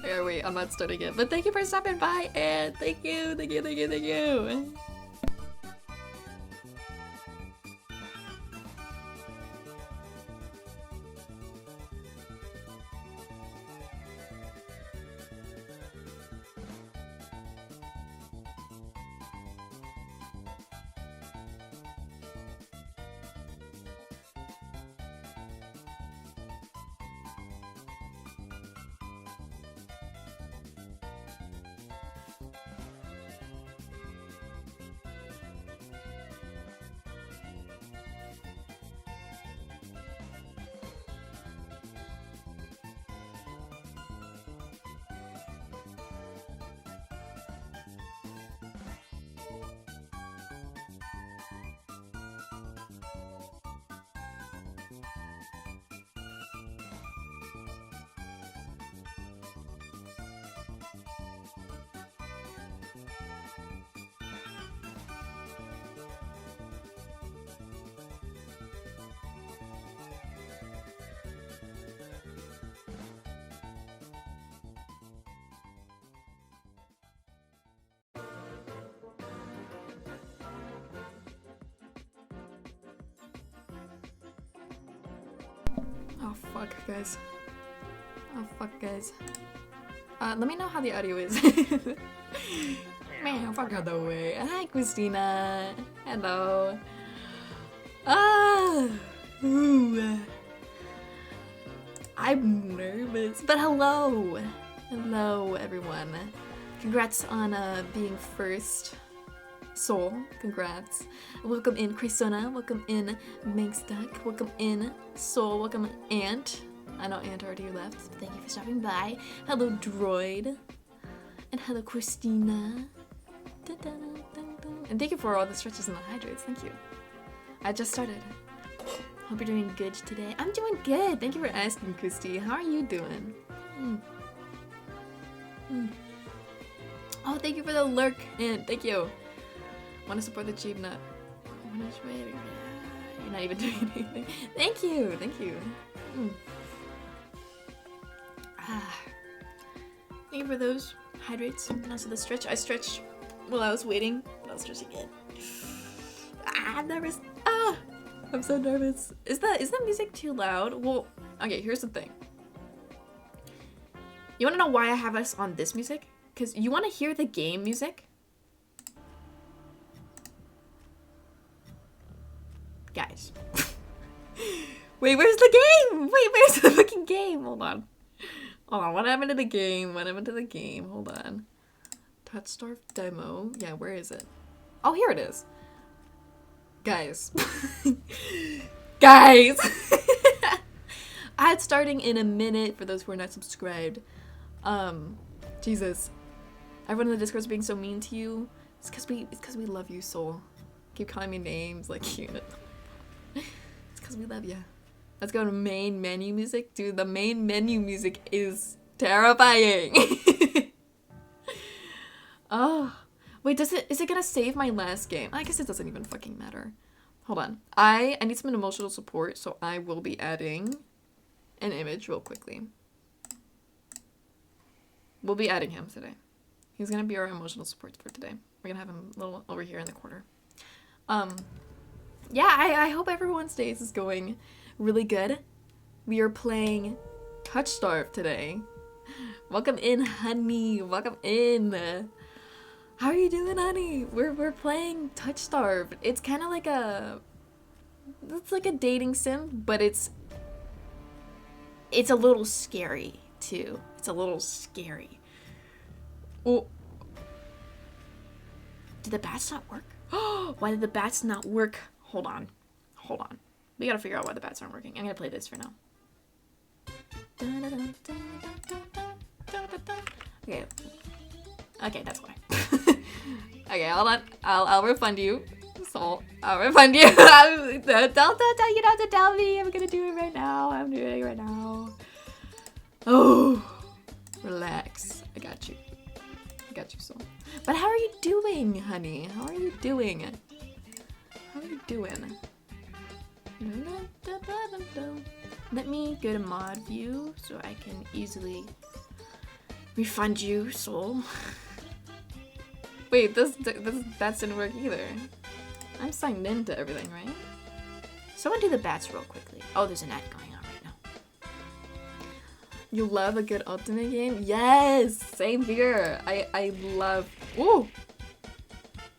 Okay, wait, I'm not starting it. But thank you for stopping by, and thank you, thank you, thank you, thank you. Oh fuck, guys. Oh fuck, guys. Let me know how the audio is. Man, fuck out the way. Hi, Christina. Hello. Ah, ooh. I'm nervous, but hello. Hello, everyone. Congrats on being first. Soul, congrats. Welcome in, Christina. Welcome in, Minkstuck. Welcome in, Soul. Welcome, Ant. I know Ant already left. Thank you for stopping by. Hello, Droid. And hello, Christina. And thank you for all the stretches and the hydrates. Thank you. I just started. Hope you're doing good today. I'm doing good. Thank you for asking, Christy. How are you doing? Oh, thank you for the lurk, Ant. Thank you. Want to support the cheap nut? You're not even doing anything. Thank you, thank you. Thank you for those hydrates and also the stretch. I stretched while I was waiting, but I was stretching again. I'm nervous. I'm so nervous. Is the music too loud? Well, okay. Here's the thing. You want to know why I have us on this music? Because you want to hear the game music. Guys. Wait, where's the game? Wait, where's the fucking game? Hold on. What happened to the game? Hold on. Touchstarved demo. Yeah, where is it? Oh, here it is. Guys. Guys! Ad starting in a minute for those who are not subscribed. Jesus. Everyone in the Discord's being so mean to you. It's because we love you, Soul. Keep calling me names like you. It's because we love you. Let's go to main menu music. Dude, the main menu music is terrifying. Oh. Wait, is it gonna save my last game? I guess it doesn't even fucking matter. Hold on. I need some emotional support, so I will be adding an image real quickly. We'll be adding him today. He's gonna be our emotional support for today. We're gonna have him a little over here in the corner. Yeah, I hope everyone's days is going really good. We are playing Touchstarved today. Welcome in, honey. Welcome in. How are you doing, honey? We're playing Touchstarved. It's kind of like it's like a dating sim, but it's a little scary too. It's a little scary. Oh. Did the bats not work? Why did the bats not work? Hold on. We gotta figure out why the bats aren't working. I'm gonna play this for now. Okay, that's why. Okay, hold on. I'll refund you. So I'll refund you. You don't have to tell me. I'm gonna do it right now. I'm doing it right now. Oh, relax. I got you, Soul. But how are you doing, honey? How are you doing? Let me go to mod view so I can easily refund you, soul. Wait, that didn't work either. I'm signed into everything, right? Someone do the bats real quickly. Oh, there's an ad going on right now. You love a good ultimate game? Yes! Same here. I love... Ooh!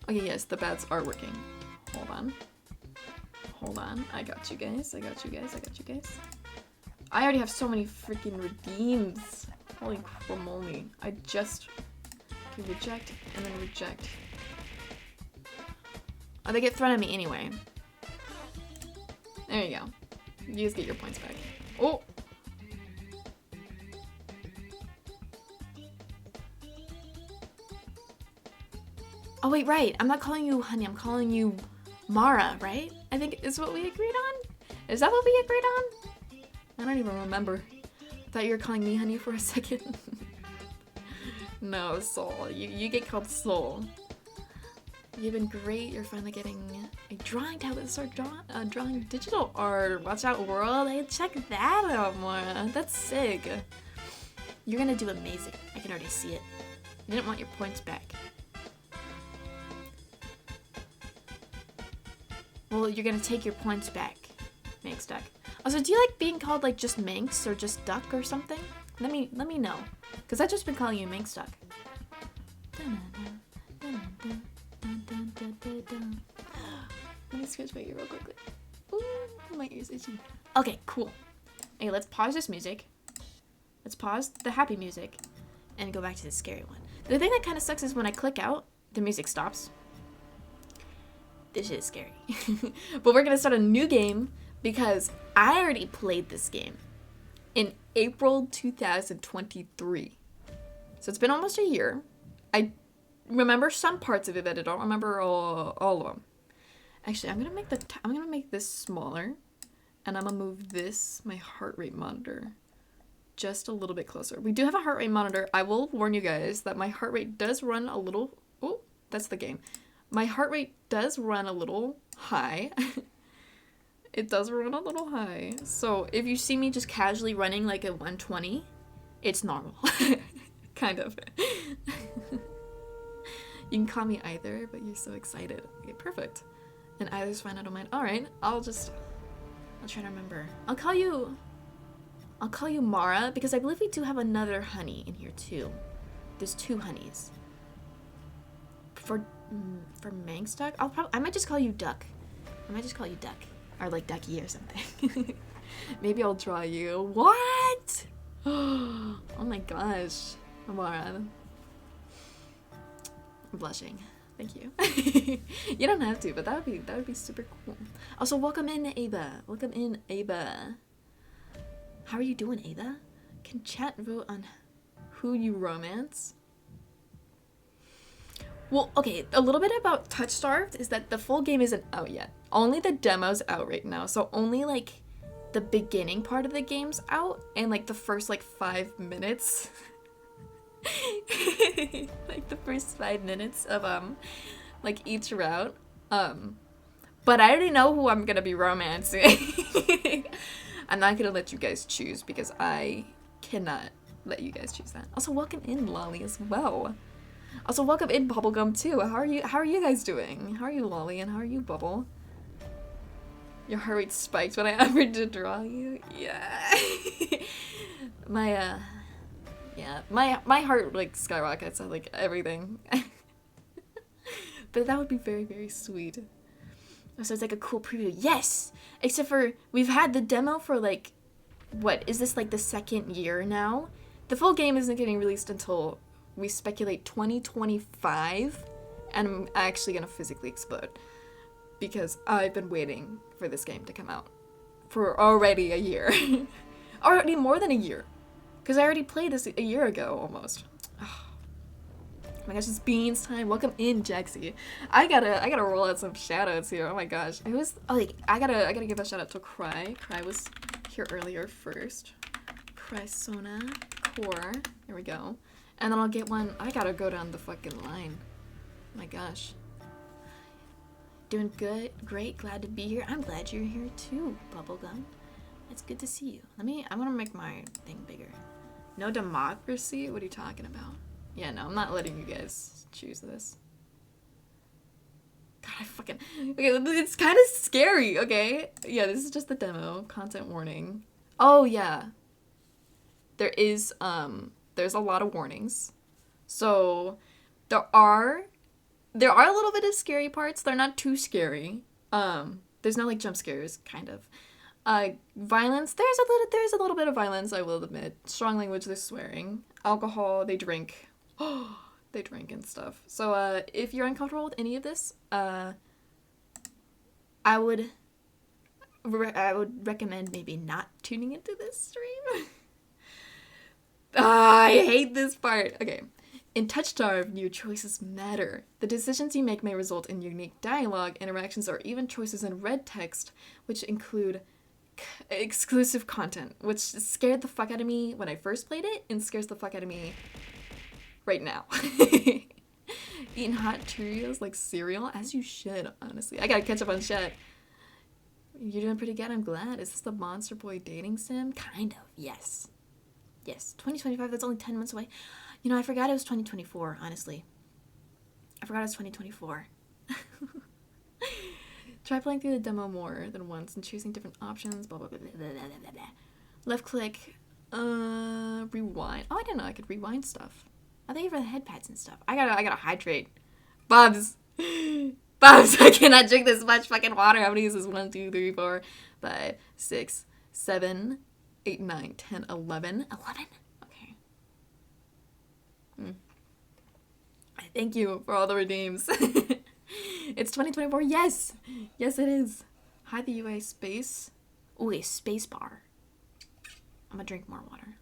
Okay, yes, the bats are working. Hold on. Hold on. I got you guys. I got you guys. I got you guys. I already have so many freaking redeems. Holy cramoly. I just... Okay, reject and then reject. Oh, they get thrown at me anyway. There you go. You guys get your points back. Oh! Oh wait, right. I'm not calling you honey. I'm calling you Mara, right? I think is what we agreed on? Is that what we agreed on? I don't even remember. I thought you were calling me honey for a second. No, Soul. You get called Soul. You've been great. You're finally getting a drawing tablet to start drawing digital art. Watch out, world. Hey, check that out, Mara. That's sick. You're gonna do amazing. I can already see it. You didn't want your points back. Well, you're gonna take your points back, Manx Duck. Also, do you like being called like just Manx or just Duck or something? Let me know, cause I've just been calling you Manx Duck. Let me scratch my ear real quickly. Ooh, my ear's itchy. Okay, cool. Hey, let's pause this music. Let's pause the happy music, and go back to the scary one. The thing that kind of sucks is when I click out, the music stops. This shit is scary. But we're gonna start a new game because I already played this game in April 2023. So it's been almost a year. I remember some parts of it, but I don't remember all of them. Actually, I'm gonna make this smaller, and I'm gonna move this, my heart rate monitor, just a little bit closer. We do have a heart rate monitor. I will warn you guys that my heart rate does run a little. Oh, that's the game. My heart rate does run a little high. It does run a little high. So if you see me just casually running like a 120, it's normal. Kind of. You can call me either, but you're so excited. Okay, perfect. And either's fine, I don't mind. Alright, I'll try to remember. I'll call you Mara, because I believe we do have another honey in here too. There's 2 honeys. For Manx Duck? I might just call you Duck. I might just call you Duck. Or like Ducky or something. Maybe I'll draw you. What? Oh my gosh. Mara. I'm blushing. Thank you. You don't have to, but that would be super cool. Also, welcome in, Ava. Welcome in, Ava. How are you doing, Ava? Can chat vote on who you romance? Well, okay, a little bit about Touchstarved is that the full game isn't out yet. Only the demo's out right now, so only like the beginning part of the game's out, and like the first like 5 minutes. Like the first 5 minutes of like each route. But I already know who I'm gonna be romancing. I'm not gonna let you guys choose because I cannot let you guys choose that. Also, welcome in Lolly as well. Also, welcome in Bubblegum too. How are you guys doing? How are you, Lolly, and how are you, Bubble? Your heart rate spiked when I offered to draw you. Yeah. My heart like skyrockets at like everything. But that would be very, very sweet. So it's like a cool preview. Yes! Except for we've had the demo for like, what, is this like the 2nd year now? The full game isn't getting released until, we speculate, 2025, and I'm actually gonna physically explode because I've been waiting for this game to come out for already a year. Already more than a year, because I already played this a year ago almost. Oh my gosh, it's Beans time. Welcome in, Jaxie. I gotta roll out some shoutouts here. Oh my gosh, it was I gotta give a shout out to Cry. Cry was here earlier first. Crysona, Core. There we go. And then I'll get one. I gotta go down the fucking line. Oh my gosh. Doing good. Great. Glad to be here. I'm glad you're here too, Bubblegum. It's good to see you. I'm gonna make my thing bigger. No democracy? What are you talking about? Yeah, no, I'm not letting you guys choose this. God, I fucking... Okay, it's kind of scary, okay? Yeah, this is just the demo. Content warning. Oh, yeah. There's a lot of warnings. So, there are a little bit of scary parts. They're not too scary. There's no, like, jump scares, kind of. Violence, there's a little bit of violence, I will admit. Strong language, there's swearing. Alcohol, they drink. They drink and stuff. So, if you're uncomfortable with any of this, I would recommend maybe not tuning into this stream. I hate this part. Okay. In Touchstarved, your choices matter. The decisions you make may result in unique dialogue, interactions, or even choices in red text, which include exclusive content, which scared the fuck out of me when I first played it, and scares the fuck out of me right now. Eating hot Cheerios like cereal, as you should, honestly. I gotta catch up on chat. You're doing pretty good, I'm glad. Is this the Monster Boy dating sim? Kind of, yes. Yes, 2025, that's only 10 months away. You know, I forgot it was 2024, honestly. I forgot it was 2024. Try playing through the demo more than once and choosing different options, blah, blah, blah, blah, blah, blah, blah. Left click, rewind. Oh, I didn't know I could rewind stuff. I think for the head pads and stuff. I gotta hydrate. Bubs, I cannot drink this much fucking water. How many is this? 1, 2, 3, 4, 5, 6, 7, 8, 9, 10, 11. 11? Okay. Thank you for all the redeems. It's 2024. Yes! Yes, it is. Hide the UA space. Ooh, a space bar. I'm gonna drink more water.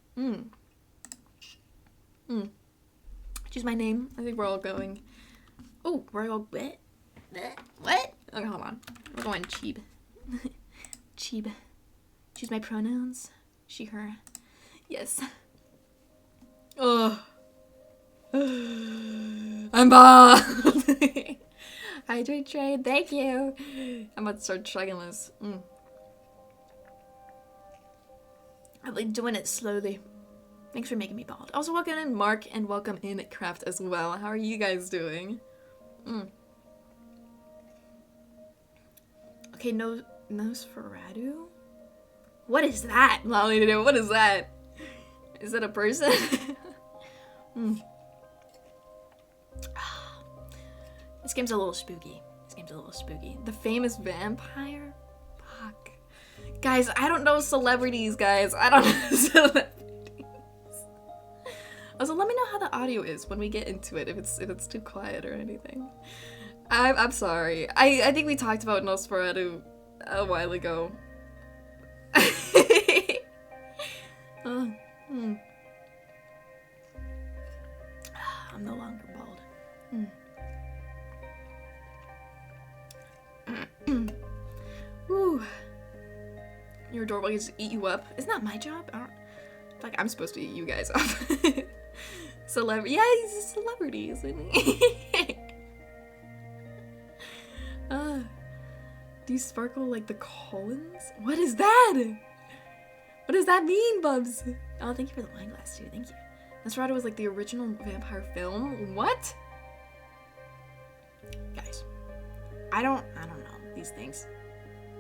Choose my name. I think we're all going. Oh, we're all. What? Okay, hold on. We're going cheap. Cheap. Choose my pronouns. She, her. Yes. Oh. I'm bald. Hydrate trade. Thank you. I'm about to start chugging this. I've been doing it slowly. Thanks for making me bald. Also, welcome in Mark and welcome in Craft as well. How are you guys doing? Okay, Nosferatu? What is that? Lolly, what is that? Is that a person? This game's a little spooky. The famous vampire? Fuck. Guys, I don't know celebrities, guys. I don't know celebrities. Also, let me know how the audio is when we get into it, if it's too quiet or anything. I'm sorry. I think we talked about Nosferatu a while ago. I'm no longer bald. Woo. You're adorable. I can just eat you up. It's not my job. Like, I'm supposed to eat you guys up. Celebrity. Yeah, he's a celebrity, isn't he? Do you sparkle like the Collins? What is that? What does that mean, Bubs? Oh, thank you for the wine glass, too. Thank you. Nosferatu was like the original vampire film? What? Guys, I don't know these things.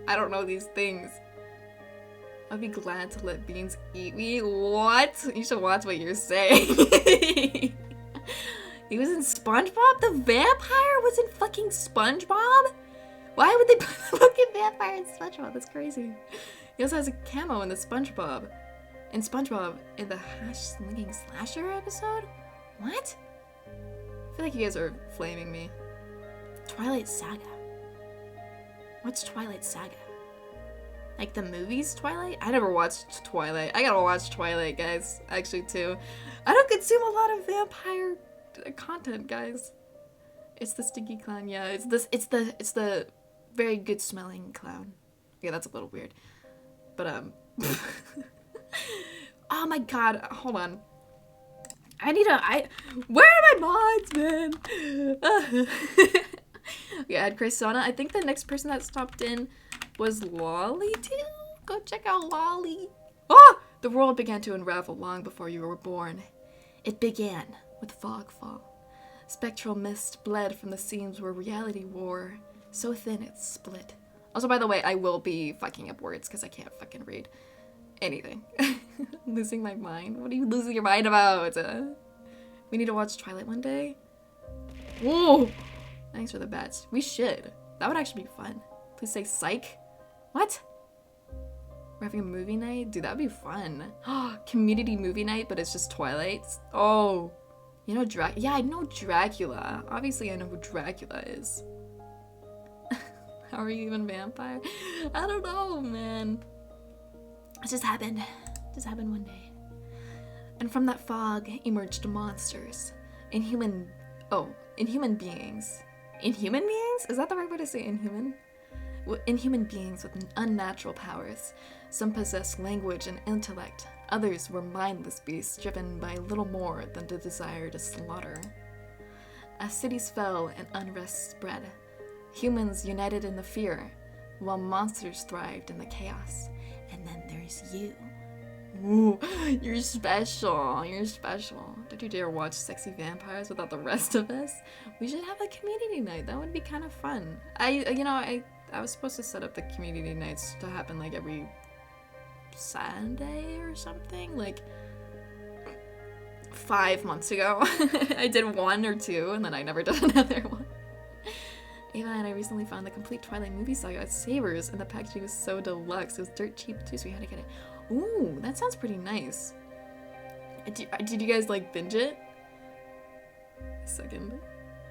I don't know these things. I'd be glad to let beans eat me. What? You should watch what you're saying. He was in SpongeBob? The vampire was in fucking SpongeBob? Why would they put a fucking vampire in SpongeBob? That's crazy. He also has a camo in the SpongeBob. In SpongeBob, in the Hash-Slinging Slasher episode? What? I feel like you guys are flaming me. Twilight Saga. What's Twilight Saga? Like the movies Twilight? I never watched Twilight. I gotta watch Twilight, guys. Actually, too. I don't consume a lot of vampire content, guys. It's the stinky clown. Yeah, it's the very good smelling clown. Yeah, that's a little weird. But oh my god, hold on. Where are my mods, man? Yeah, I had Craysona. I think the next person that stopped in was Lolly too. Go check out Lolly. Oh, The world began to unravel long before you were born. It began with fogfall. Spectral mist bled from the seams where reality wore, so thin it split. Also, by the way, I will be fucking up words because I can't fucking read anything. Losing my mind? What are you losing your mind about? We need to watch Twilight one day? Whoa! Thanks for the bets. We should. That would actually be fun. Please say psych. What? We're having a movie night? Dude, that'd be fun. Community movie night, but it's just Twilight. Oh. You know yeah, I know Dracula. Obviously, I know who Dracula is. How are you even vampire? I don't know, man. It just happened. It just happened one day. And from that fog emerged monsters. Inhuman beings. Inhuman beings? Is that the right way to say inhuman? Inhuman beings with unnatural powers. Some possessed language and intellect. Others were mindless beasts driven by little more than the desire to slaughter. As cities fell and unrest spread, humans united in the fear, while monsters thrived in the chaos. And then there's you. Ooh, you're special. You're special. Don't you dare watch sexy vampires without the rest of us? We should have a community night. That would be kind of fun. I was supposed to set up the community nights to happen like every Sunday or something, like 5 months ago. I did 1 or 2 and then I never did another one. Ava and I recently found the complete Twilight movie saga at Savers, and the packaging was so deluxe. It was dirt cheap too, so we had to get it. Ooh, that sounds pretty nice. Did you guys like binge it? A second.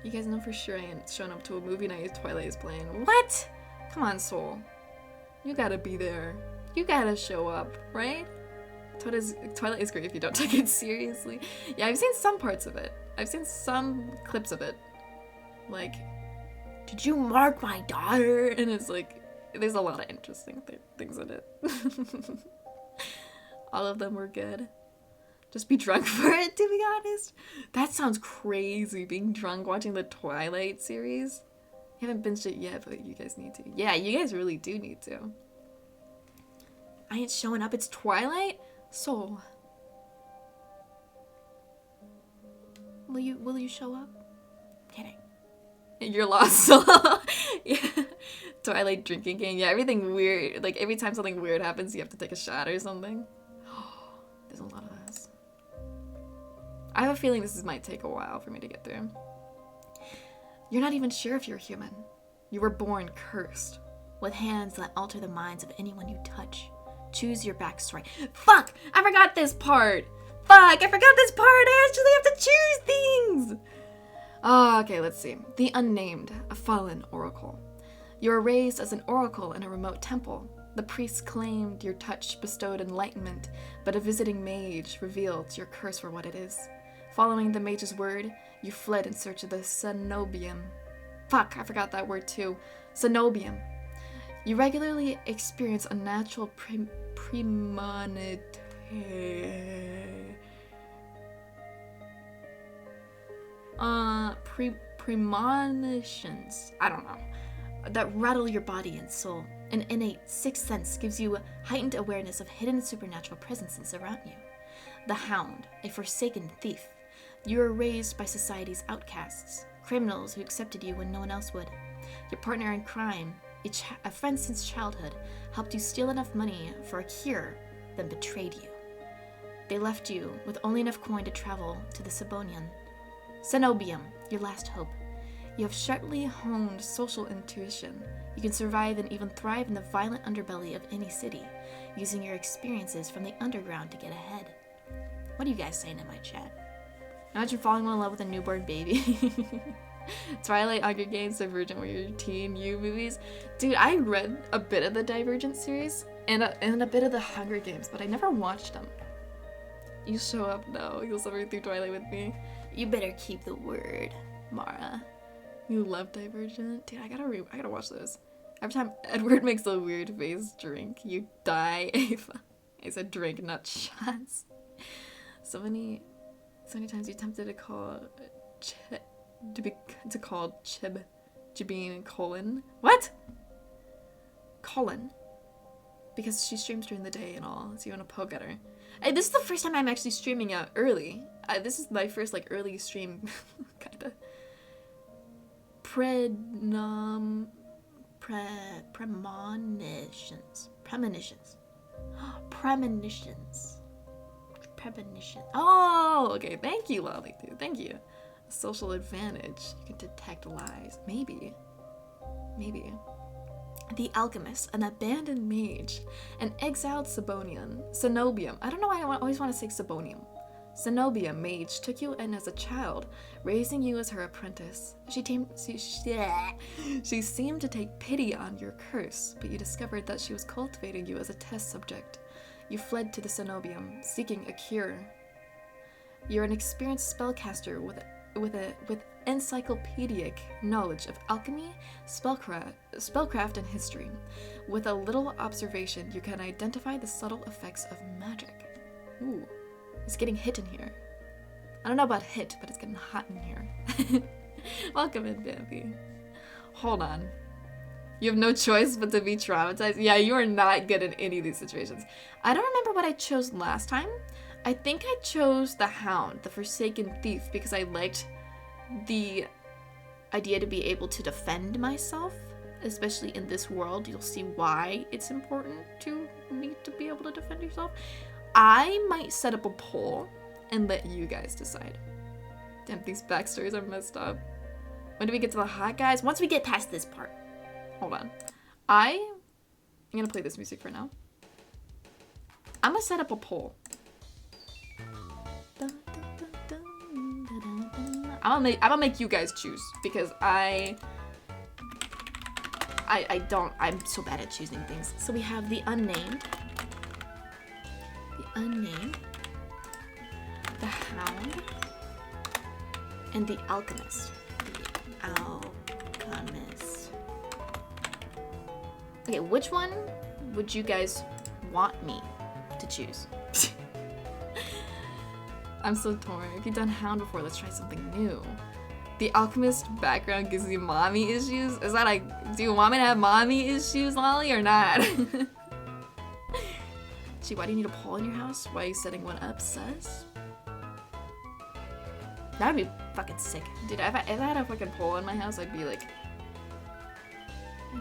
You guys know for sure I ain't showing up to a movie night if Twilight is playing. What? Come on, Soul. You gotta be there. You gotta show up, right? Twilight is great if you don't take it seriously. Yeah, I've seen some parts of it. I've seen some clips of it. Like, did you mark my daughter? And it's like, there's a lot of interesting things in it. All of them were good. Just be drunk for it, to be honest. That sounds crazy, being drunk watching the Twilight series. I haven't binged it yet, but you guys need to. Yeah, you guys really do need to. I ain't showing up, it's Twilight? Soul. Will you show up? Kidding. You're lost, Soul. Yeah. Twilight drinking game. Yeah, everything weird. Like, every time something weird happens, you have to take a shot or something. There's a lot of this. I have a feeling this might take a while for me to get through. You're not even sure if you're human. You were born cursed, with hands that alter the minds of anyone you touch. Choose your backstory. Fuck! I forgot this part! Fuck! I forgot this part! I actually have to choose things! Oh, okay, let's see. The Unnamed, a fallen oracle. You were raised as an oracle in a remote temple. The priests claimed your touch bestowed enlightenment, but a visiting mage revealed your curse for what it is. Following the mage's word, you fled in search of the cenobium. Fuck, I forgot that word too. Cenobium. You regularly experience unnatural premonitions. I don't know. That rattle your body and soul. An innate sixth sense gives you heightened awareness of hidden supernatural presences around you. The Hound, a forsaken thief. You were raised by society's outcasts, criminals who accepted you when no one else would. Your partner in crime, a friend since childhood, helped you steal enough money for a cure, then betrayed you. They left you with only enough coin to travel to the Cenobium, your last hope. You have sharply honed social intuition. You can survive and even thrive in the violent underbelly of any city, using your experiences from the underground to get ahead. What are you guys saying in my chat? Imagine falling in love with a newborn baby. Twilight, Hunger Games, Divergent were your teen you movies. Dude, I read a bit of the Divergent series and a bit of the Hunger Games, but I never watched them. You show up now. You'll suffer through Twilight with me. You better keep the word, Mara. You love Divergent? Dude, I gotta watch those. Every time Edward makes a weird face drink, you die, Ava. I said drink, not shots. So many times you tempted to call Jabine Colin. What? Colin. Because she streams during the day and all, so you want to poke at her. This is the first time I'm actually streaming out early. This is my first like early stream, kinda. Premonitions. Oh, okay. Thank you, Lolly, dude. Thank you. A social advantage. You can detect lies. Maybe. The Alchemist, an abandoned mage, an exiled Cenobium. I don't know why I always want to say Cebonium. Zenobia, mage, took you in as a child, raising you as her apprentice. She seemed to take pity on your curse, but you discovered that she was cultivating you as a test subject. You fled to the Cenobium, seeking a cure. You're an experienced spellcaster with encyclopedic knowledge of alchemy, spellcraft, and history. With a little observation, you can identify the subtle effects of magic. Ooh. It's getting hit in here. I don't know about hit, but it's getting hot in here. Welcome in, Bambi. Hold on. You have no choice but to be traumatized. Yeah, you are not good in any of these situations. I don't remember what I chose last time. I think I chose the Hound, the Forsaken Thief, because I liked the idea to be able to defend myself, especially in this world. You'll see why it's important to need to be able to defend yourself. I might set up a poll and let you guys decide. Damn, these backstories are messed up. When do we get to the hot guys? Once we get past this part. Hold on. I'm gonna play this music for now. I'm gonna set up a poll. I'm gonna make you guys choose because I'm so bad at choosing things. So we have the unnamed, the Hound, and the Alchemist. Okay, which one would you guys want me to choose? I'm so torn. If you've done Hound before, let's try something new. The Alchemist background gives you mommy issues? Is that like, do you want me to have mommy issues, Lolly, or not? Gee, why do you need a pole in your house? Why are you setting one up, sus? That'd be fucking sick. Dude, if I had a fucking pole in my house, I'd be like,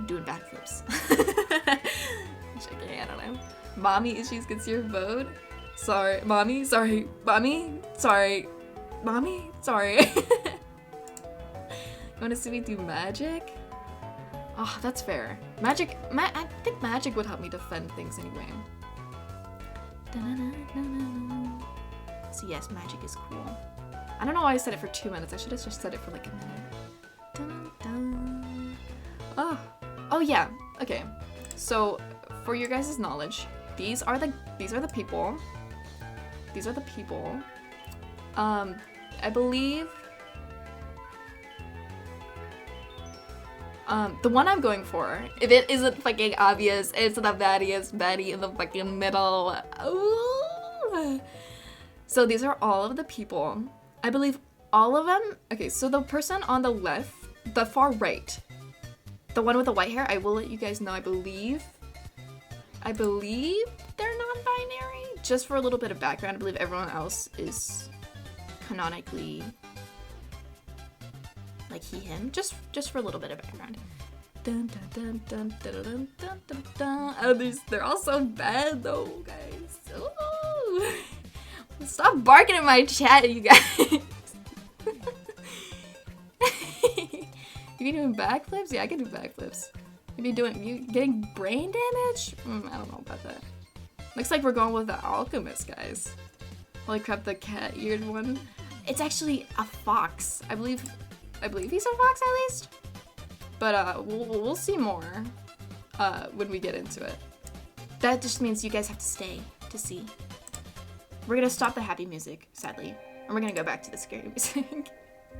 doing backflips. Okay, I don't know. Mommy issues gets your vote? Sorry, mommy, sorry, mommy, sorry, mommy, sorry. You wanna see me do magic? Oh, that's fair. Magic, I think magic would help me defend things anyway. So yes, magic is cool. I don't know why I said it for 2 minutes. I should have just said it for like a minute. Oh yeah. Okay. So for your guys' knowledge, these are the people. These are the people. I believe the one I'm going for, if it isn't fucking obvious, it's the baddest baddie in the fucking middle. Ooh. So these are all of the people. I believe all of them. Okay, so the person on the left, the far right, the one with the white hair, I will let you guys know, I believe they're non-binary. Just for a little bit of background, I believe everyone else is canonically like he, him. Just for a little bit of background. Dun, dun, dun, dun, dun, dun, dun, dun. Oh, they're all so bad though, guys. Ooh. Stop barking at my chat, you guys. You be doing backflips? Yeah, I can do backflips. You getting brain damage? I don't know about that. Looks like we're going with the Alchemist, guys. Holy crap, the cat-eared one. It's actually a fox. I believe he's a fox at least. But we'll see more when we get into it. That just means you guys have to stay to see. We're gonna stop the happy music, sadly, and we're gonna go back to the scary music.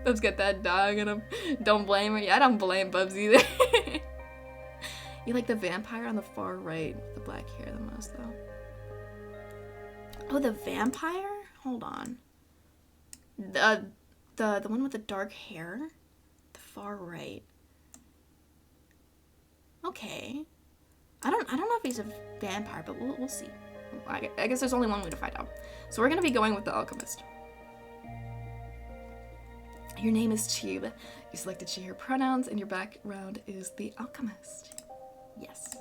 Bubs got that dog in him. Don't blame her. Yeah, I don't blame Bubs either. You like the vampire on the far right, the black hair the most though. Oh, the vampire? Hold on. The one with the dark hair? The far right. Okay. I don't know if he's a vampire, but we'll see. We'll I guess there's only one way to find out. So we're gonna be going with the alchemist. Your name is Cheeb. You selected she, her pronouns, and your background is the alchemist. Yes.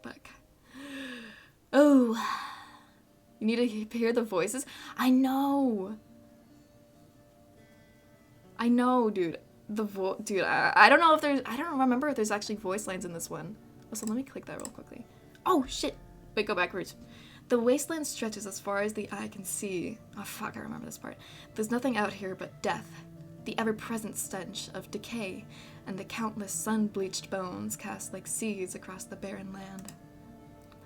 Fuck. Oh. You need to hear the voices? I know, dude. Dude, I don't know if there's, I don't remember if there's actually voice lines in this one. So let me click that real quickly. Oh, shit. Wait, go backwards. The wasteland stretches as far as the eye can see. Oh, fuck, I remember this part. There's nothing out here but death. The ever-present stench of decay and the countless sun-bleached bones cast like seeds across the barren land.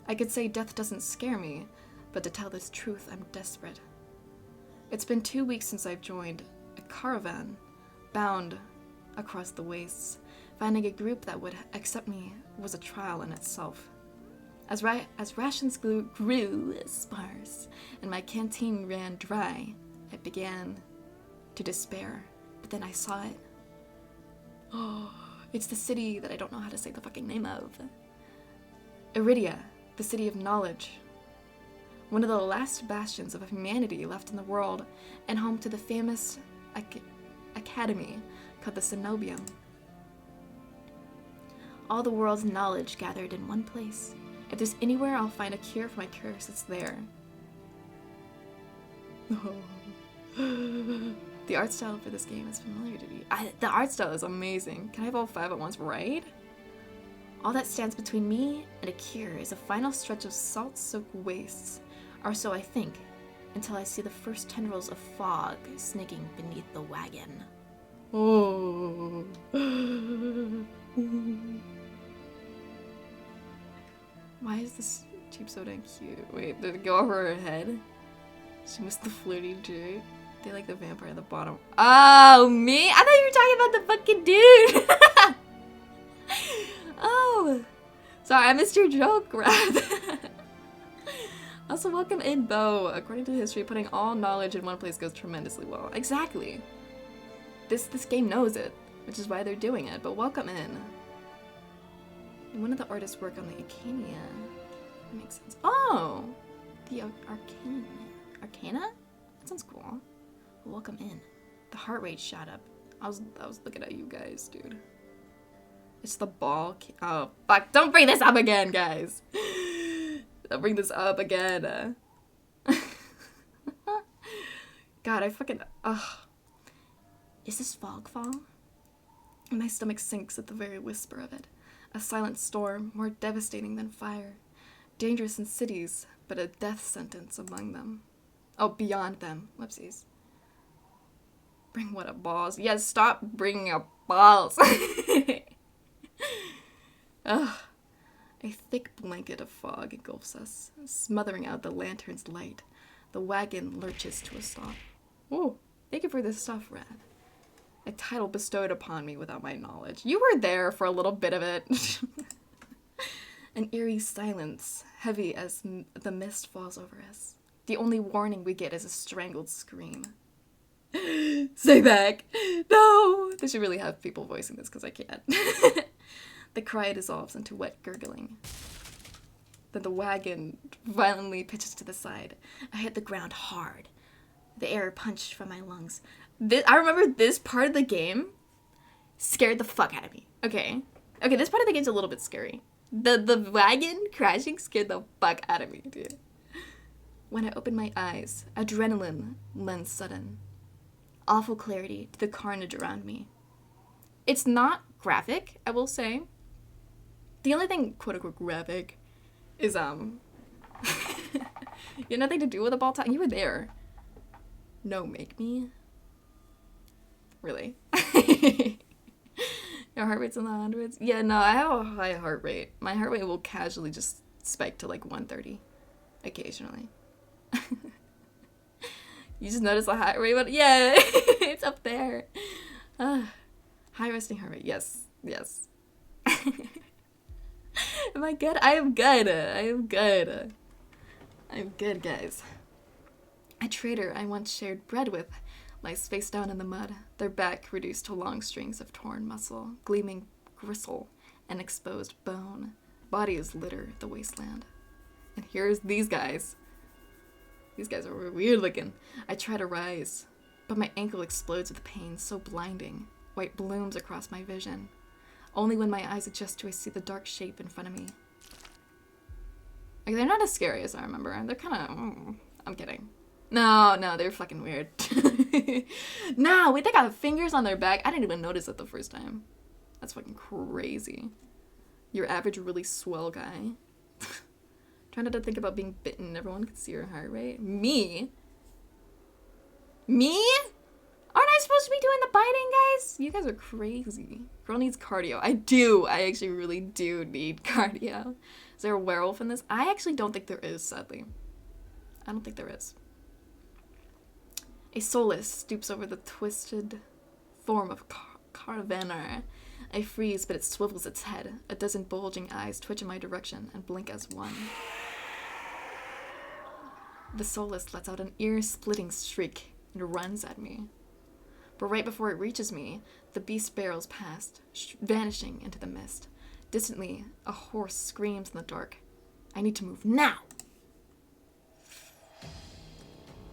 I could say death doesn't scare me, but to tell this truth, I'm desperate. It's been 2 weeks since I've joined a caravan bound across the wastes. Finding a group that would accept me was a trial in itself. As rations grew sparse and my canteen ran dry, I began to despair. But then I saw it. Oh, it's the city that I don't know how to say the fucking name of. Iridia, the city of knowledge. One of the last bastions of humanity left in the world, and home to the famous academy called the Cenobium. All the world's knowledge gathered in one place. If there's anywhere I'll find a cure for my curse, it's there. The art style for this game is familiar to me. The art style is amazing. Can I have all 5 at once, right? All that stands between me and a cure is a final stretch of salt-soaked wastes, or so I think, until I see the first tendrils of fog snaking beneath the wagon. Oh. Why is this cheap so damn cute? Wait, did it go over her head? She missed the flirty jerk. They like the vampire at the bottom. Oh, me? I thought you were talking about the fucking dude! Oh! Sorry, I missed your joke, Raph. Also, welcome in, Bo. According to history, putting all knowledge in one place goes tremendously well. Exactly. This game knows it, which is why they're doing it, but welcome in. One of the artists work on the Arcania. That makes sense. Oh! The Arcana? That sounds cool. Welcome in. The heart rate shot up. I was looking at you guys, dude. It's the ball. Oh, fuck. Don't bring this up again, guys. Don't bring this up again. God, I fucking... Ugh. Is this fog fall? My stomach sinks at the very whisper of it. A silent storm, more devastating than fire. Dangerous in cities, but a death sentence among them. Oh, beyond them. Whoopsies. Bring what up, balls. Yes, stop bringing up balls. Ugh. A thick blanket of fog engulfs us, smothering out the lantern's light. The wagon lurches to a stop. Oh, thank you for this stuff, Red. A title bestowed upon me without my knowledge. You were there for a little bit of it. An eerie silence, heavy as the mist falls over us. The only warning we get is a strangled scream. Stay back! No! They should really have people voicing this because I can't. The cry dissolves into wet gurgling. Then the wagon violently pitches to the side. I hit the ground hard. The air punched from my lungs. I remember this part of the game scared the fuck out of me. Okay, this part of the game's a little bit scary. The wagon crashing scared the fuck out of me, dude. When I opened my eyes, adrenaline lends sudden. Awful clarity to the carnage around me. It's not graphic, I will say. The only thing, quote-unquote, graphic is, you had nothing to do with a ball tie. You were there. No, make me? Really? Your heart rate's in the hundreds? Yeah, no, I have a high heart rate. My heart rate will casually just spike to like 130 occasionally. You just notice the heart rate, but yeah, it's up there. High resting heart rate, yes. Am I good? I am good. I'm good, guys. A trader I once shared bread with lies face down in the mud, their back reduced to long strings of torn muscle, gleaming gristle, and exposed bone. Bodies litter the wasteland. And here's these guys. These guys are weird looking. I try to rise, but my ankle explodes with pain so blinding. White blooms across my vision. Only when my eyes adjust do I see the dark shape in front of me. Like, they're not as scary as I remember. They're kind of... I'm kidding. No, they're fucking weird. No, wait, they got fingers on their back. I didn't even notice it the first time. That's fucking crazy. Your average really swell guy. Trying not to think about being bitten. Everyone can see your heart rate. Me? Me? Aren't I supposed to be doing the biting, guys? You guys are crazy. Girl needs cardio. I do. I actually really do need cardio. Is there a werewolf in this? I actually don't think there is, sadly. I don't think there is. A soulless stoops over the twisted form of Caravaner. I freeze, but it swivels its head. A dozen bulging eyes twitch in my direction and blink as one. The soulless lets out an ear-splitting shriek and runs at me. But right before it reaches me, the beast barrels past, vanishing into the mist. Distantly, a horse screams in the dark. I need to move now!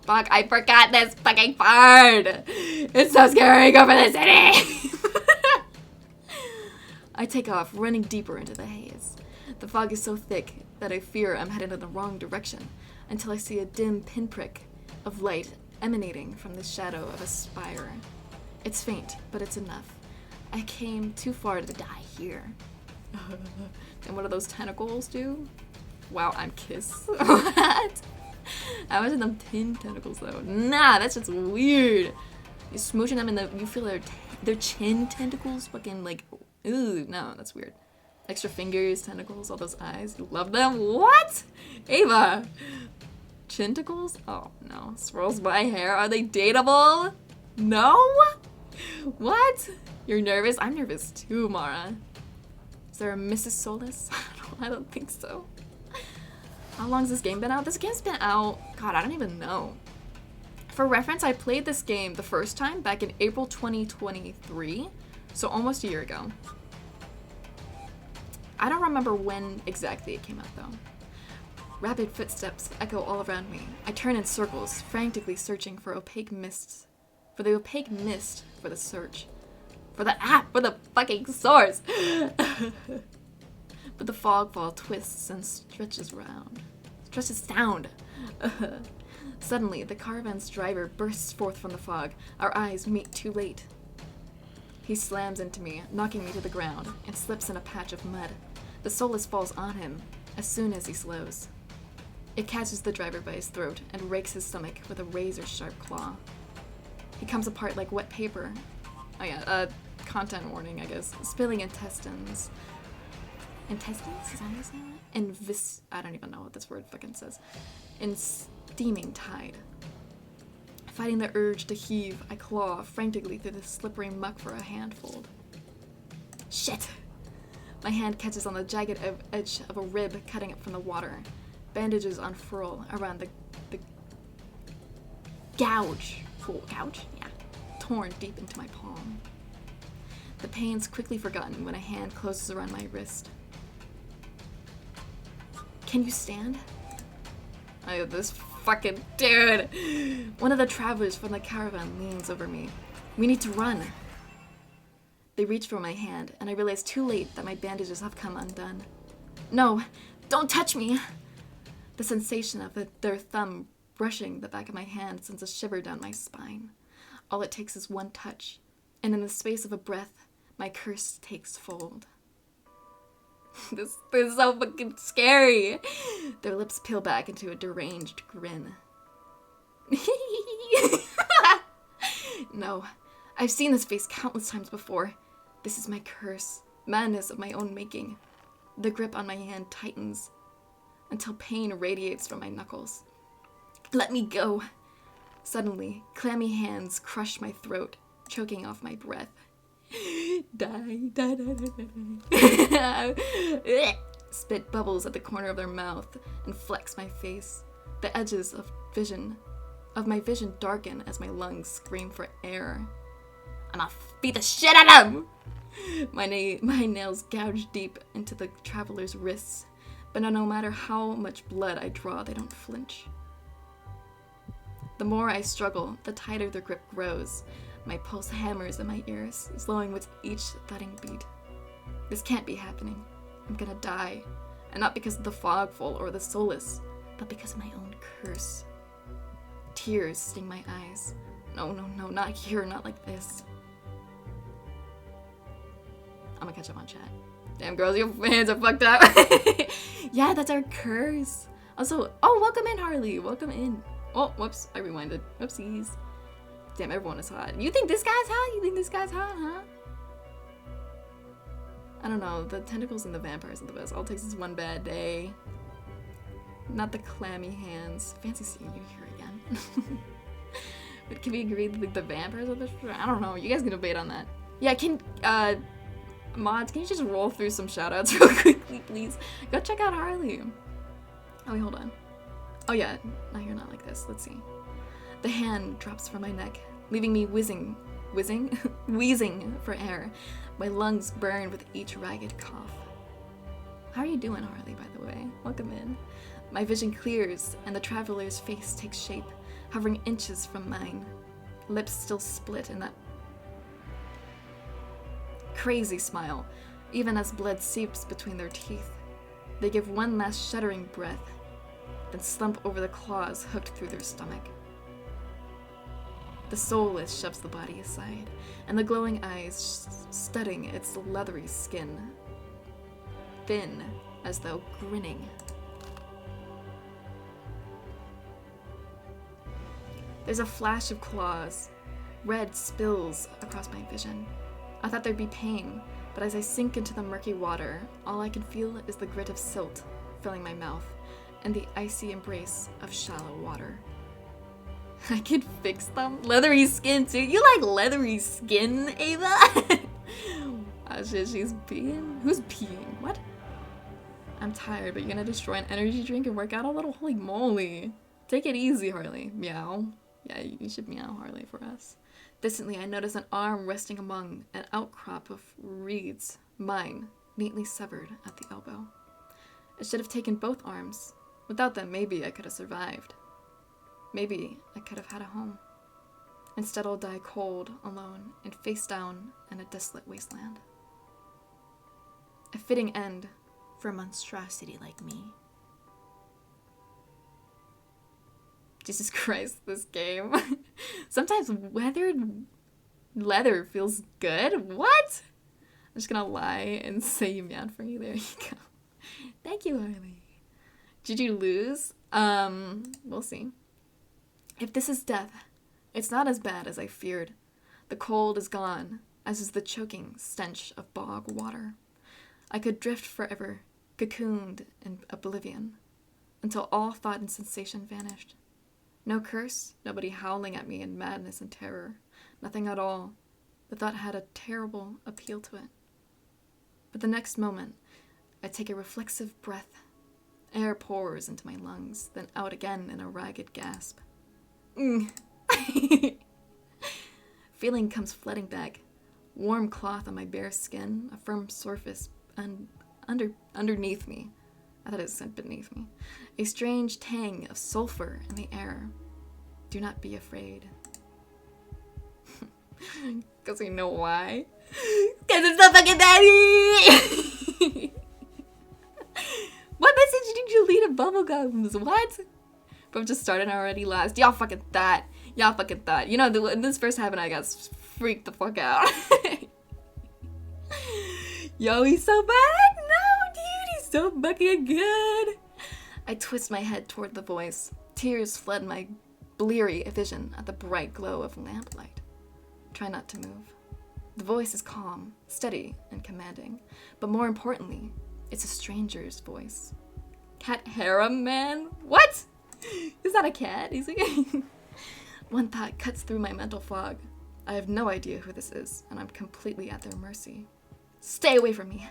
Fuck, I forgot this fucking part! It's so scary, go for the city! I take off, running deeper into the haze. The fog is so thick that I fear I'm headed in the wrong direction, until I see a dim pinprick of light emanating from the shadow of a spire. It's faint, but it's enough. I came too far to die here. And what do those tentacles do? Wow, I'm Kiss. What? I imagine them tin tentacles though. Nah, that's just weird. You're smooching them and you feel their chin tentacles fucking like, ooh, no, that's weird. Extra fingers, tentacles, all those eyes. You love them? What? Ava! Chintacles? Oh no. Swirls my hair. Are they dateable? No? What? You're nervous? I'm nervous too, Mara. Is there a Mrs. Solus? I don't think so. How long has this game been out? This game's been out, God, I don't even know. For reference, I played this game the first time back in April 2023, so almost a year ago. I don't remember when exactly it came out though. Rapid footsteps echo all around me. I turn in circles, frantically searching for opaque mists. For the opaque mist for the search. For the fucking source! But the fog ball twists and stretches down. Suddenly, the caravan's driver bursts forth from the fog. Our eyes meet too late. He slams into me, knocking me to the ground, and slips in a patch of mud. The Solus falls on him as soon as he slows. It catches the driver by his throat and rakes his stomach with a razor-sharp claw. He comes apart like wet paper. Oh yeah, content warning, I guess. Spilling intestines. Intestines? Is that how you say that? I don't even know what this word fucking says. In steaming tide. Fighting the urge to heave, I claw frantically through the slippery muck for a handful. Shit! My hand catches on the jagged edge of a rib cutting up from the water. Bandages unfurl around the gouge. Full gouge? Yeah. Torn deep into my palm. The pain's quickly forgotten when a hand closes around my wrist. Can you stand? Oh, this fucking dude! One of the travelers from the caravan leans over me. We need to run. They reach for my hand, and I realize too late that my bandages have come undone. No, don't touch me! The sensation of their thumb brushing the back of my hand sends a shiver down my spine. All it takes is one touch, and in the space of a breath, my curse takes fold. This is so fucking scary. Their lips peel back into a deranged grin. No, I've seen this face countless times before. This is my curse, madness of my own making. The grip on my hand tightens until pain radiates from my knuckles. Let me go. Suddenly, clammy hands crush my throat, choking off my breath. Die. Spit bubbles at the corner of their mouth and flecks my face. The edges of my vision darken as my lungs scream for air. I'ma beat the shit out of them! My nails gouge deep into the traveler's wrists. But no matter how much blood I draw, they don't flinch. The more I struggle, the tighter their grip grows. My pulse hammers in my ears, slowing with each thudding beat. This can't be happening. I'm gonna die. And not because of the fogful or the solace, but because of my own curse. Tears sting my eyes. No, not here, not like this. I'm gonna catch up on chat. Damn, girls, your hands are fucked up. Yeah, that's our curse. Also, oh, welcome in, Harley. Welcome in. Oh, whoops, I rewinded. Whoopsies. Damn, everyone is hot. You think this guy's hot? You think this guy's hot, huh? I don't know, the tentacles and the vampires are the best. All it takes is one bad day. Not the clammy hands. Fancy seeing you here again. But can we agree that like, the vampires are the... I don't know, you guys can debate on that. Yeah, can, mods, can you just roll through some shoutouts real quickly, please? Go check out Harley. Oh, wait, hold on. Oh yeah, no, you're not like this. Let's see. The hand drops from my neck, leaving me wheezing for air. My lungs burn with each ragged cough. How are you doing, Harley, by the way? Welcome in. My vision clears, and the traveler's face takes shape, hovering inches from mine. Lips still split in that crazy smile, even as blood seeps between their teeth. They give one last shuddering breath, then slump over the claws hooked through their stomach. The soulless shoves the body aside, and the glowing eyes studying its leathery skin, thin as though grinning. There's a flash of claws. Red spills across my vision. I thought there'd be pain, but as I sink into the murky water, all I can feel is the grit of silt filling my mouth and the icy embrace of shallow water. I could fix them. Leathery skin too. You like leathery skin, Ava? Oh shit, she's peeing? Who's peeing? What? I'm tired, but you're gonna destroy an energy drink and work out a little? Holy moly. Take it easy, Harley. Meow. Yeah, you should meow, Harley, for us. Distantly, I notice an arm resting among an outcrop of reeds, mine, neatly severed at the elbow. I should have taken both arms. Without them, maybe I could have survived. Maybe I could have had a home. Instead, I'll die cold, alone, and face down in a desolate wasteland. A fitting end for a monstrosity like me. Jesus Christ, this game. Sometimes weathered leather feels good. What? I'm just gonna lie and say you meowed for me. There you go. Thank you, Harley. Did you lose? We'll see. If this is death, it's not as bad as I feared. The cold is gone, as is the choking stench of bog water. I could drift forever, cocooned in oblivion, until all thought and sensation vanished. No curse, nobody howling at me in madness and terror. Nothing at all. The thought had a terrible appeal to it. But the next moment, I take a reflexive breath. Air pours into my lungs, then out again in a ragged gasp. Feeling comes flooding back. Warm cloth on my bare skin, a firm surface underneath me. I thought it said beneath me. A strange tang of sulfur in the air. Do not be afraid. Because you know why? Because it's the fucking daddy! What message did you leave of bubblegums? What? Bro, just started already last. Y'all fucking thought. Y'all fucking thought. You know, this first happened, I got freaked the fuck out. Yo, he's so bad. No, dude, he's so fucking good. I twist my head toward the voice. Tears flood my bleary vision at the bright glow of lamplight. Try not to move. The voice is calm, steady, and commanding. But more importantly, it's a stranger's voice. Cat harem, man? What? He's not a cat, is he? One thought cuts through my mental fog. I have no idea who this is, and I'm completely at their mercy. Stay away from me.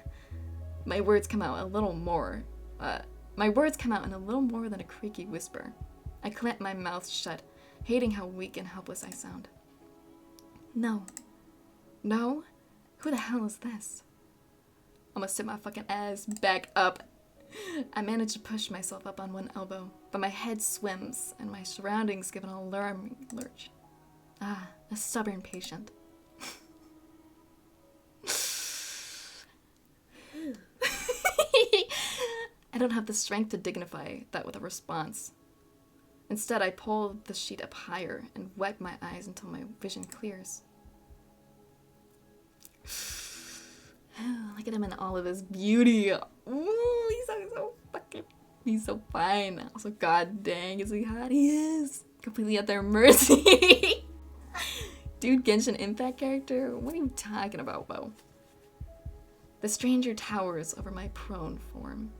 My words come out in a little more than a creaky whisper. I clamp my mouth shut, hating how weak and helpless I sound. No. No? Who the hell is this? I'm gonna sit my fucking ass back up. I manage to push myself up on one elbow, but my head swims and my surroundings give an alarming lurch. Ah, a stubborn patient. I don't have the strength to dignify that with a response. Instead, I pull the sheet up higher and wipe my eyes until my vision clears. Look at him in all of his beauty. Ooh, he's so fine. Also, god dang, is he hot? He is. Completely at their mercy. Dude, Genshin Impact character? What are you talking about, Bo? The stranger towers over my prone form.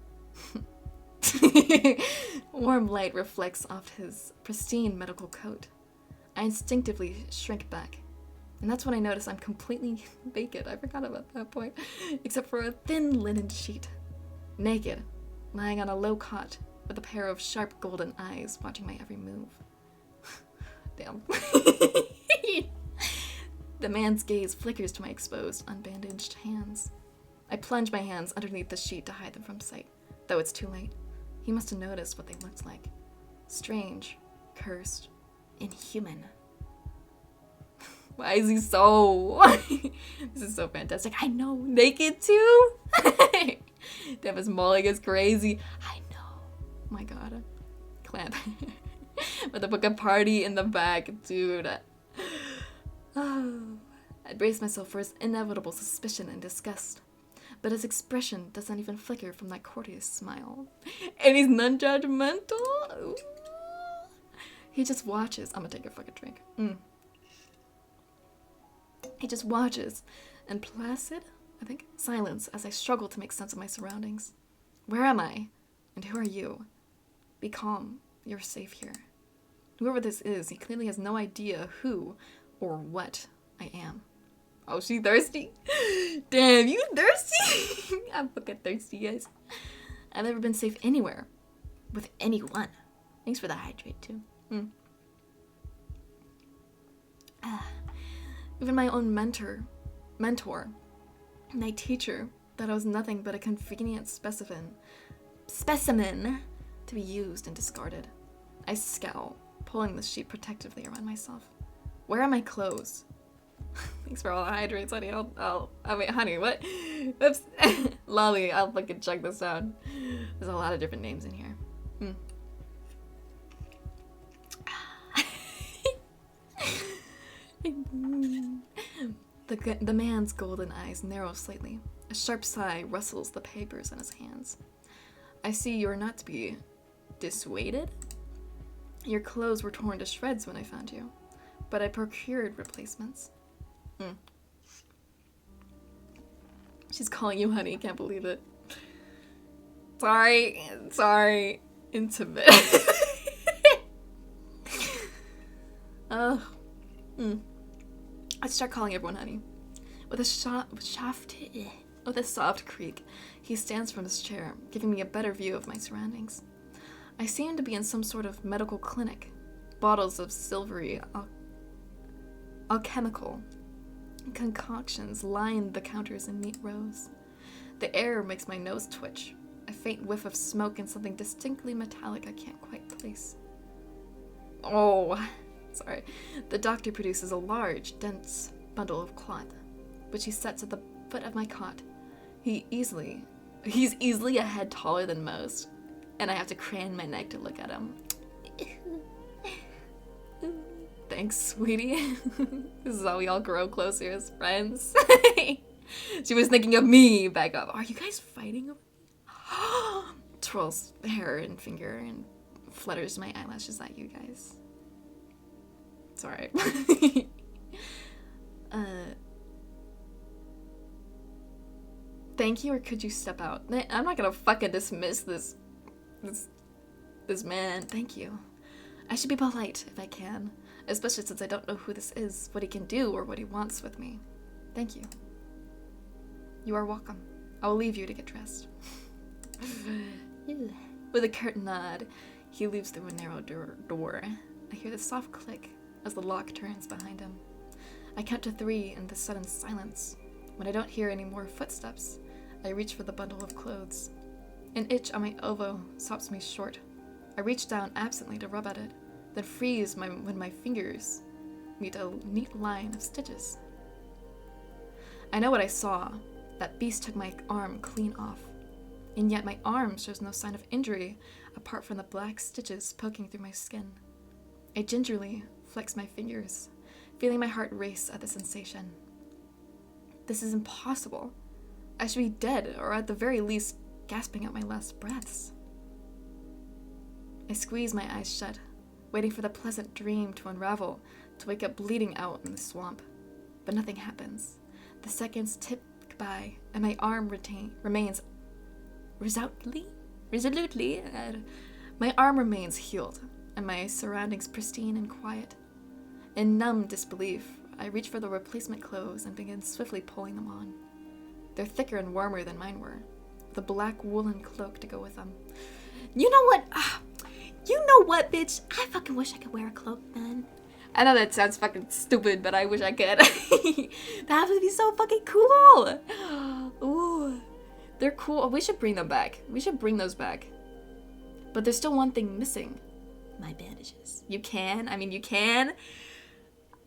Warm light reflects off his pristine medical coat. I instinctively shrink back. And that's when I notice I'm completely naked. I forgot about that point. Except for a thin linen sheet. Naked, lying on a low cot with a pair of sharp golden eyes watching my every move. Damn. The man's gaze flickers to my exposed, unbandaged hands. I plunge my hands underneath the sheet to hide them from sight, though it's too late. He must have noticed what they looked like. Strange, cursed, inhuman. Why is he so... This is so fantastic. I know, naked too? Damn, his mulling is crazy. I know. My god. Clamp. With a book of party in the back, dude. Oh. I brace myself for his inevitable suspicion and disgust. But his expression doesn't even flicker from that courteous smile. And he's non-judgmental? Ooh. He just watches. I'm gonna take a fucking drink. He just watches, and placid, I think, silence as I struggle to make sense of my surroundings. Where am I? And who are you? Be calm. You're safe here. Whoever this is, he clearly has no idea who or what I am. Oh, she thirsty? Damn, you thirsty? I'm fucking thirsty, guys. I've never been safe anywhere. With anyone. Thanks for the hydrate, too. Even my own mentor, my teacher, thought I was nothing but a convenient specimen to be used and discarded. I scowl, pulling the sheet protectively around myself. Where are my clothes? Thanks for all the hydrates, honey. I mean, honey, what? Oops. Lolly, I'll fucking check this out. There's a lot of different names in here. The man's golden eyes narrow slightly. A sharp sigh rustles the papers in his hands. I see you are not to be dissuaded. Your clothes were torn to shreds when I found you, but I procured replacements. She's calling you honey, can't believe it. Sorry. Intimate. I start calling everyone honey. With a soft creak, he stands from his chair, giving me a better view of my surroundings. I seem to be in some sort of medical clinic. Bottles of silvery alchemical concoctions line the counters in neat rows. The air makes my nose twitch. A faint whiff of smoke and something distinctly metallic I can't quite place. Oh, sorry. The doctor produces a large, dense bundle of cloth, which he sets at the foot of my cot. He's easily a head taller than most, and I have to crane my neck to look at him. Thanks, sweetie. This is how we all grow closer as friends. She was thinking of me. Back up. Are you guys fighting over me? Twirls hair and finger and flutters my eyelashes at you guys. It's alright. Thank you, or could you step out? I'm not gonna fucking dismiss this man. Thank you. I should be polite if I can, especially since I don't know who this is, what he can do, or what he wants with me. Thank you. You are welcome. I will leave you to get dressed. With a curt nod, he leaves through a narrow door. I hear the soft click as the lock turns behind him. I count to 3 in the sudden silence. When I don't hear any more footsteps, I reach for the bundle of clothes. An itch on my elbow stops me short. I reach down absently to rub at it, then freeze when my fingers meet a neat line of stitches. I know what I saw. That beast took my arm clean off. And yet my arm shows no sign of injury apart from the black stitches poking through my skin. I gingerly flex my fingers, feeling my heart race at the sensation. This is impossible. I should be dead, or at the very least, gasping out my last breaths. I squeeze my eyes shut, waiting for the pleasant dream to unravel, to wake up bleeding out in the swamp. But nothing happens. The seconds tick by, and my arm remains resolutely. My arm remains healed, and my surroundings pristine and quiet. In numb disbelief, I reach for the replacement clothes and begin swiftly pulling them on. They're thicker and warmer than mine were, with a black woolen cloak to go with them. You know what? Bitch? I fucking wish I could wear a cloak, man. I know that sounds fucking stupid, but I wish I could. That would be so fucking cool. Ooh, they're cool. We should bring them back. We should bring those back. But there's still one thing missing. My bandages. You can? I mean, you can?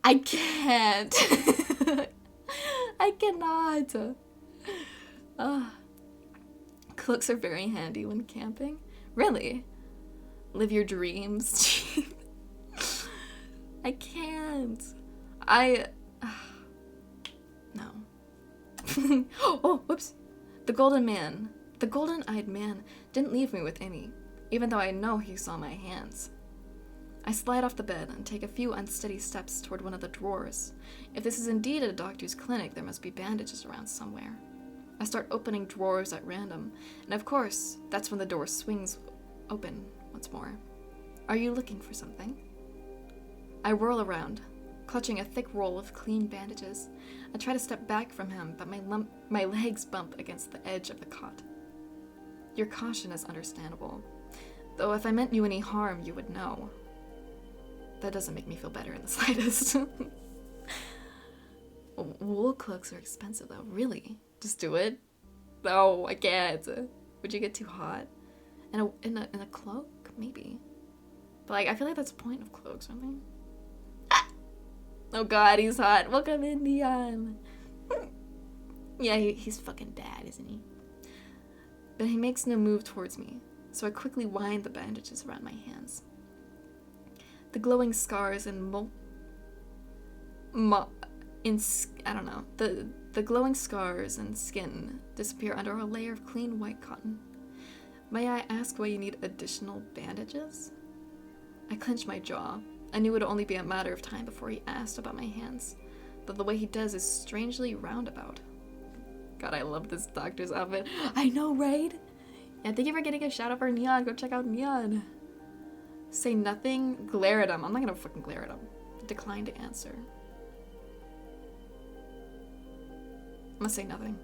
I can't. I cannot. Cloaks are very handy when camping. Really? Live your dreams. I can't. No. Oh, whoops. The golden-eyed man didn't leave me with any, even though I know he saw my hands. I slide off the bed and take a few unsteady steps toward one of the drawers. If this is indeed a doctor's clinic, there must be bandages around somewhere. I start opening drawers at random, and of course, that's when the door swings open once more. Are you looking for something? I whirl around, clutching a thick roll of clean bandages. I try to step back from him, but my legs bump against the edge of the cot. Your caution is understandable, though if I meant you any harm, you would know. That doesn't make me feel better in the slightest. Wool cloaks are expensive, though. Really? Just do it? No, I can't. Would you get too hot? In a cloak? Maybe. But like, I feel like that's the point of cloaks, aren't they? Ah! Oh god, he's hot. Welcome in, Neon. Yeah, he's fucking bad, isn't he? But he makes no move towards me, so I quickly wind the bandages around my hands. The glowing scars and the glowing scars and skin disappear under a layer of clean white cotton. May I ask why you need additional bandages? I clench my jaw. I knew it would only be a matter of time before he asked about my hands, but the way he does is strangely roundabout. God, I love this doctor's outfit. I know, right? Yeah, thank you for getting a shout out for Neon. Go check out Neon. Say nothing, glare at him. I'm not gonna fucking glare at him. Decline to answer. I'm gonna say nothing.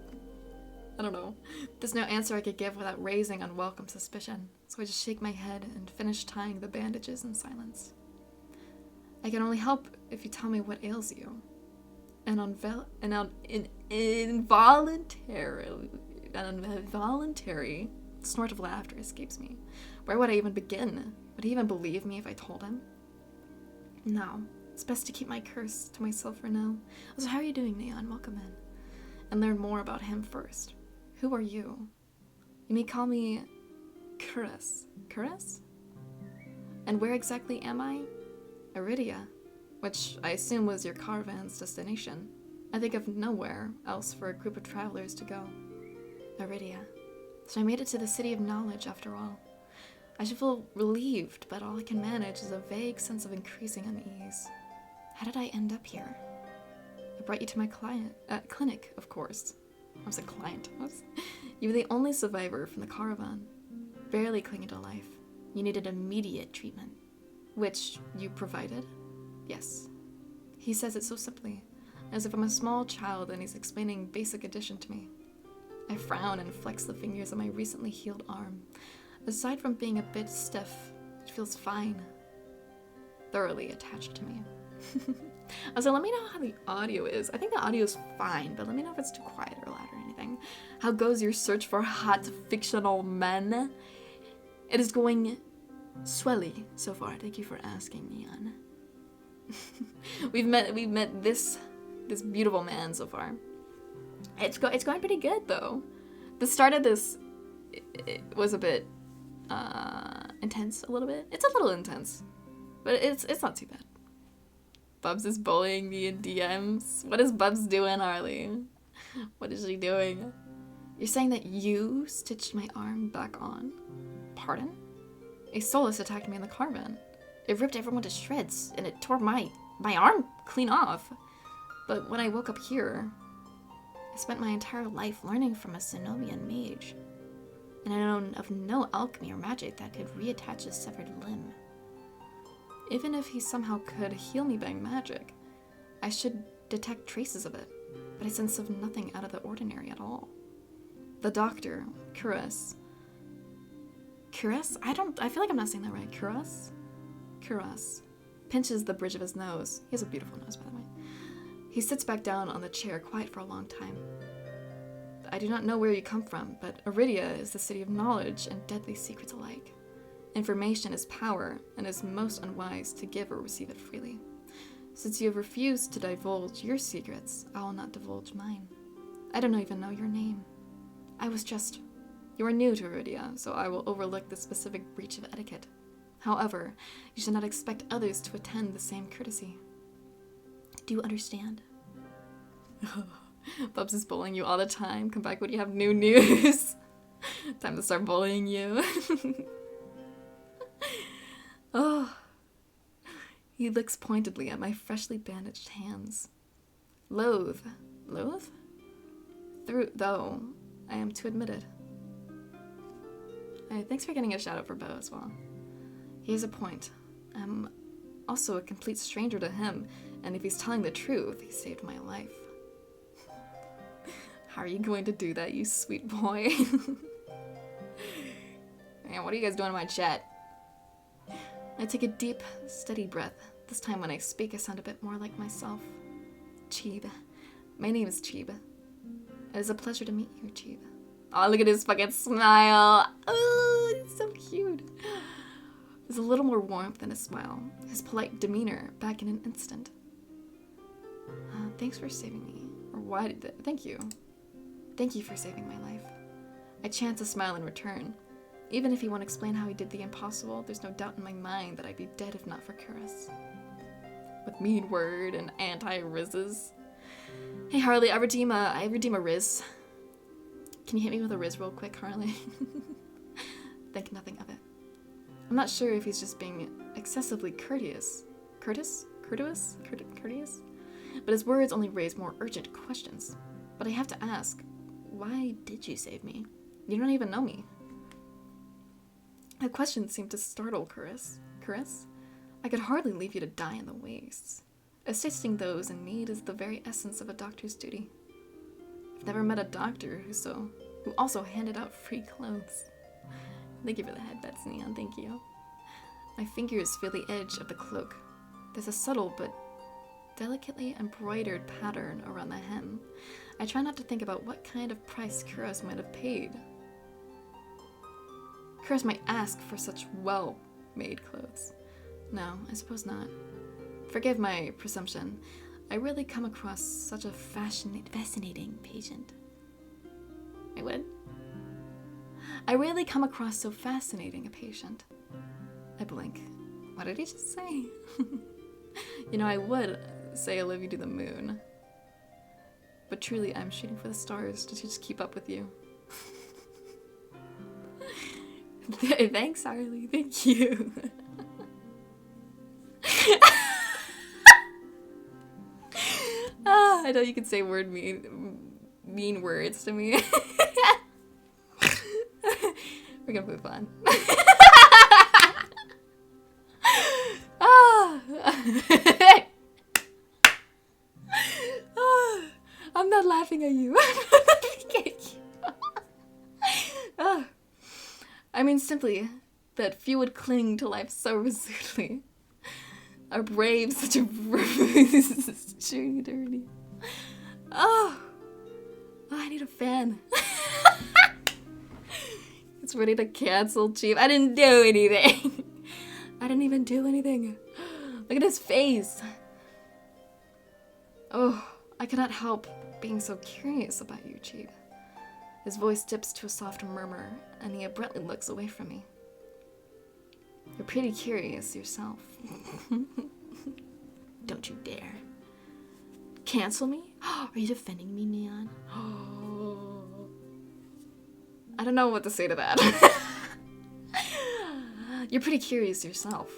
I don't know. There's no answer I could give without raising unwelcome suspicion, so I just shake my head and finish tying the bandages in silence. I can only help if you tell me what ails you. An involuntary snort of laughter escapes me. Where would I even begin? Would he even believe me if I told him? No, it's best to keep my curse to myself for now. So how are you doing, Neon? Welcome in. And learn more about him first. Who are you? You may call me Kuris. Kuris? And where exactly am I? Aridia, which I assume was your caravan's destination. I think of nowhere else for a group of travelers to go. Aridia. So I made it to the City of Knowledge after all. I should feel relieved, but all I can manage is a vague sense of increasing unease. How did I end up here? I brought you to my clinic, of course. I was a client. You were the only survivor from the caravan, barely clinging to life. You needed immediate treatment, which you provided? Yes. He says it so simply, as if I'm a small child and he's explaining basic addition to me. I frown and flex the fingers on my recently healed arm. Aside from being a bit stiff, it feels fine. Thoroughly attached to me. So let me know how the audio is. I think the audio is fine, but let me know if it's too quiet or loud or anything. How goes your search for hot fictional men? It is going swelly so far. Thank you for asking, Neon. we've met this beautiful man so far. It's going pretty good though. The start of this it was a bit intense, a little bit. It's a little intense, but it's not too bad. Bubs is bullying me in DMs. What is Bubs doing, Harley? What is she doing? You're saying that you stitched my arm back on? Pardon? A Solus attacked me in the caravan. It ripped everyone to shreds, and it tore my arm clean off. But when I woke up here, I spent my entire life learning from a Cenobian mage. And I know of no alchemy or magic that could reattach a severed limb. Even if he somehow could heal me by magic, I should detect traces of it, but I sense of nothing out of the ordinary at all. The doctor, Kuras. Kuras? I feel like I'm not saying that right. Kuras pinches the bridge of his nose. He has a beautiful nose, by the way. He sits back down on the chair, quiet for a long time. I do not know where you come from, but Iridia is the city of knowledge and deadly secrets alike. Information is power, and is most unwise to give or receive it freely. Since you have refused to divulge your secrets, I will not divulge mine. I don't even know your name. You are new to Iridia, so I will overlook the specific breach of etiquette. However, you should not expect others to attend the same courtesy. Do you understand? Bubs is bullying you all the time. Come back when you have new news. Time to start bullying you. Oh. He looks pointedly at my freshly bandaged hands. Loath? Though I am to admit it. Hey, thanks for getting a shout out for Bo as well. He has a point. I'm also a complete stranger to him, and if he's telling the truth, he saved my life. How are you going to do that, you sweet boy? Man, what are you guys doing in my chat? I take a deep, steady breath. This time when I speak, I sound a bit more like myself. Cheeb. My name is Cheeb. It is a pleasure to meet you, Cheeb. Oh, look at his fucking smile. Oh, it's so cute. There's a little more warmth than his smile. His polite demeanor back in an instant. Thanks for saving me. Or why did that? Thank you. Thank you for saving my life. I chance a smile in return. Even if he won't explain how he did the impossible, there's no doubt in my mind that I'd be dead if not for Kuras. With mean word and anti-rizzes. Hey Harley, I redeem a riz. Can you hit me with a riz real quick, Harley? Think nothing of it. I'm not sure if he's just being excessively courteous. Courteous? But his words only raise more urgent questions. But I have to ask, why did you save me? You don't even know me. The question seemed to startle Kuras. I could hardly leave you to die in the wastes. Assisting those in need is the very essence of a doctor's duty. I've never met a doctor who also handed out free clothes. Thank you for the headbets, Neon, thank you. My fingers feel the edge of the cloak. There's a subtle but delicately embroidered pattern around the hem. I try not to think about what kind of price Kuras might have paid. Kuras might ask for such well-made clothes. No, I suppose not. Forgive my presumption. I really come across such a fascinating patient. I would? I rarely come across so fascinating a patient. I blink. What did he just say? You know, I would say I love you to the moon. But truly, I'm shooting for the stars to just keep up with you. Thanks, Harley. Thank you. I know you can say mean words to me. We're gonna move on. I'm not laughing at you. I'm laughing at you. I mean simply that few would cling to life so resolutely. Are brave such a journey dirty. Oh, I need a fan. It's ready to cancel, Chief. I didn't do anything. I didn't even do anything. Look at his face. Oh, I cannot help being so curious about you, Chief. His voice dips to a soft murmur, and he abruptly looks away from me. You're pretty curious yourself. Don't you dare. Cancel me? Are you defending me, Neon? I don't know what to say to that. You're pretty curious yourself.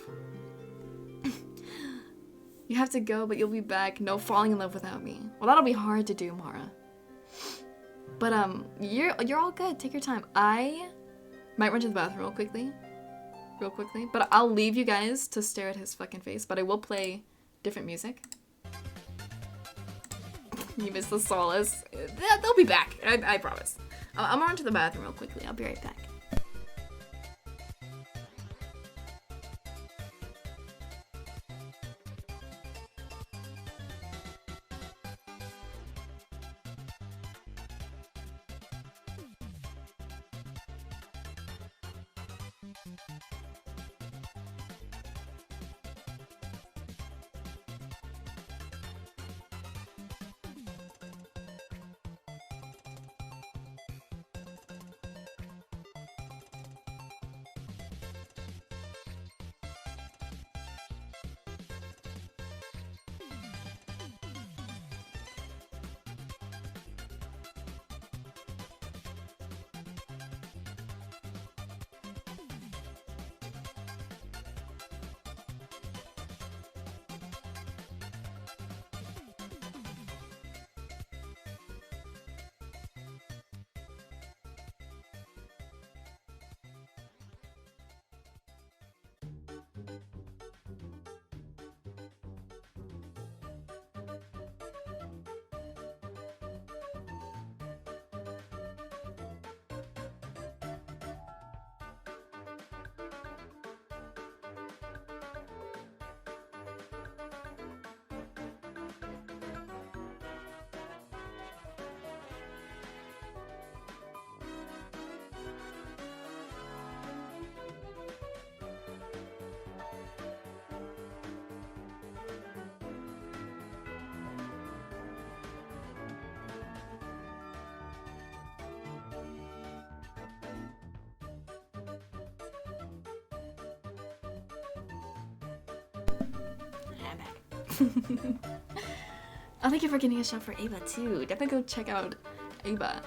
You have to go, but you'll be back. No falling in love without me. Well, that'll be hard to do, Mara. But you're all good. Take your time. I might run to the bathroom real quickly. But I'll leave you guys to stare at his fucking face. But I will play different music. You missed the solace. They'll be back. I promise. I'm gonna run to the bathroom real quickly. I'll be right back. Oh, thank you for getting a shot for Ava too. Definitely go check out Ava.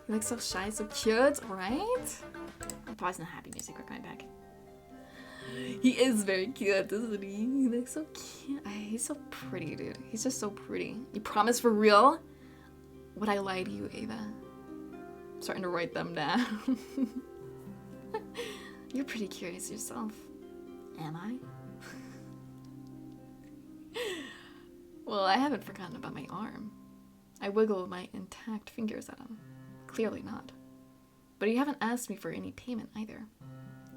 You look so shy, so cute, right? I'm pausing the happy music. We're coming back. He is very cute, isn't he? He looks so cute. He's so pretty, dude. He's just so pretty. You promise for real? Would I lie to you, Ava? I'm starting to write them down. You're pretty curious yourself. Am I? Well, I haven't forgotten about my arm. I wiggle my intact fingers at him. Clearly not. But you haven't asked me for any payment either.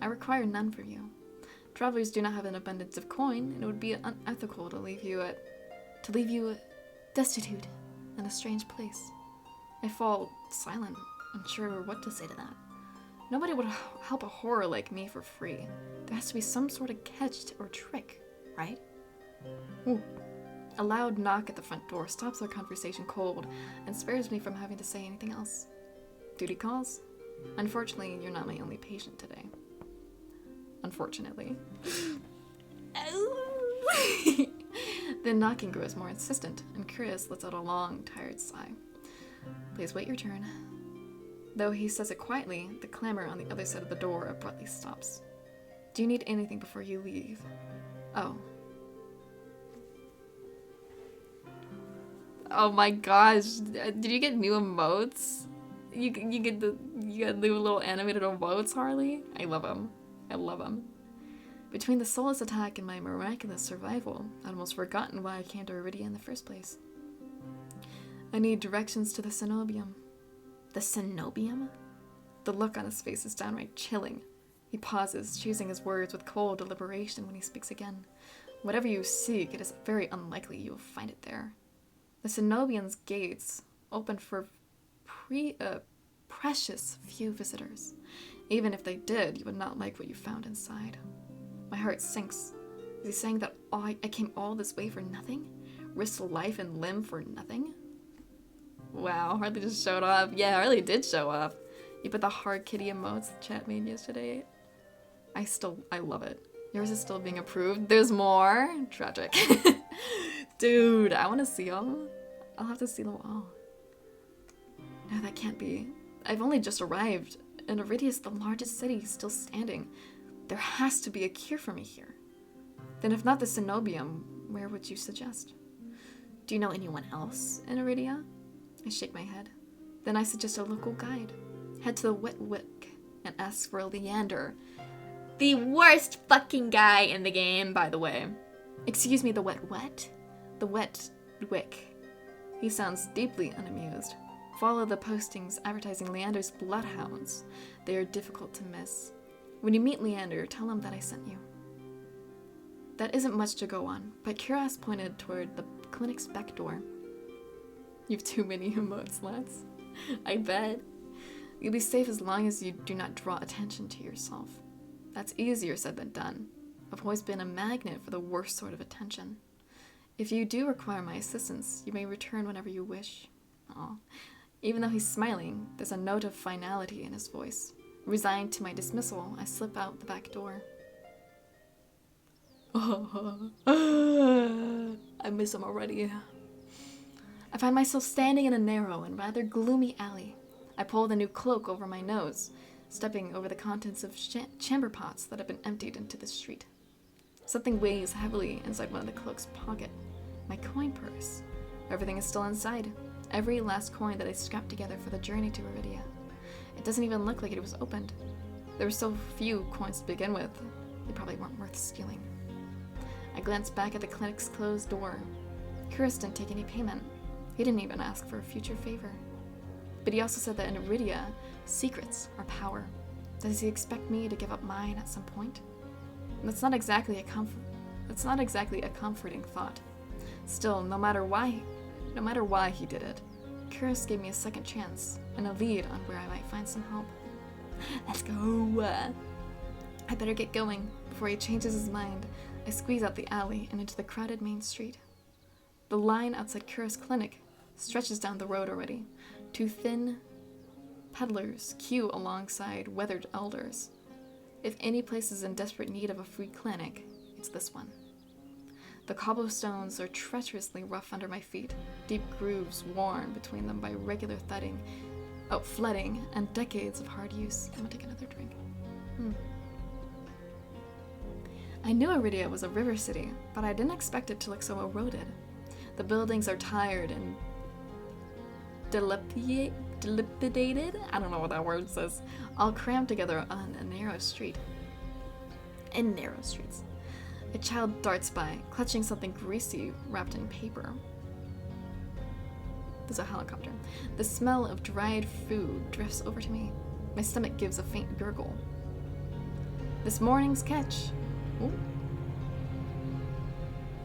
I require none from you. Travelers do not have an abundance of coin, and it would be unethical to leave you destitute in a strange place. I fall silent, unsure what to say to that. Nobody would help a horror like me for free. There has to be some sort of catch or trick, right? Ooh. A loud knock at the front door stops our conversation cold and spares me from having to say anything else. Duty calls? Unfortunately, you're not my only patient today. Unfortunately. The knocking grows more insistent, and Chris lets out a long, tired sigh. Please wait your turn. Though he says it quietly, the clamor on the other side of the door abruptly stops. Do you need anything before you leave? Oh. Oh my gosh, did you get new emotes? You get new little animated emotes, Harley? I love them. I love them. Between the soulless attack and my miraculous survival, I'd almost forgotten why I came to Iridia in the first place. I need directions to the cenobium. The cenobium? The look on his face is downright chilling. He pauses, choosing his words with cold deliberation when he speaks again. Whatever you seek, it is very unlikely you will find it there. The cenobium's gates open for precious few visitors. Even if they did, you would not like what you found inside. My heart sinks. Is he saying that I came all this way for nothing? Risked life and limb for nothing? Wow, Harley just showed up. Yeah, Harley did show up. You put the hard kitty emotes the chat made yesterday. I love it. Yours is still being approved. There's more? Tragic. Dude, I want to see them. I'll have to see them all. No, that can't be. I've only just arrived, and Iridia's the largest city still standing. There has to be a cure for me here. Then if not the Cenobium, where would you suggest? Do you know anyone else in Iridia? I shake my head. Then I suggest a local guide. Head to the Wet Wick and ask for Leander. The worst fucking guy in the game, by the way. Excuse me, the Wet? The Wet Wick. He sounds deeply unamused. Follow the postings advertising Leander's bloodhounds. They are difficult to miss. When you meet Leander, tell him that I sent you. That isn't much to go on, but Kiras pointed toward the clinic's back door. You've too many emotes, lads. I bet. You'll be safe as long as you do not draw attention to yourself. That's easier said than done. I've always been a magnet for the worst sort of attention. If you do require my assistance, you may return whenever you wish. Aw. Even though he's smiling, there's a note of finality in his voice. Resigned to my dismissal, I slip out the back door. I miss him already. I find myself standing in a narrow and rather gloomy alley. I pull the new cloak over my nose, stepping over the contents of chamber pots that have been emptied into the street. Something weighs heavily inside one of the cloak's pocket. My coin purse. Everything is still inside. Every last coin that I scrapped together for the journey to Iridia. It doesn't even look like it was opened. There were so few coins to begin with, they probably weren't worth stealing. I glanced back at the clinic's closed door. Kiras didn't take any payment. He didn't even ask for a future favor. But he also said that in Iridia, secrets are power. Does he expect me to give up mine at some point? That's not exactly a comforting thought. Still, no matter why he did it, Kiras gave me a second chance and a lead on where I might find some help. Let's go! I better get going before he changes his mind. I squeeze out the alley and into the crowded main street. The line outside Kiras' clinic stretches down the road already. Two thin peddlers queue alongside weathered elders. If any place is in desperate need of a free clinic, it's this one. The cobblestones are treacherously rough under my feet, deep grooves worn between them by regular flooding, and decades of hard use. I'm gonna take another drink. I knew Iridia was a river city, but I didn't expect it to look so eroded. The buildings are tired and dilapidated? I don't know what that word says. All crammed together on a narrow street. In narrow streets. A child darts by, clutching something greasy wrapped in paper. There's a helicopter. The smell of dried food drifts over to me. My stomach gives a faint gurgle. This morning's catch. Ooh.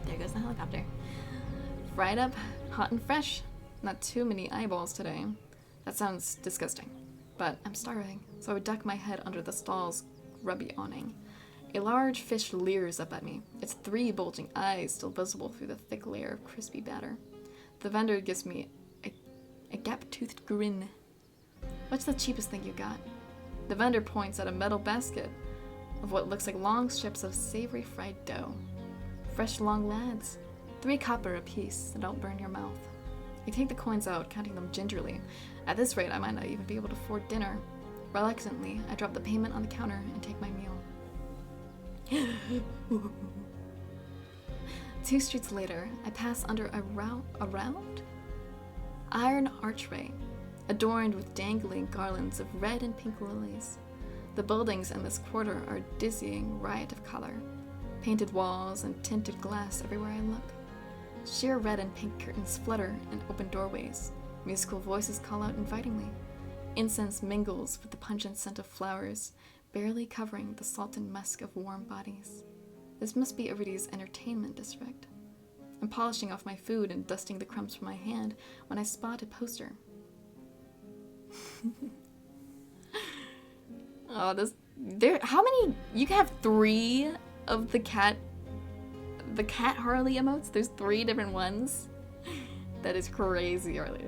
There goes the helicopter. Fried up, hot and fresh. Not too many eyeballs today. That sounds disgusting, but I'm starving, so I duck my head under the stall's grubby awning. A large fish leers up at me, its 3 bulging eyes still visible through the thick layer of crispy batter. The vendor gives me a gap-toothed grin. What's the cheapest thing you got? The vendor points at a metal basket of what looks like long strips of savory fried dough. Fresh long lads. 3 copper apiece, so don't burn your mouth. I take the coins out, counting them gingerly. At this rate, I might not even be able to afford dinner. Reluctantly, I drop the payment on the counter and take my meal. 2 streets later, I pass under a round iron archway, adorned with dangling garlands of red and pink lilies. The buildings in this quarter are a dizzying riot of color. Painted walls and tinted glass everywhere I look. Sheer red and pink curtains flutter in open doorways. Musical voices call out invitingly. Incense mingles with the pungent scent of flowers, barely covering the salt and musk of warm bodies. This must be Iridia's entertainment district. I'm polishing off my food and dusting the crumbs from my hand when I spot a poster. Oh, how many? You can have 3 of the cat Harley emotes? There's 3 different ones? That is crazy, Harley.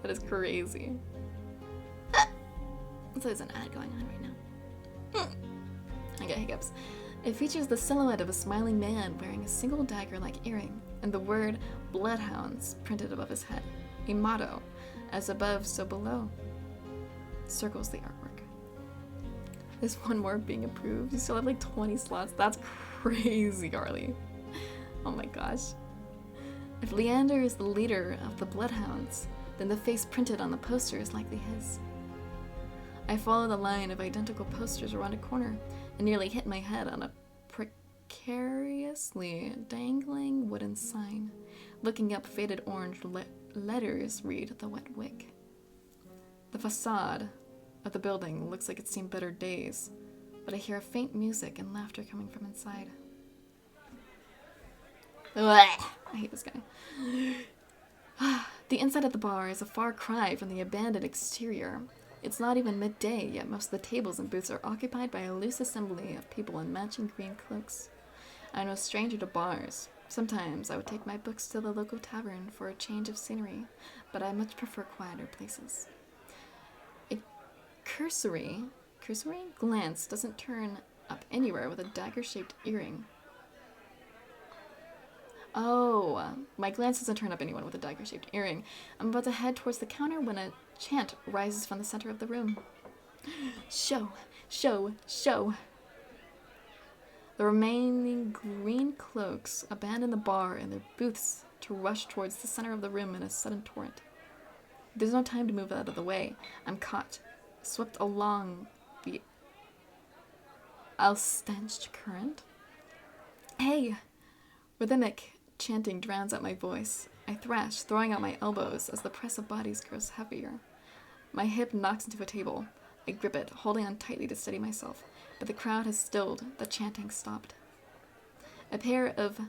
That is crazy. So there's an ad going on right now. I get hiccups. It features the silhouette of a smiling man wearing a single dagger-like earring and the word Bloodhounds printed above his head. A motto, as above, so below, circles the artwork. There's one more being approved. You still have like 20 slots. That's crazy, Harley. Oh my gosh. If Leander is the leader of the Bloodhounds, then the face printed on the poster is likely his. I follow the line of identical posters around a corner and nearly hit my head on a precariously dangling wooden sign. Looking up, faded orange letters read The Wet Wig. The facade of the building looks like it's seen better days, but I hear a faint music and laughter coming from inside. Ugh, I hate this guy. The inside of the bar is a far cry from the abandoned exterior. It's not even midday, yet most of the tables and booths are occupied by a loose assembly of people in matching green cloaks. I'm no stranger to bars. Sometimes I would take my books to the local tavern for a change of scenery, but I much prefer quieter places. A cursory glance doesn't turn up anywhere with a dagger-shaped earring. Oh, my glance doesn't turn up anyone with a dagger-shaped earring. I'm about to head towards the counter when a chant rises from the center of the room. Show, show, show. The remaining green cloaks abandon the bar and their booths to rush towards the center of the room in a sudden torrent. There's no time to move out of the way. I'm caught, swept along the outstretched current. Hey! Rhythmic chanting drowns out my voice. I thrash, throwing out my elbows as the press of bodies grows heavier. My hip knocks into a table. I grip it, holding on tightly to steady myself, but the crowd has stilled, the chanting stopped. A pair of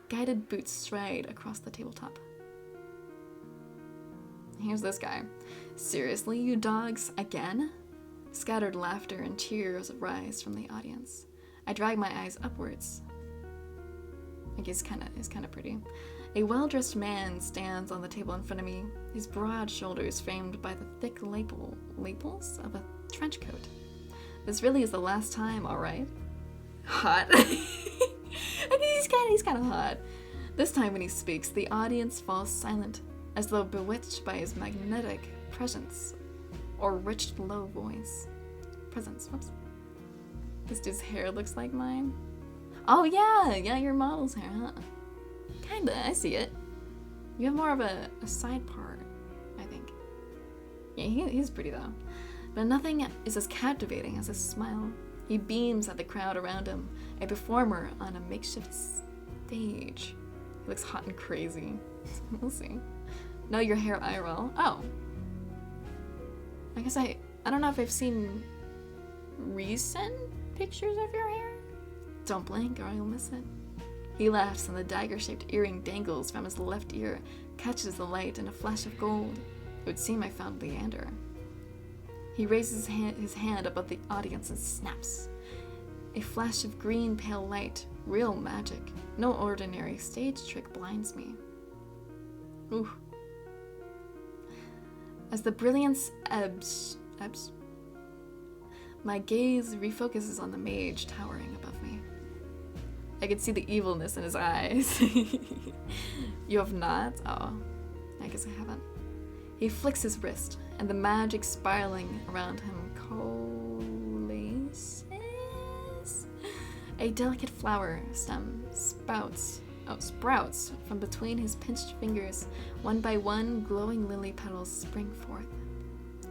guided boots stride across the tabletop. Here's this guy. Seriously, you dogs, again? Scattered laughter and cheers rise from the audience. I drag my eyes upwards. Like he's kind of pretty. A well-dressed man stands on the table in front of me, his broad shoulders framed by the thick lapels of a trench coat. This really is the last time, all right? Hot. I think he's kind of hot. This time when he speaks, the audience falls silent, as though bewitched by his magnetic presence or rich, low voice. Presence. Whoops. This dude's hair looks like mine. Oh yeah, your model's hair, huh? Kinda, I see it. You have more of a side part, I think. Yeah, he's pretty though. But nothing is as captivating as his smile. He beams at the crowd around him, a performer on a makeshift stage. He looks hot and crazy. We'll see. No, your hair IRL. Oh. I guess I don't know if I've seen recent pictures of your hair. Don't blink or you'll miss it. He laughs and the dagger-shaped earring dangles from his left ear, catches the light in a flash of gold. It would seem I found Leander. He raises his hand above the audience and snaps. A flash of green pale light, real magic. No ordinary stage trick blinds me. Ooh. As the brilliance ebbs, my gaze refocuses on the mage towering above me. I can see the evilness in his eyes. You have not? Oh, I guess I haven't. He flicks his wrist, and the magic spiraling around him coalesces. A delicate flower stem sprouts from between his pinched fingers. One by one, glowing lily petals spring forth.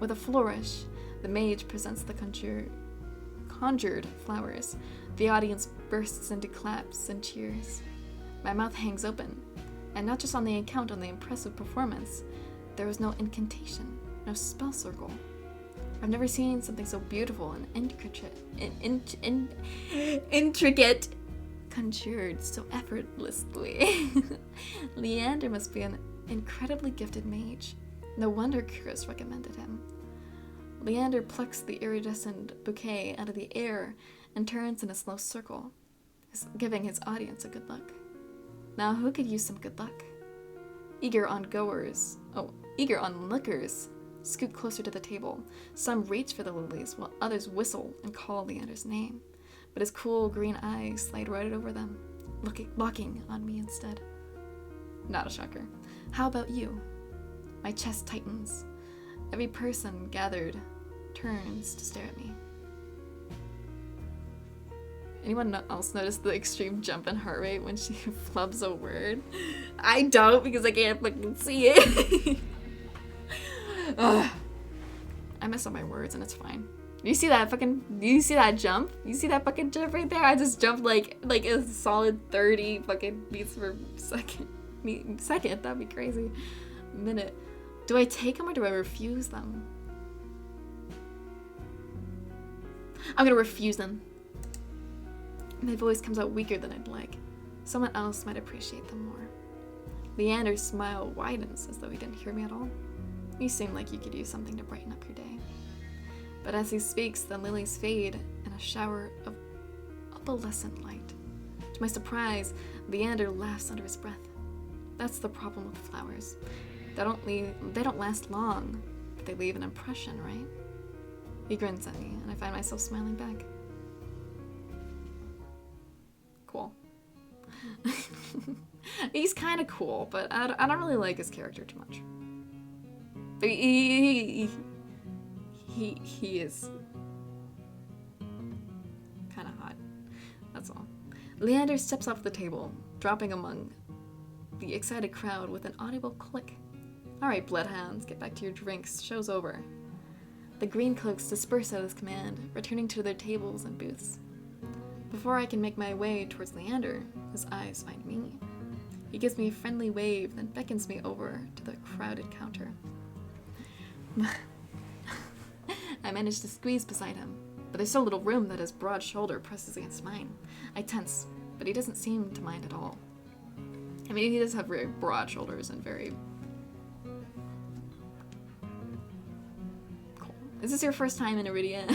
With a flourish, the mage presents the conjured flowers. The audience bursts into claps and cheers. My mouth hangs open, and not just on the account of the impressive performance. There was no incantation, no spell circle. I've never seen something so beautiful and intricate conjured so effortlessly. Leander must be an incredibly gifted mage. No wonder Chris recommended him. Leander plucks the iridescent bouquet out of the air and turns in a slow circle, giving his audience a good look. Now who could use some good luck? Eager onlookers scoot closer to the table. Some reach for the lilies while others whistle and call Leander's name. But his cool green eyes slide right over them, locking on me instead. Not a shocker. How about you? My chest tightens. Every person gathered turns to stare at me. Anyone else notice the extreme jump in heart rate when she flubs a word? I don't, because I can't fucking see it. Ugh. I mess up my words and it's fine. Do you see that jump? You see that fucking jump right there? I just jumped like a solid 30 fucking beats per second. That'd be crazy. Minute. Do I take them or do I refuse them? I'm gonna refuse them. My voice comes out weaker than I'd like. Someone else might appreciate them more. Leander's smile widens as though he didn't hear me at all. You seem like you could use something to brighten up your day. But as he speaks, the lilies fade in a shower of opalescent light. To my surprise, Leander laughs under his breath. That's the problem with flowers. They don't last long, but they leave an impression, right? He grins at me, and I find myself smiling back. Cool. He's kind of cool, but I don't really like his character too much. He is kind of hot. That's all. Leander steps off the table, dropping among the excited crowd with an audible click. All right, bloodhounds, get back to your drinks. Show's over. The green cloaks disperse at his command, returning to their tables and booths. Before I can make my way towards Leander, his eyes find me. He gives me a friendly wave, then beckons me over to the crowded counter. I manage to squeeze beside him, but there's so little room that his broad shoulder presses against mine. I tense, but he doesn't seem to mind at all. I mean, he does have very broad shoulders and very... cool. Is this your first time in Iridia?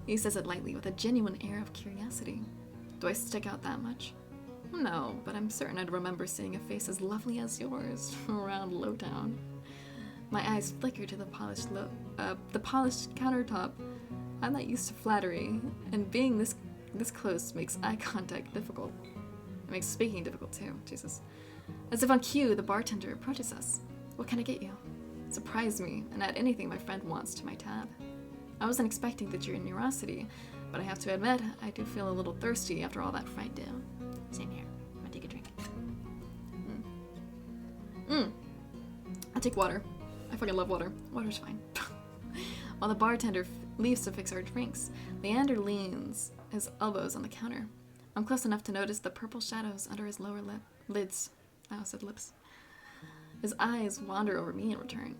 He says it lightly with a genuine air of curiosity. Do I stick out that much? No, but I'm certain I'd remember seeing a face as lovely as yours around Lowtown. My eyes flicker to the polished countertop. I'm not used to flattery, and being this close makes eye contact difficult. It makes speaking difficult too, Jesus. As if on cue, the bartender approaches us. What can I get you? Surprise me, and add anything my friend wants to my tab. I wasn't expecting the generosity, but I have to admit, I do feel a little thirsty after all that fried dough. Same here. I'm gonna take a drink. I'll take water. I fucking love water. Water's fine. While the bartender leaves to fix our drinks, Leander leans his elbows on the counter. I'm close enough to notice the purple shadows under his lower lids. I almost said lips. His eyes wander over me in return.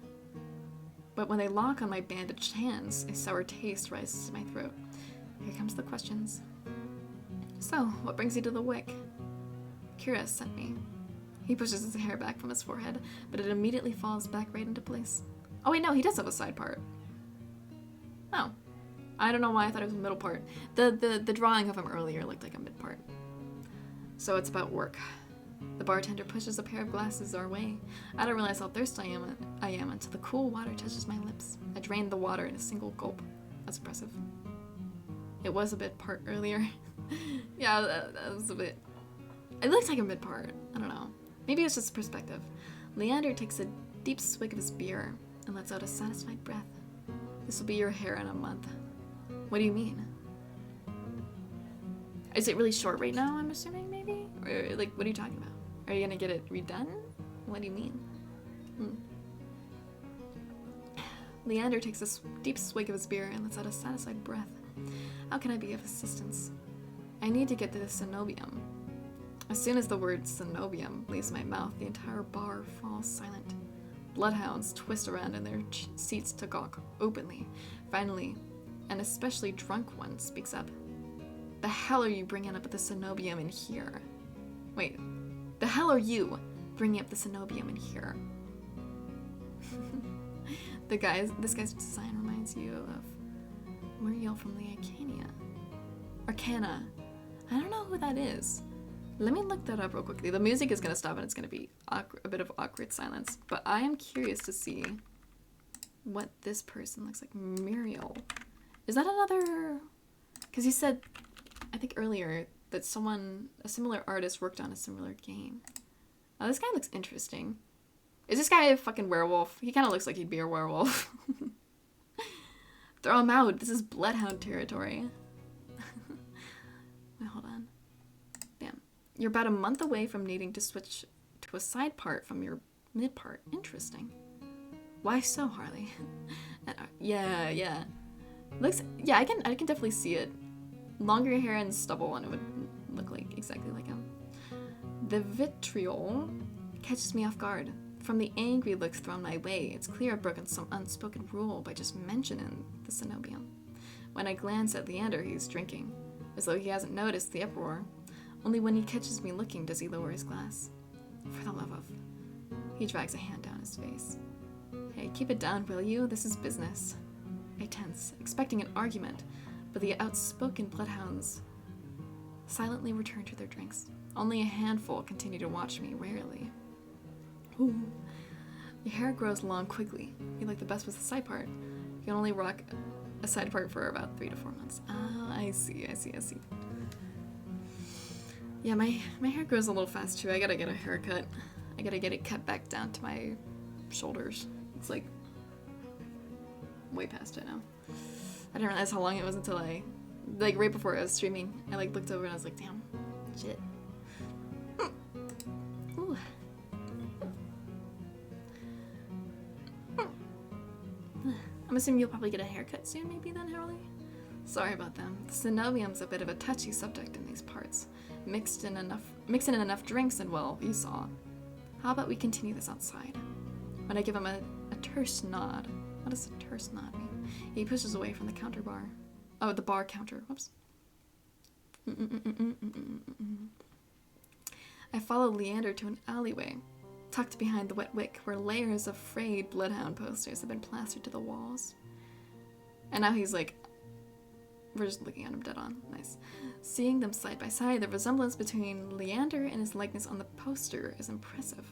But when they lock on my bandaged hands, a sour taste rises to my throat. Here comes the questions. So, what brings you to the Wick? Kira sent me. He pushes his hair back from his forehead, but it immediately falls back right into place. Oh wait, no, he does have a side part. Oh. I don't know why I thought it was a middle part. The drawing of him earlier looked like a mid part. So it's about work. The bartender pushes a pair of glasses our way. I don't realize how thirsty I am until the cool water touches my lips. I drained the water in a single gulp. That's impressive. It was a mid part earlier. Yeah, that was a bit... It looked like a mid part. I don't know. Maybe it's just perspective. Leander takes a deep swig of his beer and lets out a satisfied breath. This will be your hair in a month. What do you mean? Is it really short right now, I'm assuming, maybe? Or, like, what are you talking about? Are you gonna get it redone? What do you mean? Leander takes a deep swig of his beer and lets out a satisfied breath. How can I be of assistance? I need to get to the cenobium. As soon as the word cenobium leaves my mouth, the entire bar falls silent. Bloodhounds twist around in their seats to gawk openly. Finally, an especially drunk one speaks up. The hell are you bringing up the cenobium in here? Wait, the hell are you bringing up the cenobium in here? This guy's design reminds you of Muriel from the Arcana. I don't know who that is. Let me look that up real quickly. The music is gonna stop and it's gonna be a bit of awkward silence. But I am curious to see what this person looks like. Muriel. Is that another? Because you said, I think earlier, that a similar artist worked on a similar game. Oh, this guy looks interesting. Is this guy a fucking werewolf? He kind of looks like he'd be a werewolf. Throw him out. This is Bloodhound territory. Wait, hold on. Damn. You're about a month away from needing to switch to a side part from your mid part. Interesting. Why so, Harley? Yeah. Looks. Yeah, I can definitely see it. Longer hair and stubble, and it would look like exactly like him. The vitriol catches me off guard. From the angry looks thrown my way, it's clear I've broken some unspoken rule by just mentioning the cenobium. When I glance at Leander, he's drinking, as though he hasn't noticed the uproar. Only when he catches me looking does he lower his glass. For the love of... He drags a hand down his face. Hey, keep it down, will you? This is business. I tense, expecting an argument, but the outspoken bloodhounds silently return to their drinks. Only a handful continue to watch me warily. Ooh. Your hair grows long quickly. You like the best with the side part. You can only rock a side part for about 3 to 4 months. Ah, I see. Yeah, my hair grows a little fast too. I gotta get a haircut. I gotta get it cut back down to my shoulders. It's like way past it now. I didn't realize how long it was until right before I was streaming, I looked over and I was like, damn, shit. Ooh. I'm assuming you'll probably get a haircut soon, maybe then, Harley? Sorry about them. The cenobium's a bit of a touchy subject in these parts. Mixing in enough drinks and, well, you saw. How about we continue this outside? When I give him a terse nod. What does a terse nod mean? He pushes away from the counter bar. Oh, the bar counter. Whoops. I follow Leander to an alleyway, tucked behind the wet wick, where layers of frayed bloodhound posters have been plastered to the walls. And now he's like, we're just looking at him dead on. Nice. Seeing them side by side, the resemblance between Leander and his likeness on the poster is impressive.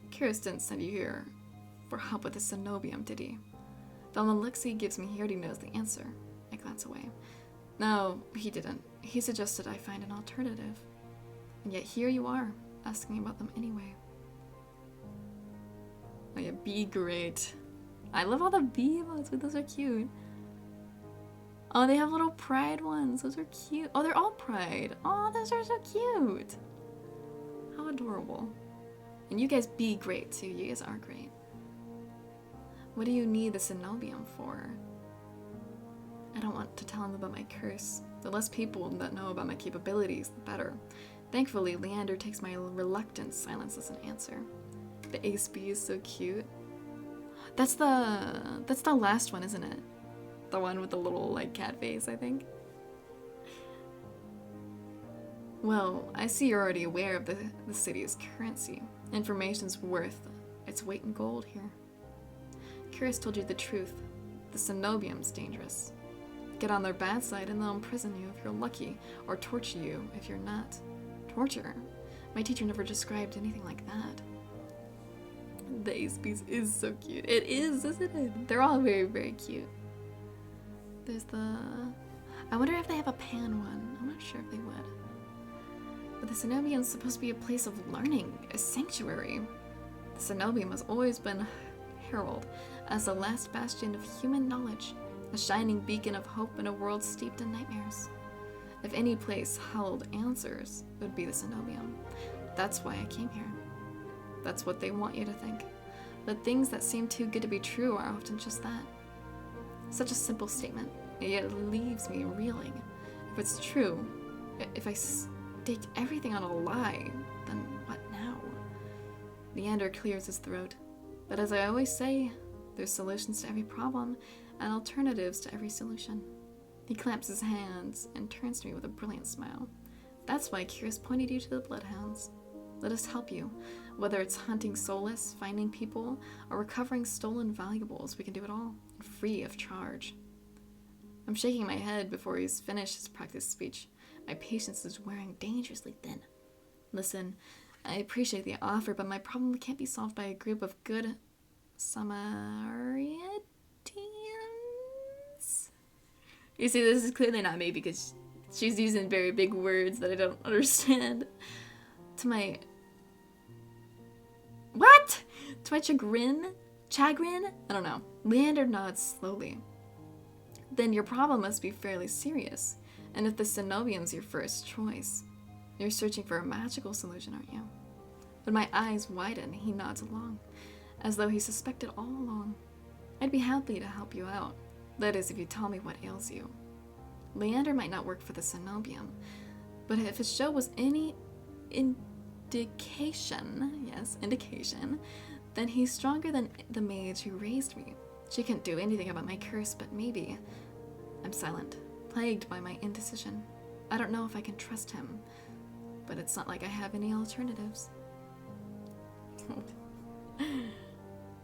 Curious didn't send you here for help with the cenobium, did he? The look he gives me, he already knows the answer. I glance away. No, he didn't. He suggested I find an alternative. And yet here you are, asking about them anyway. Oh yeah, be great. I love all the bee emotes, those are cute. Oh, they have little pride ones. Those are cute. Oh, they're all pride. Oh, those are so cute. How adorable. And you guys be great too. You guys are great. What do you need the cenobium for? I don't want to tell him about my curse. The less people that know about my capabilities, the better. Thankfully, Leander takes my reluctant silence as an answer. The ace bee is so cute. That's the last one, isn't it? The one with the little, cat face, I think. Well, I see you're already aware of the city's currency. Information's worth its weight in gold here. Curious told you the truth. The cenobium's dangerous. Get on their bad side and they'll imprison you if you're lucky, or torture you if you're not. Torture? My teacher never described anything like that. The ace piece is so cute. It is, isn't it? They're all very, very cute. There's the... I wonder if they have a pan one. I'm not sure if they would. But the cenobium's supposed to be a place of learning, a sanctuary. The cenobium has always been heralded as the last bastion of human knowledge, a shining beacon of hope in a world steeped in nightmares. If any place held answers, it would be the cenobium. That's why I came here. That's what they want you to think. But things that seem too good to be true are often just that. Such a simple statement, yet it leaves me reeling. If it's true, if I staked everything on a lie, then what now? Leander clears his throat. But as I always say, there's solutions to every problem and alternatives to every solution. He clamps his hands and turns to me with a brilliant smile. That's why Curious pointed you to the bloodhounds. Let us help you. Whether it's hunting soulless, finding people, or recovering stolen valuables, we can do it all, free of charge. I'm shaking my head before he's finished his practice speech. My patience is wearing dangerously thin. Listen, I appreciate the offer, but my problem can't be solved by a group of good Samaritans. You see, this is clearly not me because she's using very big words that I don't understand. To my... What? To my chagrin? Chagrin? I don't know. Leander nods slowly. Then your problem must be fairly serious. And if the Cenobium's your first choice, you're searching for a magical solution, aren't you? When my eyes widen, he nods along, as though he suspected all along. I'd be happy to help you out. That is, if you tell me what ails you. Leander might not work for the Cenobium, but if his show was any indication, then he's stronger than the mage who raised me. She couldn't do anything about my curse, but maybe. I'm silent, plagued by my indecision. I don't know if I can trust him, but it's not like I have any alternatives.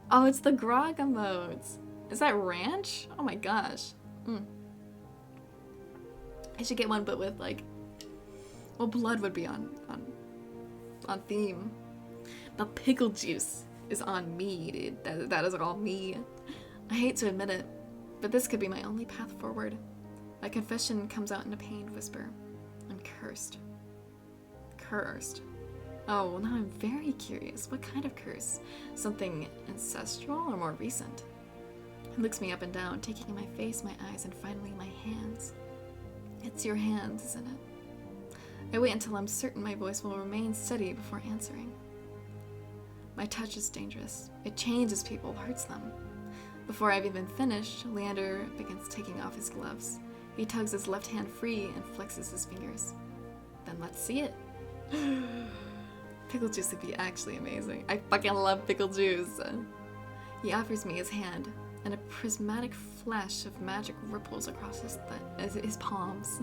Oh, it's the grog emotes. Is that ranch? Oh my gosh. I should get one, but with like, well, blood would be on theme. But pickle juice is on me, dude. That is all me. I hate to admit it, but this could be my only path forward. My confession comes out in a pained whisper. I'm cursed. Cursed. Oh, well, now I'm very curious. What kind of curse? Something ancestral or more recent? He looks me up and down, taking in my face, my eyes, and finally my hands. It's your hands, isn't it? I wait until I'm certain my voice will remain steady before answering. My touch is dangerous. It changes people, hurts them. Before I've even finished, Leander begins taking off his gloves. He tugs his left hand free and flexes his fingers. Then let's see it. Pickle juice would be actually amazing. I fucking love pickle juice. He offers me his hand, and a prismatic flash of magic ripples across his palms.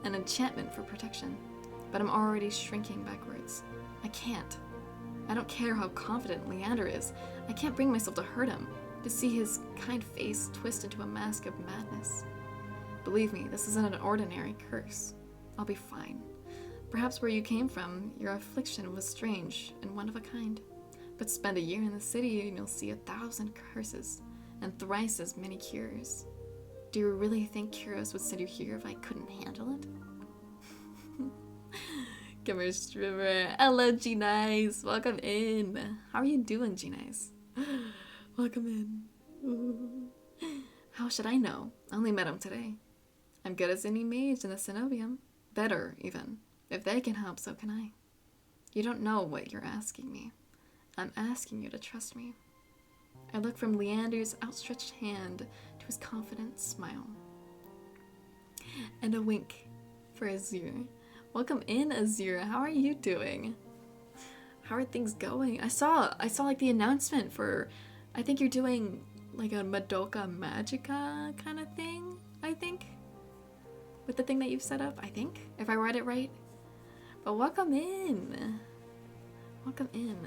An enchantment for protection. But I'm already shrinking backwards. I can't. I don't care how confident Leander is. I can't bring myself to hurt him, to see his kind face twist into a mask of madness. Believe me, this isn't an ordinary curse. I'll be fine. Perhaps where you came from, your affliction was strange and one of a kind. But spend a year in the city and you'll see 1,000 curses, and thrice as many cures. Do you really think Kyros would send you here if I couldn't handle it? Come here, Strimmer. Hello, G-Nice. Welcome in. How are you doing, G-Nice? Welcome in. Ooh. How should I know? I only met him today. I'm good as any mage in the Cenobium. Better, even. If they can help, so can I. You don't know what you're asking me. I'm asking you to trust me. I look from Leander's outstretched hand to his confident smile. And a wink for Azure. Welcome in, Azure. How are you doing? How are things going? I saw like the announcement for, I think you're doing like a Madoka Magica kind of thing, I think. With the thing that you've set up, I think, if I read it right. But welcome in. Welcome in.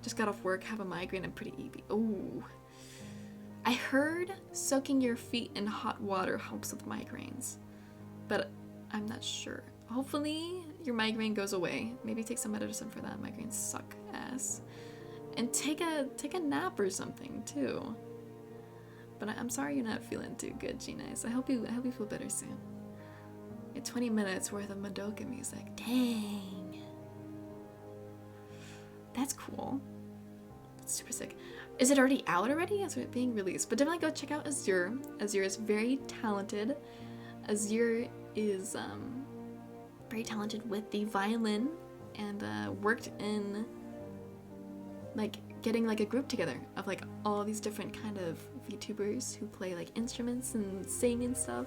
Just got off work, have a migraine, and pretty eepy. Ooh. I heard soaking your feet in hot water helps with migraines, but I'm not sure. Hopefully your migraine goes away. Maybe take some medicine for that. Migraines suck ass. And take a nap or something too. But I'm sorry you're not feeling too good, G-Nice. I hope you feel better soon. Get 20 minutes worth of Madoka music. Dang. That's cool. That's super sick. Is it already out already? Is it being released? But definitely go check out Azure. Azure is very talented. Azure is very talented with the violin and worked in like getting like a group together of like all these different kind of VTubers who play like instruments and sing and stuff,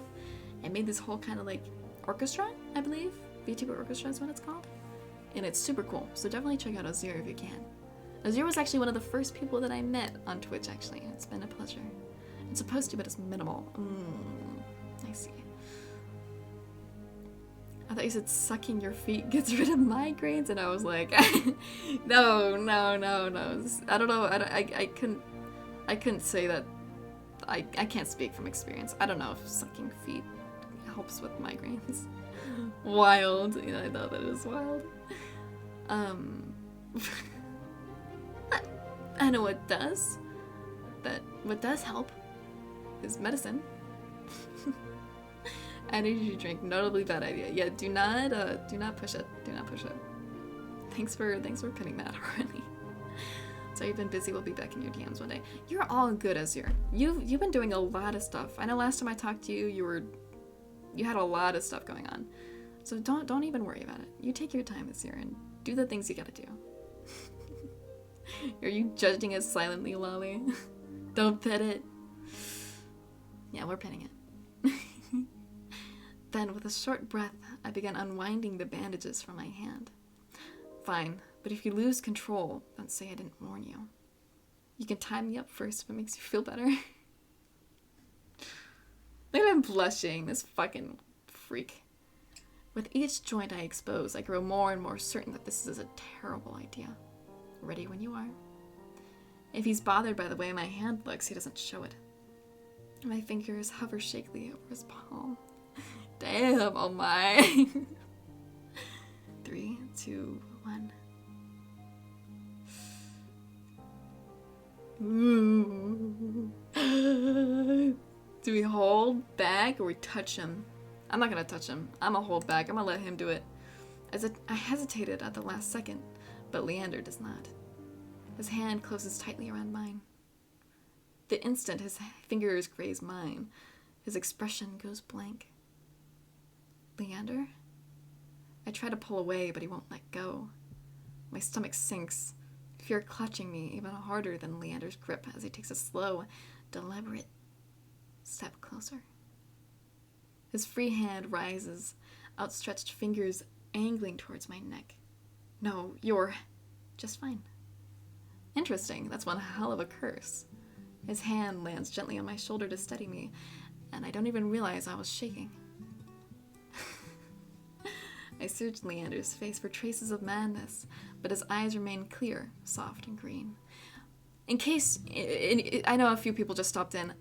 and made this whole kind of like orchestra, I believe. VTuber orchestra is what it's called. And it's super cool. So definitely check out Azure if you can. Azure was actually one of the first people that I met on Twitch, actually. It's been a pleasure. It's supposed to, but it's minimal. I see. thought you said sucking your feet gets rid of migraines, and I was like, no. I don't know. I couldn't say that. I can't speak from experience. I don't know if sucking feet helps with migraines. Wild. Yeah, I know that is wild. I know what does. What does help is medicine. Energy drink, notably bad idea. Yeah, do not push it. Do not push it. Thanks for pinning that, Harley. So you've been busy. We'll be back in your DMs one day. You're all good, Azir. You've been doing a lot of stuff. I know last time I talked to you, you had a lot of stuff going on. So don't even worry about it. You take your time, Azir, and do the things you gotta do. Are you judging us silently, Lolly? Don't pit it. Yeah, we're pinning it. Then, with a short breath, I began unwinding the bandages from my hand. Fine, but if you lose control, don't say I didn't warn you. You can tie me up first if it makes you feel better. Look at him blushing, this fucking freak. With each joint I expose, I grow more and more certain that this is a terrible idea. Ready when you are. If he's bothered by the way my hand looks, he doesn't show it. My fingers hover shakily over his palm. Damn, oh my. 3, 2, 1. Ooh. Do we hold back or we touch him? I'm not gonna touch him. I'm gonna hold back. I'm gonna let him do it. I hesitated at the last second, but Leander does not. His hand closes tightly around mine. The instant his fingers graze mine, his expression goes blank. Leander? I try to pull away, but he won't let go. My stomach sinks, fear clutching me even harder than Leander's grip as he takes a slow, deliberate step closer. His free hand rises, outstretched fingers angling towards my neck. No, you're just fine. Interesting, that's one hell of a curse. His hand lands gently on my shoulder to steady me, and I don't even realize I was shaking. I searched Leander's face for traces of madness, but his eyes remain clear, soft, and green. In case, I know a few people just stopped in,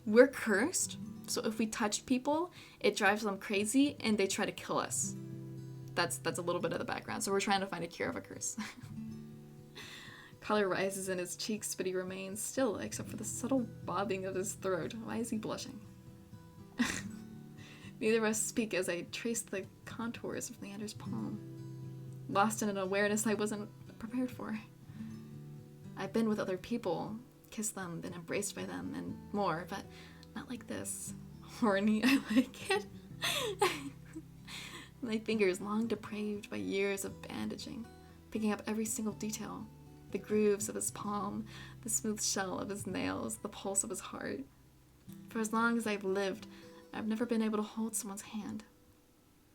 we're cursed, so if we touch people, it drives them crazy, and they try to kill us. That's a little bit of the background, so we're trying to find a cure of a curse. Color rises in his cheeks, but he remains still, except for the subtle bobbing of his throat. Why is he blushing? Neither of us speak as I trace the contours of Leander's palm, lost in an awareness I wasn't prepared for. I've been with other people, kissed them, been embraced by them, and more, but not like this. Horny, I like it. My fingers long depraved by years of bandaging, picking up every single detail. The grooves of his palm, the smooth shell of his nails, the pulse of his heart. For as long as I've lived, I've never been able to hold someone's hand.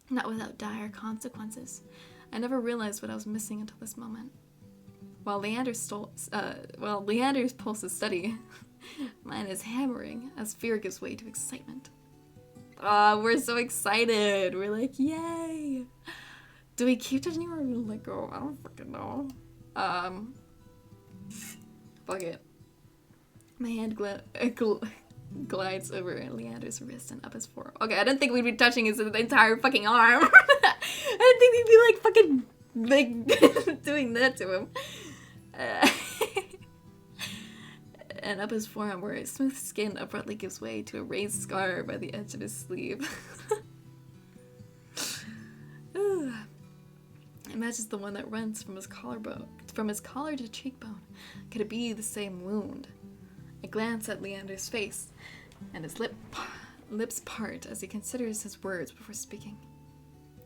Not without dire consequences. I never realized what I was missing until this moment. While Leander's pulse is steady, mine is hammering as fear gives way to excitement. Ah, we're so excited! We're like, yay! Do we keep touching or let go? I don't fucking know. Fuck it. My hand glides over Leander's wrist and up his forearm. Okay, I didn't think we'd be touching his entire fucking arm. I didn't think we'd be like fucking like doing that to him. And up his forearm where his smooth skin abruptly gives way to a raised scar by the edge of his sleeve. It matches the one that runs from his collar to cheekbone. Could it be the same wound? I glance at Leander's face, and his lips part as he considers his words before speaking.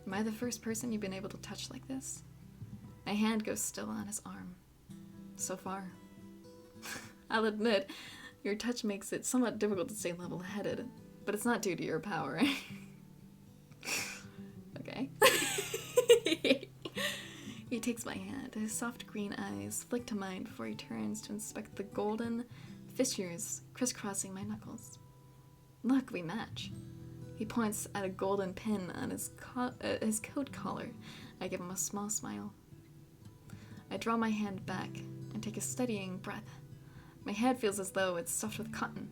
Am I the first person you've been able to touch like this? My hand goes still on his arm. So far. I'll admit, your touch makes it somewhat difficult to stay level-headed, but it's not due to your power. Okay. He takes my hand. His soft green eyes flick to mine before he turns to inspect the golden fissures crisscrossing my knuckles. Look, we match. He points at a golden pin on his coat collar. I give him a small smile. I draw my hand back and take a steadying breath. My head feels as though it's stuffed with cotton.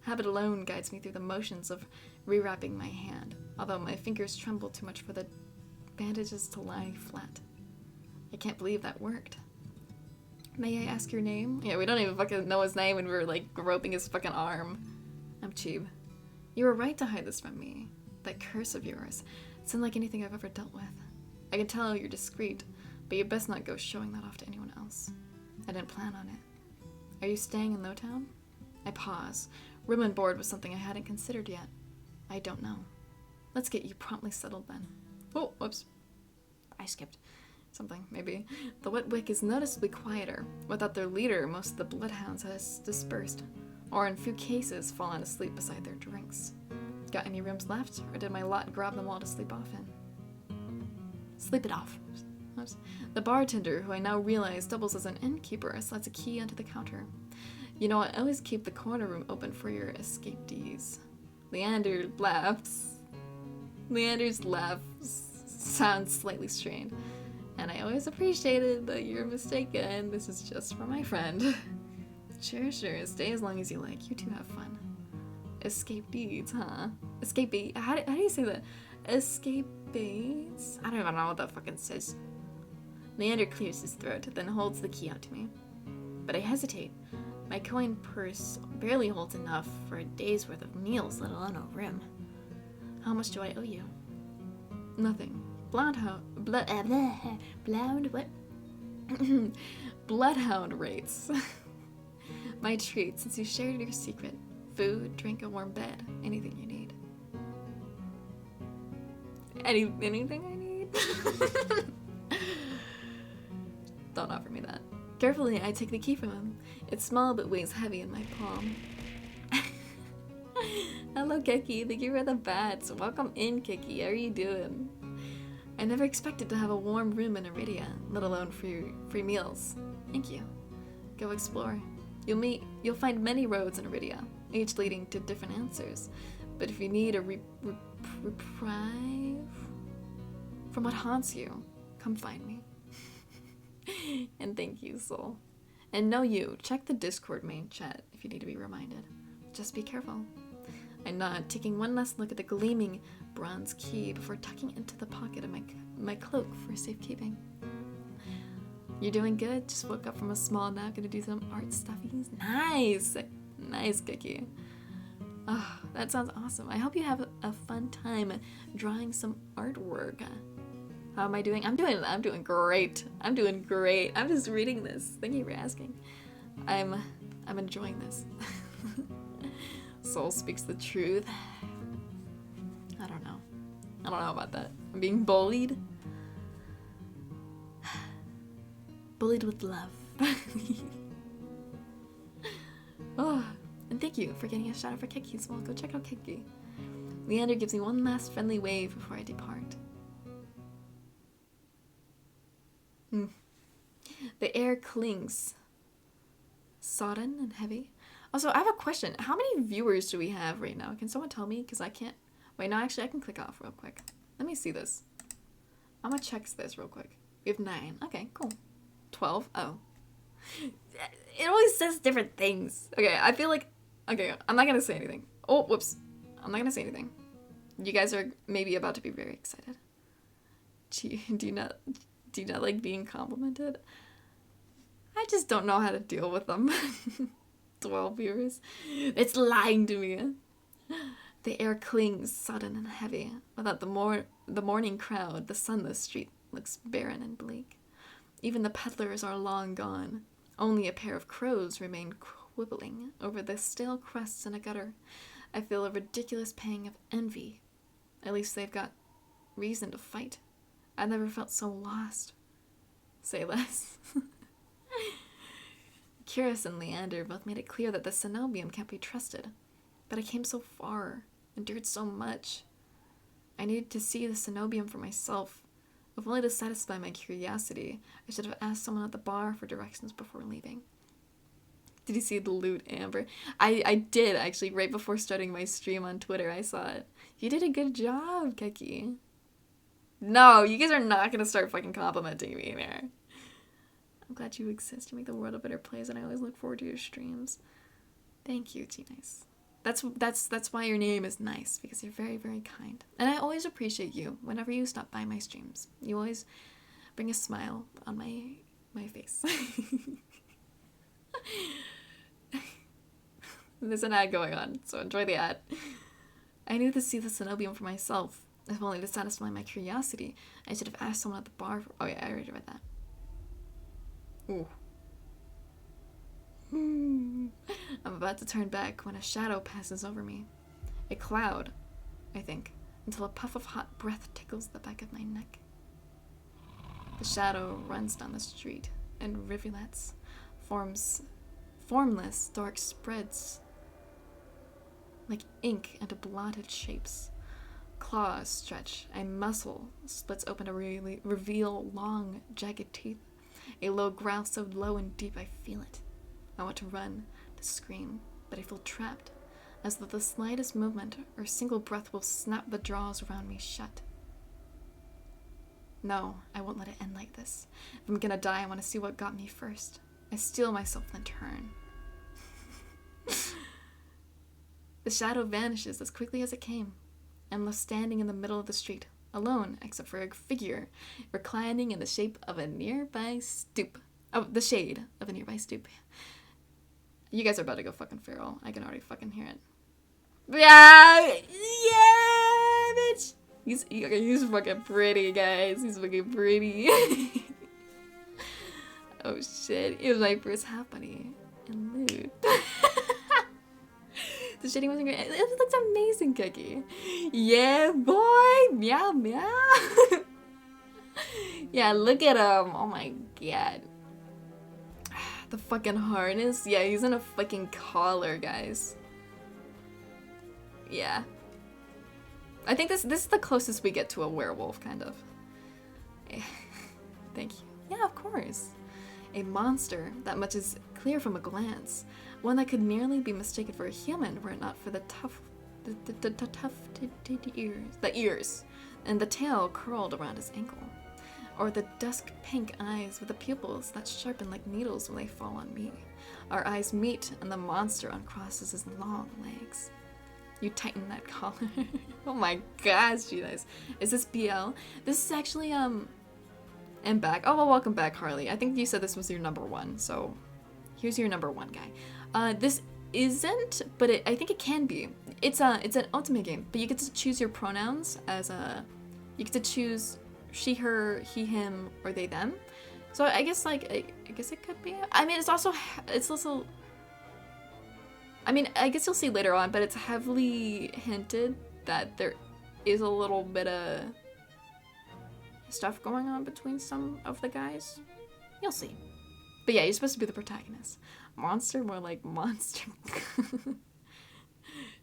Habit alone guides me through the motions of rewrapping my hand, although my fingers tremble too much for the bandages to lie flat. I can't believe that worked. May I ask your name? Yeah, we don't even fucking know his name when we were like groping his fucking arm. I'm Cheeb. You were right to hide this from me. That curse of yours. It's unlike anything I've ever dealt with. I can tell you're discreet, but you best not go showing that off to anyone else. I didn't plan on it. Are you staying in Lowtown? I pause. Room and board was something I hadn't considered yet. I don't know. Let's get you promptly settled then. Oh, whoops. I skipped something, maybe. The Wet Wick is noticeably quieter. Without their leader, most of the bloodhounds has dispersed, or in few cases fallen asleep beside their drinks. Got any rooms left, or did my lot grab them all to sleep off in? Sleep it off. Oops. The bartender, who I now realize doubles as an innkeeper, slides a key onto the counter. You know, I always keep the corner room open for your escapees. Leander laughs. Leander's laugh sounds slightly strained. And I always appreciated that you're mistaken. This is just for my friend. Sure. Stay as long as you like. You two have fun. Escapees, huh? Escapee. How do you say that? Escapees? I don't even know what that fucking says. Leander clears his throat, then holds the key out to me. But I hesitate. My coin purse barely holds enough for a day's worth of meals, let alone a room. How much do I owe you? Nothing. Bloodhound rates. My treat, since you shared your secret. Food, drink, a warm bed. Anything you need. Anything I need? Don't offer me that. Carefully, I take the key from him. It's small but weighs heavy in my palm. Hello, Kiki. Thank you for the bats. Welcome in, Kiki. How are you doing? I never expected to have a warm room in Iridia, let alone free meals. Thank you. Go explore. You'll find many roads in Iridia, each leading to different answers. But if you need a reprieve from what haunts you, come find me. And thank you, Soul. And know you, check the Discord main chat if you need to be reminded. Just be careful. I nod, taking one last look at the gleaming bronze key before tucking into the pocket of my cloak for safekeeping. You're doing good. Just woke up from a small nap. Gonna do some art stuffies. Nice, Kiki. Oh, that sounds awesome. I hope you have a fun time drawing some artwork. How am I doing? I'm doing great. I'm just reading this. Thank you for asking. I'm enjoying this. Soul speaks the truth. I don't know about that. I'm being bullied. Bullied with love. Oh, and thank you for getting a shout out for Kiki as well. Go check out Kiki. Leander gives me one last friendly wave before I depart. The air clings, sodden and heavy. Also, I have a question. How many viewers do we have right now? Can someone tell me? Because I can't. Wait, no, actually, I can click off real quick. Let me see this. I'm gonna check this real quick. We have 9. Okay, cool. 12. Oh. It always says different things. Okay, I feel like. Okay, I'm not gonna say anything. Oh, whoops. I'm not gonna say anything. You guys are maybe about to be very excited. Do you not like being complimented? I just don't know how to deal with them. 12 viewers. It's lying to me. The air clings sudden and heavy. Without the morning crowd, the sunless street looks barren and bleak. Even the peddlers are long gone. Only a pair of crows remain quibbling over the stale crusts in a gutter. I feel a ridiculous pang of envy. At least they've got reason to fight. I've never felt so lost. Say less. Curious and Leander both made it clear that the cenobium can't be trusted. But I came so far, endured so much. I needed to see the cenobium for myself. If only to satisfy my curiosity, I should have asked someone at the bar for directions before leaving. Did you see the loot, Amber? I did, actually, right before starting my stream on Twitter, I saw it. You did a good job, Keki. No, you guys are not gonna start fucking complimenting me there. I'm glad you exist. You make the world a better place, and I always look forward to your streams. Thank you, T-Nice. That's why your name is Nice, because you're very, very kind. And I always appreciate you whenever you stop by my streams. You always bring a smile on my face. There's an ad going on, so enjoy the ad. I need to see the cenobium for myself, if only to satisfy my curiosity. I should have asked someone at the bar for— oh yeah, I already read that. Ooh. I'm about to turn back when a shadow passes over me. A cloud, I think, until a puff of hot breath tickles the back of my neck. The shadow runs down the street, and rivulets, formless, dark spreads, like ink into blotted shapes. Claws stretch, a muscle splits open to reveal long, jagged teeth. A low growl so low and deep I feel it. I want to run, to scream, but I feel trapped, as though the slightest movement or single breath will snap the jaws around me shut. No, I won't let it end like this. If I'm gonna die, I want to see what got me first. I steel myself and turn. The shadow vanishes as quickly as it came. I'm left standing in the middle of the street, alone except for a figure reclining in the shape of a nearby stoop. Oh, the shade of a nearby stoop. You guys are about to go fucking feral. I can already fucking hear it. Yeah, bitch. He's fucking pretty, guys. He's fucking pretty. Oh shit! It was my first half bunny in loot. The shading wasn't great. It looks amazing, Cookie. Yeah, boy. Meow meow. Yeah, look at him. Oh my god. The fucking harness. Yeah, he's in a fucking collar, guys. Yeah. I think this is the closest we get to a werewolf, kind of. Thank you. Yeah, of course. A monster, that much is clear from a glance. One that could nearly be mistaken for a human were it not for the tufted ears, and the tail curled around his ankle. Or the dusk pink eyes with the pupils that sharpen like needles when they fall on me. Our eyes meet, and the monster uncrosses his long legs. You tighten that collar. Oh my gosh, you guys. Is this BL? This is actually, I'm back. Oh, well, welcome back, Harley. I think you said this was your number one, so here's your number one guy. This isn't, but I think it can be. It's an ultimate game, but you get to choose your pronouns as you get to choose she, her, he, him, or they, them. So I guess, like, I guess it could be. I mean, it's also, I mean, I guess you'll see later on, but it's heavily hinted that there is a little bit of stuff going on between some of the guys. You'll see. But yeah, you're supposed to be the protagonist. Monster, more like monster.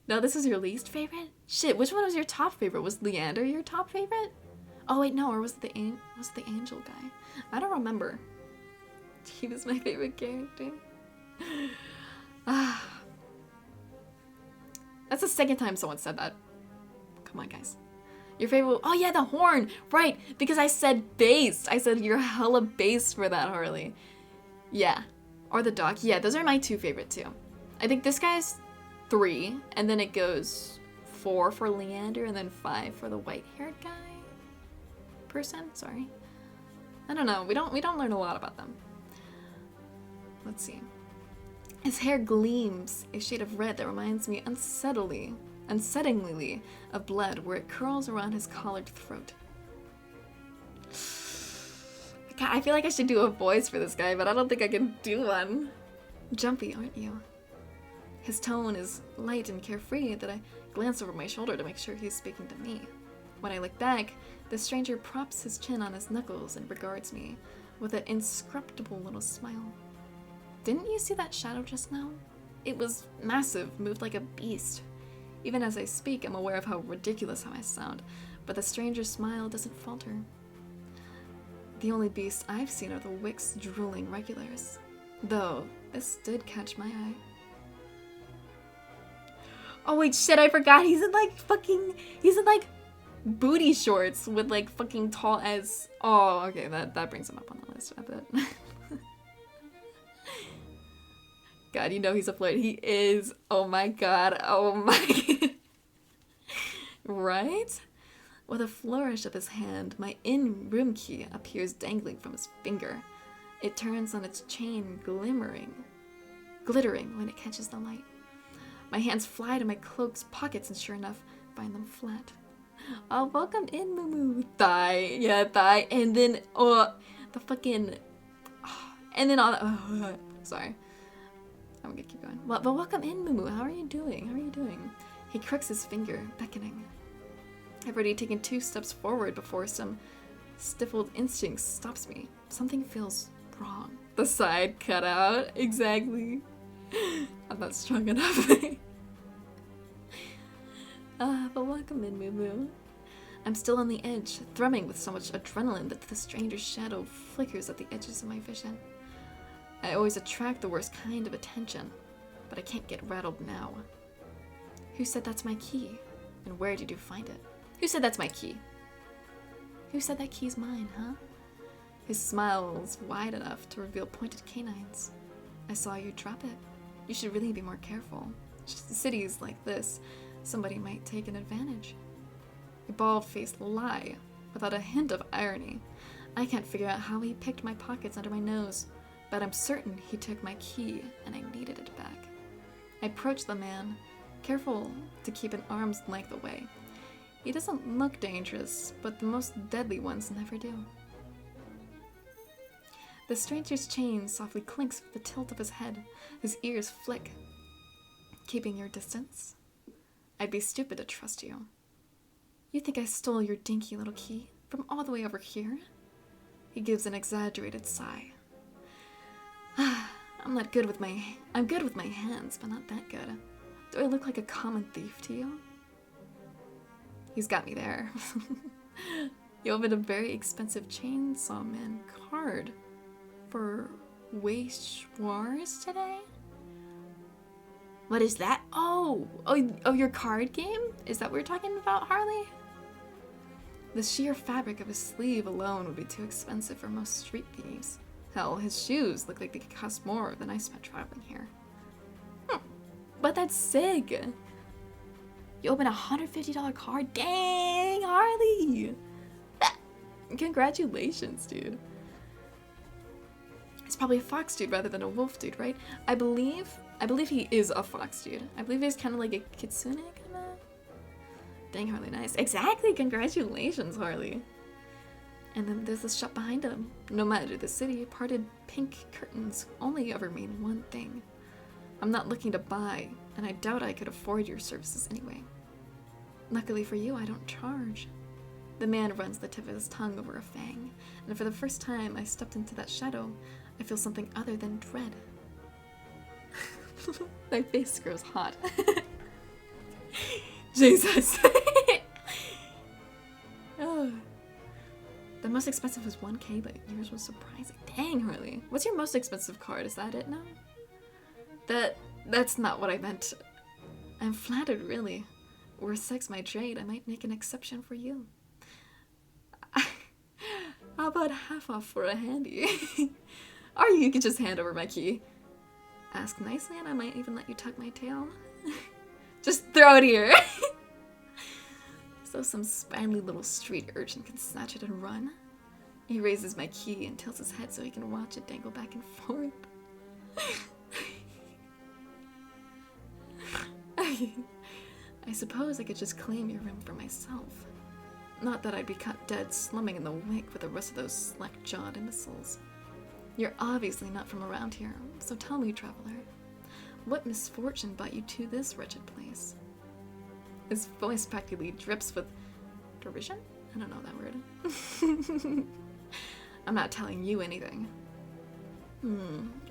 No, this is your least favorite? Shit, which one was your top favorite? Was Leander your top favorite? Oh wait, no, or was it the angel guy? I don't remember. He was my favorite character. That's the second time someone said that. Come on, guys. Your favorite— oh yeah, the horn! Right, because I said based. I said you're hella based for that, Harley. Yeah. Or the dog. Yeah, those are my two favorite too. I think this guy's 3, and then it goes 4 for Leander, and then 5 for the white-haired guy. Person? Sorry. I don't know. We don't learn a lot about them. Let's see. His hair gleams a shade of red that reminds me unsettlingly of blood where it curls around his collared throat. God, I feel like I should do a voice for this guy, but I don't think I can do one. Jumpy, aren't you? His tone is light and carefree that I glance over my shoulder to make sure he's speaking to me. When I look back, the stranger props his chin on his knuckles and regards me with an inscrutable little smile. Didn't you see that shadow just now? It was massive, moved like a beast. Even as I speak, I'm aware of how ridiculous I sound, but the stranger's smile doesn't falter. The only beasts I've seen are the Wicks drooling regulars, though This did catch my eye. Oh wait, shit, I forgot. He's in like booty shorts with like fucking tall as. Oh, okay, that brings him up on the list, I bet. God, you know he's a flirt. He is. Oh my god. Oh my. Right? With a flourish of his hand, my in-room key appears dangling from his finger. It turns on its chain, glittering when it catches the light. My hands fly to my cloak's pockets and sure enough, find them flat. Oh, welcome in, Moo. Thigh. Yeah, thigh. And then, the fucking... and then sorry. I'm gonna keep going. Well, but welcome in, Moo. How are you doing? How are you doing? He crooks his finger, beckoning. I've already taken 2 steps forward before some stifled instinct stops me. Something feels wrong. The side cut out. Exactly. I'm not strong enough. But welcome in, Moo Moo. I'm still on the edge, thrumming with so much adrenaline that the stranger's shadow flickers at the edges of my vision. I always attract the worst kind of attention, but I can't get rattled now. Who said that's my key? And where did you find it? Who said that's my key? Who said that key's mine, huh? His smile was wide enough to reveal pointed canines. I saw you drop it. You should really be more careful. Cities like this, somebody might take an advantage. A bald-faced lie, without a hint of irony. I can't figure out how he picked my pockets under my nose, but I'm certain he took my key and I needed it back. I approached the man, careful to keep an arm's length away. He doesn't look dangerous, but the most deadly ones never do. The stranger's chain softly clinks with the tilt of his head. His ears flick. Keeping your distance? I'd be stupid to trust you. You think I stole your dinky little key from all the way over here? He gives an exaggerated sigh. I'm good with my hands, but not that good. Do I look like a common thief to you? He's got me there. You opened a very expensive chainsaw man card for Waishwars today? What is that? Oh, your card game? Is that what we're talking about, Harley? The sheer fabric of his sleeve alone would be too expensive for most street thieves. Hell, his shoes look like they could cost more than I spent traveling here. But that's sick! You open a $150 card? Dang, Harley! Congratulations, dude. It's probably a fox dude rather than a wolf dude, right? I believe he is a fox dude. I believe he's kind of like a kitsune, kind of. Dang, Harley, nice. Exactly, congratulations, Harley. And then there's this shop behind him. No matter the city, parted pink curtains only ever mean one thing. I'm not looking to buy, and I doubt I could afford your services anyway. Luckily for you, I don't charge. The man runs the tip of his tongue over a fang, and for the first time I stepped into that shadow, I feel something other than dread. My face grows hot. Jesus. Oh. The most expensive was 1K, but yours was surprising. Dang, Harley. What's your most expensive card? Is that it now? That's not what I meant. I'm flattered, really. Were sex my trade, I might make an exception for you. How about half off for a handy? Or you could just hand over my key. Ask nicely and I might even let you tuck my tail. Just throw it here. So some spindly little street urchin can snatch it and run. He raises my key and tilts his head so he can watch it dangle back and forth. I suppose I could just claim your room for myself. Not that I'd be caught dead slumming in the wake with the rest of those slack-jawed imbeciles. You're obviously not from around here, so tell me, traveler, what misfortune brought you to this wretched place? His voice practically drips with derision? I don't know that word. I'm not telling you anything.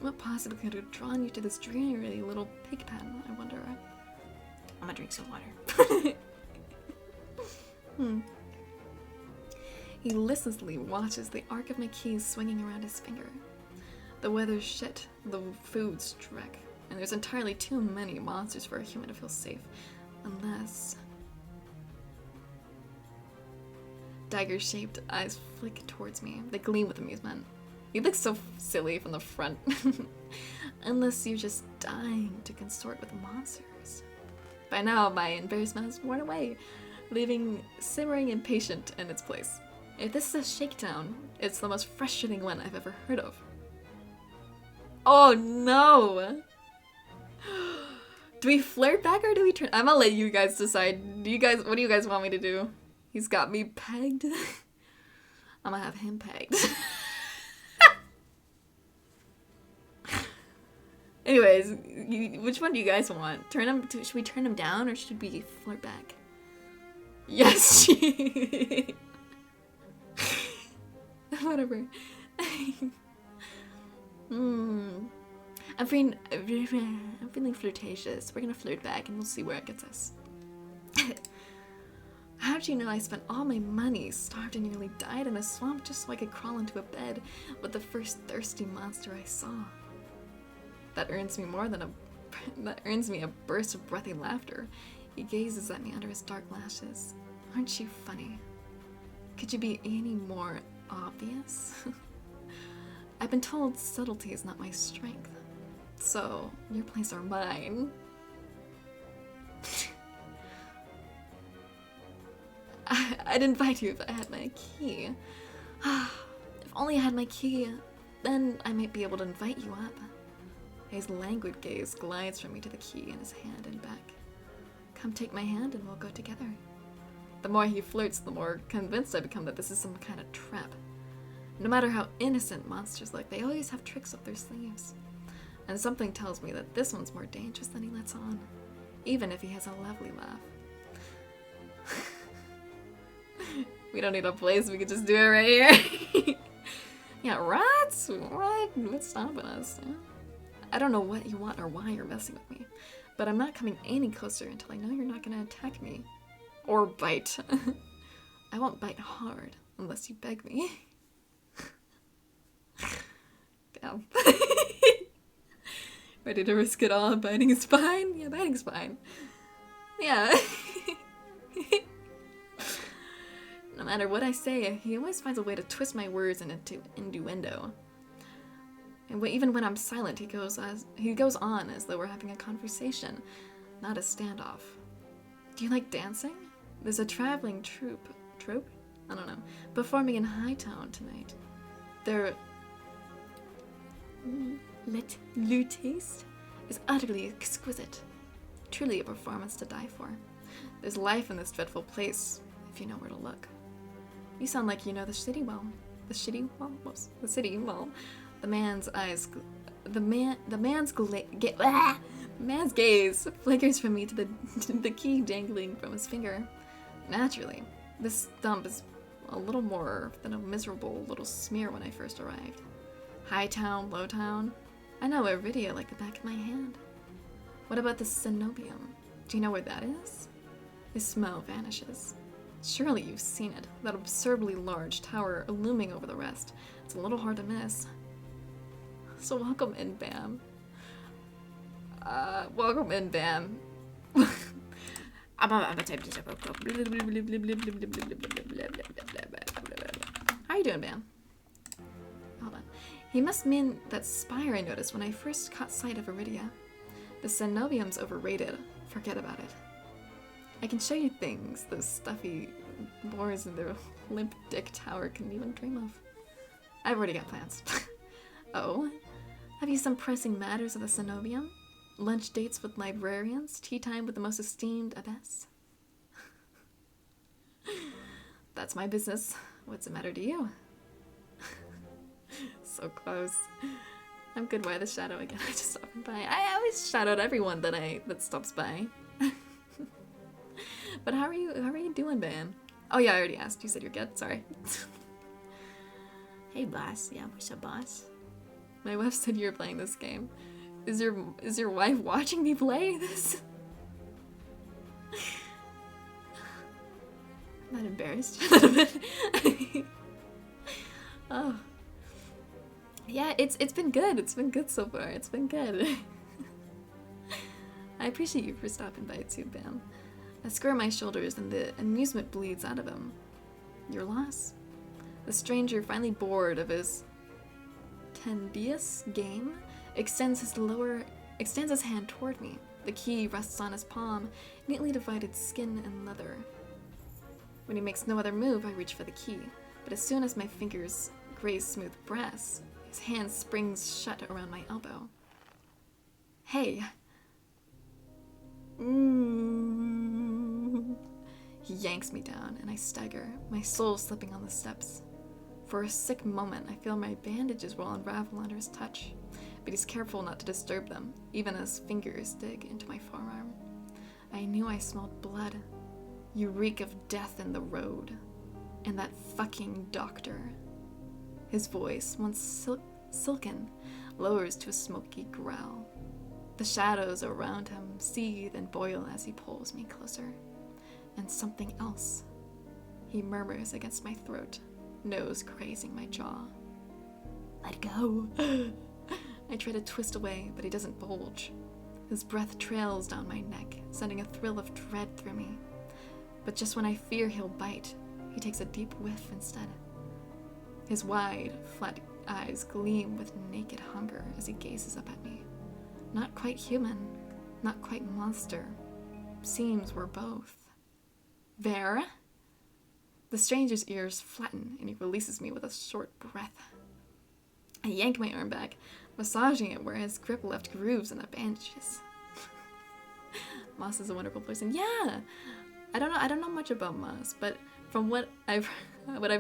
What possibly could have drawn you to this dreary little pig pen, I wonder? I'm gonna drink some water. He listlessly watches the arc of my keys swinging around his finger. The weather's shit, the food's dreck, and there's entirely too many monsters for a human to feel safe. Unless... Dagger-shaped eyes flick towards me. They gleam with amusement. You look so silly from the front. Unless you're just dying to consort with monsters. By now, my embarrassment has worn away, leaving simmering impatient in its place. If this is a shakedown, it's the most frustrating one I've ever heard of. Oh no! Do we flirt back or do we turn? I'm gonna let you guys decide. What do you guys want me to do? He's got me pegged. I'm gonna have him pegged. Anyways, which one do you guys want? Should we turn him down or should we flirt back? Yes. Whatever. I'm feeling flirtatious. We're gonna flirt back and we'll see where it gets us. How'd you know I spent all my money, starved and nearly died in a swamp just so I could crawl into a bed with the first thirsty monster I saw? That earns me a burst of breathy laughter. He gazes at me under his dark lashes. Aren't you funny? Could you be any more obvious? I've been told subtlety is not my strength. So, your plays are mine. I'd invite you if I had my key. If only I had my key, then I might be able to invite you up. His languid gaze glides from me to the key in his hand and back. Come take my hand and we'll go together. The more he flirts, the more convinced I become that this is some kind of trap. No matter how innocent monsters look, they always have tricks up their sleeves. And something tells me that this one's more dangerous than he lets on, even if he has a lovely laugh. We don't need a place, we could just do it right here. Yeah, rats? What? What's stopping us? Yeah. I don't know what you want or why you're messing with me, but I'm not coming any closer until I know you're not gonna attack me. Or bite. I won't bite hard, unless you beg me. Damn. Ready to risk it all, biting his spine? Yeah, biting spine. Yeah. No matter what I say, he always finds a way to twist my words into innuendo. And even when I'm silent, he goes on as though we're having a conversation, not a standoff. Do you like dancing? There's a traveling troupe? I don't know. Performing in Hightown tonight. Their taste is utterly exquisite. Truly a performance to die for. There's life in this dreadful place, if you know where to look. You sound like you know the city well. The city well. The man's gaze flickers from me to the key dangling from his finger. Naturally, this thump is a little more than a miserable little smear when I first arrived. Hightown, Lowtown, I know Iridia like the back of my hand. What about the cenobium? Do you know where that is? His smell vanishes. Surely you've seen it, that absurdly large tower looming over the rest. It's a little hard to miss. So welcome in, Bam. Welcome in, Bam. How are you doing, Bam? Hold on. He must mean that spire I noticed when I first caught sight of Iridia. The cenobium's overrated. Forget about it. I can show you things those stuffy boars in their limp dick tower couldn't even dream of. I've already got plans. Oh? Have you some pressing matters of the cenobium? Lunch dates with librarians? Tea time with the most esteemed abbess? That's my business. What's the matter to you? So close. I'm good by the shadow again. I just stopped by. I always shout out everyone that stops by. But how are you doing, Bam? Oh yeah, I already asked. You said you're good. Sorry. Hey boss. Yeah, what's up, boss? My wife said you were playing this game. Is your wife watching me play this? I'm not embarrassed a little bit. Oh. Yeah, it's been good. It's been good so far. It's been good. I appreciate you for stopping by too, Bam. I square my shoulders and the amusement bleeds out of him. Your loss? The stranger, finally bored of his tedious game, extends his hand toward me. The key rests on his palm, neatly divided skin and leather. When he makes no other move, I reach for the key, but as soon as my fingers graze smooth brass, his hand springs shut around my elbow. Hey. He yanks me down, and I stagger, my soul slipping on the steps. For a sick moment, I feel my bandages will unravel under his touch, but he's careful not to disturb them, even as fingers dig into my forearm. I knew I smelled blood. You reek of death in the road. And that fucking doctor. His voice, once silken, lowers to a smoky growl. The shadows around him seethe and boil as he pulls me closer. And something else. He murmurs against my throat, nose grazing my jaw. Let go. I try to twist away, but he doesn't bulge. His breath trails down my neck, sending a thrill of dread through me. But just when I fear he'll bite, he takes a deep whiff instead. His wide, flat eyes gleam with naked hunger as he gazes up at me. Not quite human, not quite monster. Seems we're both. There? The stranger's ears flatten, and he releases me with a short breath. I yank my arm back, massaging it where his grip left grooves in the bandages. Moss is a wonderful person. Yeah! I don't know much about Moss, but from what I've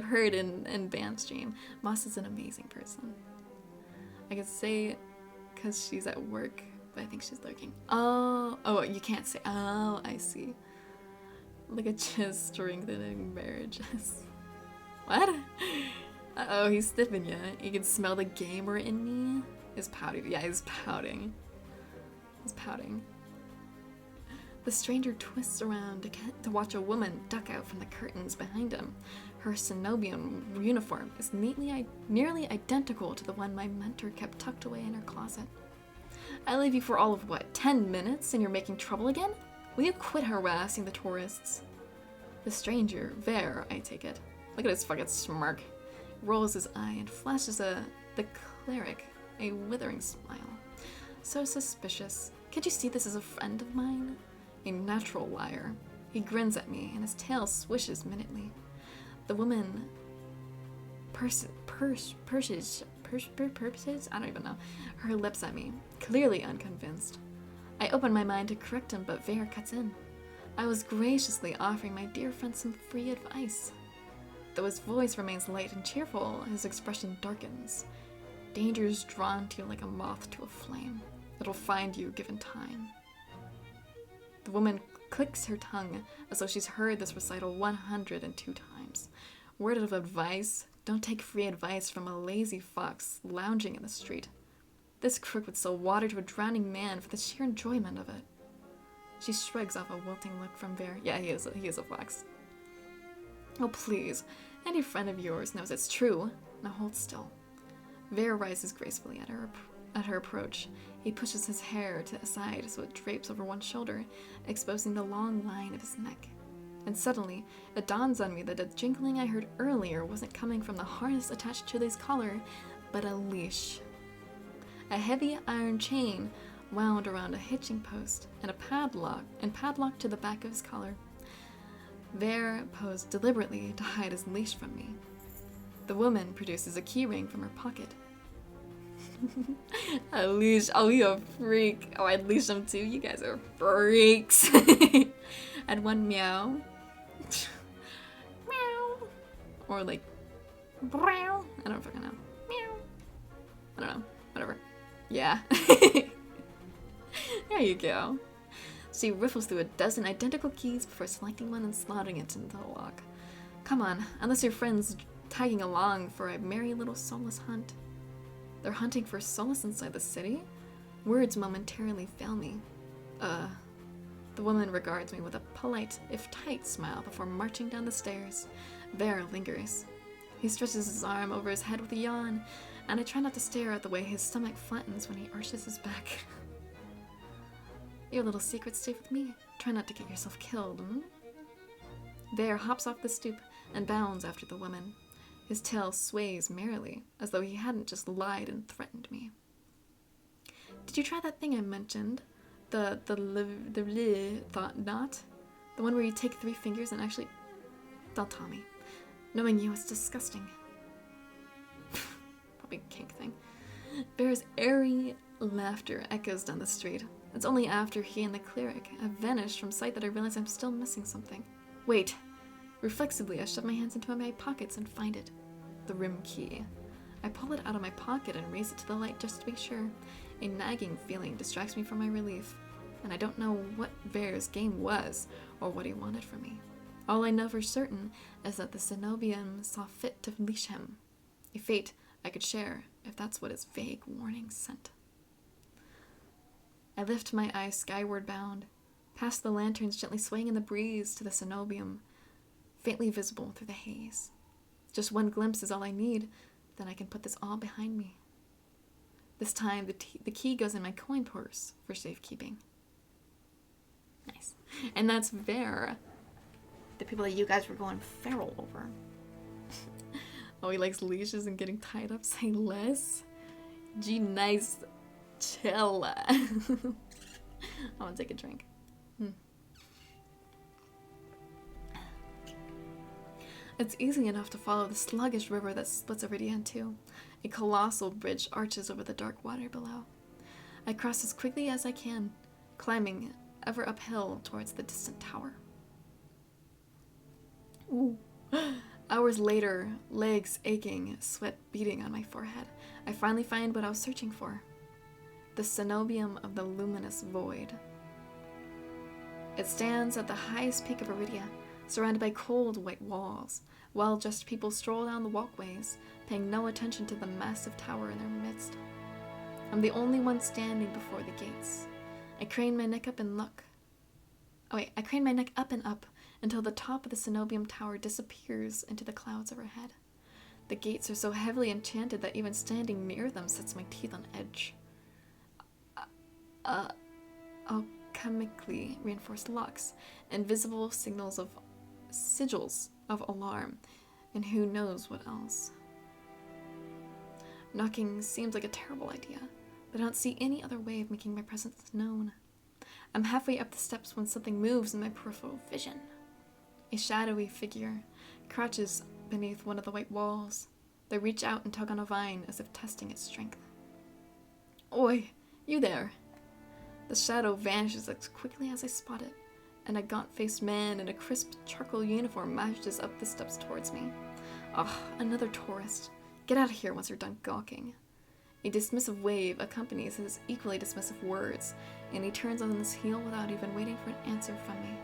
heard in Bam stream, Moss is an amazing person. I could say because she's at work, but I think she's lurking. Oh, you can't say. Oh, I see. Look at just strengthening marriages. What? Uh-oh, he's stiffing ya. You can smell the gamer in me. He's pouting. Yeah, he's pouting. He's pouting. The stranger twists around to watch a woman duck out from the curtains behind him. Her Cenobian uniform is nearly identical to the one my mentor kept tucked away in her closet. I leave you for all of what, 10 minutes and you're making trouble again? Will you quit harassing the tourists? The stranger, Ver, I take it. Look at his fucking smirk. Rolls his eye and flashes the cleric a withering smile. So suspicious. Can't you see this is a friend of mine? A natural liar. He grins at me, and his tail swishes minutely. The woman purses, I don't even know, her lips at me, clearly unconvinced. I open my mind to correct him, but Ver cuts in. I was graciously offering my dear friend some free advice. Though his voice remains light and cheerful, his expression darkens. Danger's drawn to you like a moth to a flame. It'll find you given time. The woman clicks her tongue as though she's heard this recital 102 times. Word of advice: don't take free advice from a lazy fox lounging in the street. This crook would sell water to a drowning man for the sheer enjoyment of it. She shrugs off a wilting look from Ver. Yeah, he is a fox. Oh, please. Any friend of yours knows it's true. Now hold still. Ver rises gracefully at her approach. He pushes his hair to the side so it drapes over one shoulder, exposing the long line of his neck. And suddenly, it dawns on me that the jingling I heard earlier wasn't coming from the harness attached to his collar, but a leash. A heavy iron chain wound around a hitching post and padlocked to the back of his collar. Ver posed deliberately to hide his leash from me. The woman produces a keyring from her pocket. A leash. Oh, you a freak. Oh, I'd leash them too. You guys are freaks. And one meow. Meow. Or like, brow. I don't fucking know. Meow. I don't know. Whatever. Yeah. There you go. She riffles through a dozen identical keys before selecting one and slotting it into the lock. Come on, unless your friend's tagging along for a merry little soulless hunt. They're hunting for solace inside the city? Words momentarily fail me. The woman regards me with a polite, if tight, smile before marching down the stairs. Ver lingers. He stretches his arm over his head with a yawn, and I try not to stare at the way his stomach flattens when he arches his back. Your little secrets stay with me. Try not to get yourself killed, hmm? Bear hops off the stoop and bounds after the woman. His tail sways merrily, as though he hadn't just lied and threatened me. Did you try that thing I mentioned? The thought knot? The one where you take 3 fingers and actually... Don't tell me. Knowing you is disgusting. Probably a kink thing. Bear's airy laughter echoes down the street. It's only after he and the cleric have vanished from sight that I realize I'm still missing something. Wait. Reflexively, I shove my hands into my pockets and find it. The room key. I pull it out of my pocket and raise it to the light just to be sure. A nagging feeling distracts me from my relief, and I don't know what Bear's game was or what he wanted from me. All I know for certain is that the Cenobium saw fit to leash him. A fate I could share if that's what his vague warning sent. I lift my eyes skyward bound, past the lanterns gently swaying in the breeze to the Cenobium, faintly visible through the haze. Just one glimpse is all I need, then I can put this all behind me. This time, the key goes in my coin purse for safekeeping. Nice. And that's Bear. The people that you guys were going feral over. Oh, he likes leashes and getting tied up. Say less. Gee, nice. Chill. I want to take a drink. It's easy enough to follow the sluggish river that splits Iridia in two. A colossal bridge arches over the dark water below. I cross as quickly as I can, climbing ever uphill towards the distant tower. Ooh. Hours later, legs aching, sweat beating on my forehead, I finally find what I was searching for. The Cenobium of the luminous void. It stands at the highest peak of Iridia, surrounded by cold white walls, well-dressed people stroll down the walkways, paying no attention to the massive tower in their midst. I'm the only one standing before the gates. I crane my neck up and look. I crane my neck up and up until the top of the Cenobium tower disappears into the clouds overhead. The gates are so heavily enchanted that even standing near them sets my teeth on edge. Alchemically reinforced locks, invisible sigils of alarm, and who knows what else. Knocking seems like a terrible idea, but I don't see any other way of making my presence known. I'm halfway up the steps when something moves in my peripheral vision. A shadowy figure crouches beneath one of the white walls. They reach out and tug on a vine as if testing its strength. Oi, you there! The shadow vanishes as quickly as I spot it, and a gaunt-faced man in a crisp charcoal uniform marches up the steps towards me. Another tourist. Get out of here once you're done gawking. A dismissive wave accompanies his equally dismissive words, and he turns on his heel without even waiting for an answer from me.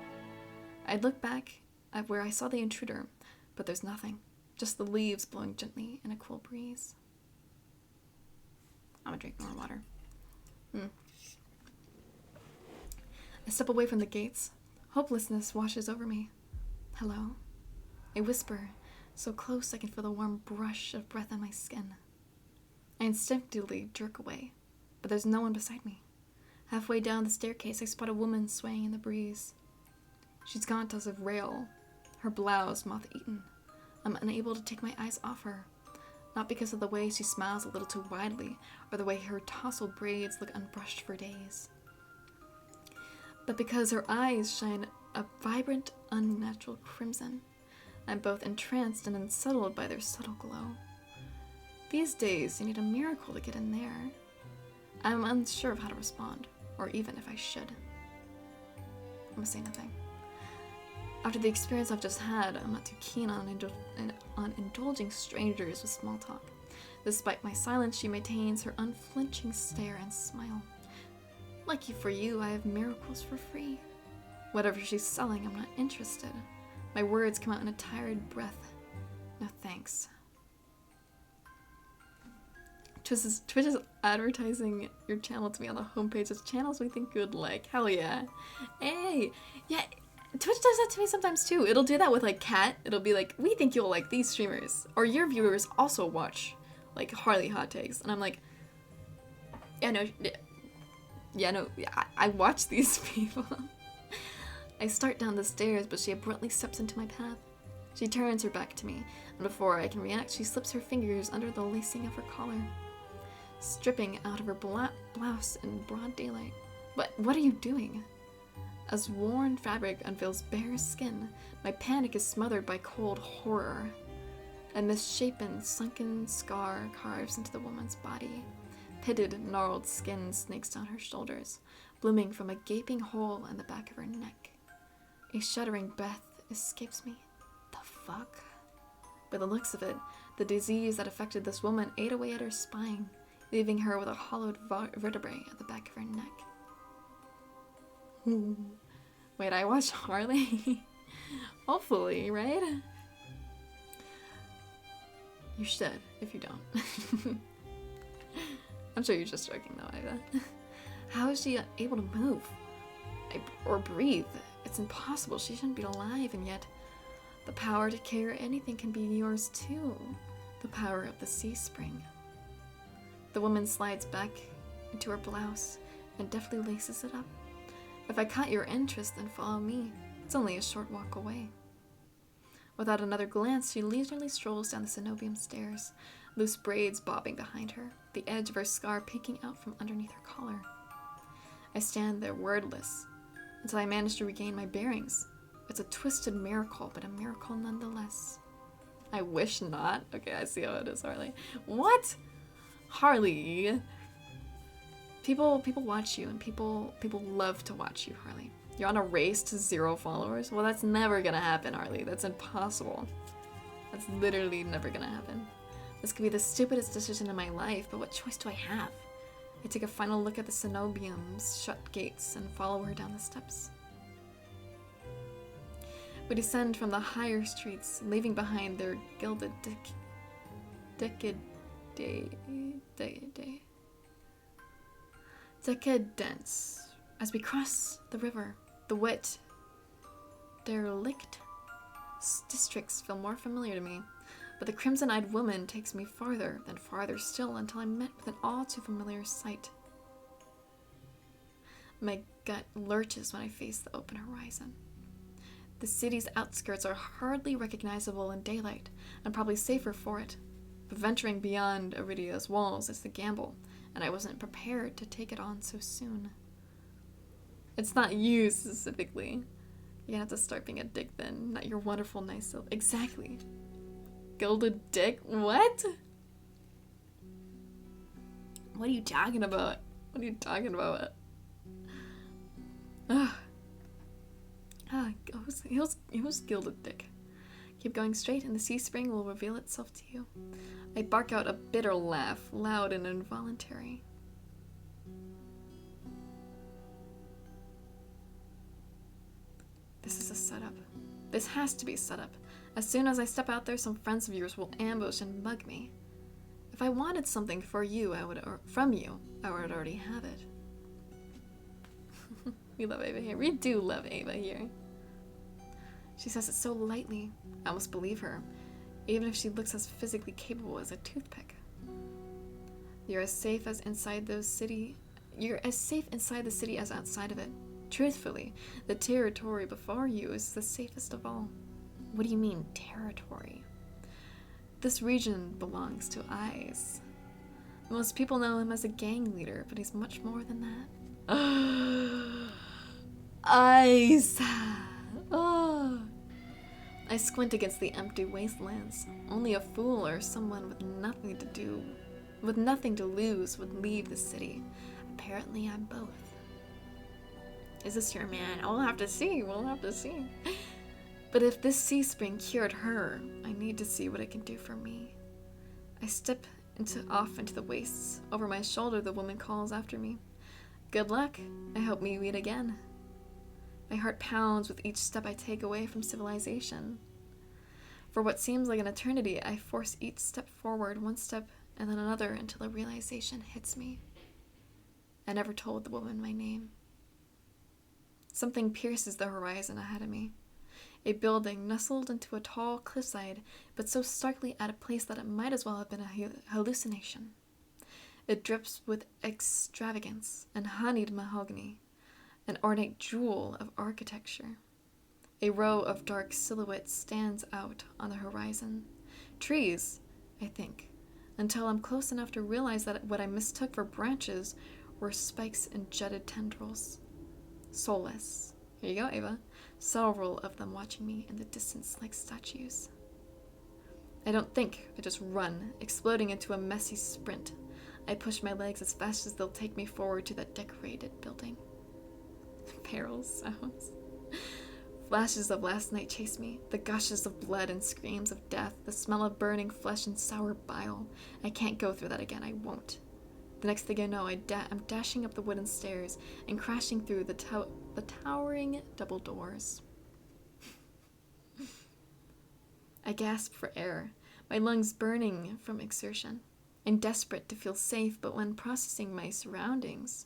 I look back at where I saw the intruder, but there's nothing. Just the leaves blowing gently in a cool breeze. I'm gonna drink more water. I step away from the gates. Hopelessness washes over me. Hello? A whisper, so close I can feel the warm brush of breath on my skin. I instinctively jerk away, but there's no one beside me. Halfway down the staircase, I spot a woman swaying in the breeze. She's gaunt as a rail, her blouse moth-eaten. I'm unable to take my eyes off her, not because of the way she smiles a little too widely, or the way her tousled braids look unbrushed for days, but because her eyes shine a vibrant, unnatural crimson. I'm both entranced and unsettled by their subtle glow. These days, you need a miracle to get in there. I'm unsure of how to respond, or even if I should. I'm gonna say nothing. After the experience I've just had, I'm not too keen on indulging strangers with small talk. Despite my silence, she maintains her unflinching stare and smile. Lucky for you, I have miracles for free. Whatever she's selling, I'm not interested. My words come out in a tired breath. No thanks. Twitch is advertising your channel to me on the homepage as channels we think you'd like. Hell yeah. Hey! Yeah, Twitch does that to me sometimes too. It'll do that with like Kat. It'll be like, we think you'll like these streamers. Or your viewers also watch like Harley hot takes, and I'm like, yeah, no, I watch these people. I start down the stairs, but she abruptly steps into my path. She turns her back to me, and before I can react, she slips her fingers under the lacing of her collar, stripping out of her blouse in broad daylight. But what are you doing? As worn fabric unveils bare skin, my panic is smothered by cold horror. A misshapen, sunken scar carves into the woman's body. Pitted, gnarled skin snakes down her shoulders, blooming from a gaping hole in the back of her neck. A shuddering breath escapes me. The fuck? By the looks of it, the disease that affected this woman ate away at her spine, leaving her with a hollowed vertebrae at the back of her neck. Wait, I watched Harley? Hopefully, right? You should, if you don't. I'm sure you're just joking though, Ida. How is she able to move? Or breathe? It's impossible. She shouldn't be alive, and yet the power to carry anything can be yours too. The power of the sea spring. The woman slides back into her blouse and deftly laces it up. If I caught your interest, then follow me. It's only a short walk away. Without another glance, she leisurely strolls down the cenobium stairs, loose braids bobbing behind her, the edge of her scar peeking out from underneath her collar. I stand there wordless until I manage to regain my bearings. It's a twisted miracle, but a miracle nonetheless. I wish not. Okay, I see how it is, Harley. What? Harley. People watch you, and people love to watch you, Harley. You're on a race to 0 followers? Well, that's never gonna happen, Harley. That's impossible. That's literally never gonna happen. This could be the stupidest decision in my life, but what choice do I have? I take a final look at the cenobium's shut gates and follow her down the steps. We descend from the higher streets, leaving behind their gilded decadence. As we cross the river, the wet, derelict districts feel more familiar to me, but the crimson-eyed woman takes me farther, then farther still, until I'm met with an all-too-familiar sight. My gut lurches when I face the open horizon. The city's outskirts are hardly recognizable in daylight, and probably safer for it, but venturing beyond Iridia's walls is the gamble, and I wasn't prepared to take it on so soon. It's not you specifically. You have to start being a dick then, not your wonderful, nice self. Exactly. Gilded dick? What? What are you talking about? What are you talking about? Ugh. It was gilded dick. Keep going straight and the sea spring will reveal itself to you. I bark out a bitter laugh, loud and involuntary. This is a setup. This has to be set up. As soon as I step out there, some friends of yours will ambush and mug me. If I wanted something from you, I would already have it. We love Ava here. We do love Ava here. She says it so lightly, I almost believe her, even if she looks as physically capable as a toothpick. You're as safe inside the city as outside of it. Truthfully, the territory before you is the safest of all. What do you mean, territory? This region belongs to Eyes. Most people know him as a gang leader, but he's much more than that. Eyes! Oh. I squint against the empty wastelands. Only a fool or someone with nothing to lose would leave the city. Apparently, I'm both. Is this your man? We'll have to see. But if this sea spring cured her, I need to see what it can do for me. I step off into the wastes. Over my shoulder, the woman calls after me. Good luck. I hope we meet again. My heart pounds with each step I take away from civilization. For what seems like an eternity, I force each step forward, one step and then another, until a realization hits me. I never told the woman my name. Something pierces the horizon ahead of me. A building nestled into a tall cliffside, but so starkly out of place that it might as well have been a hallucination. It drips with extravagance and honeyed mahogany, an ornate jewel of architecture. A row of dark silhouettes stands out on the horizon. Trees, I think, until I'm close enough to realize that what I mistook for branches were spikes and jutted tendrils. Soulless. Here you go, Ava. Several of them watching me in the distance like statues. I don't think, I just run, exploding into a messy sprint. I push my legs as fast as they'll take me forward to that decorated building. Peril sounds. Flashes of last night chase me, the gushes of blood and screams of death, the smell of burning flesh and sour bile. I can't go through that again, I won't. The next thing I know, I'm dashing up the wooden stairs and crashing through the towering double doors. I gasp for air, my lungs burning from exertion. I'm desperate to feel safe, but when processing my surroundings,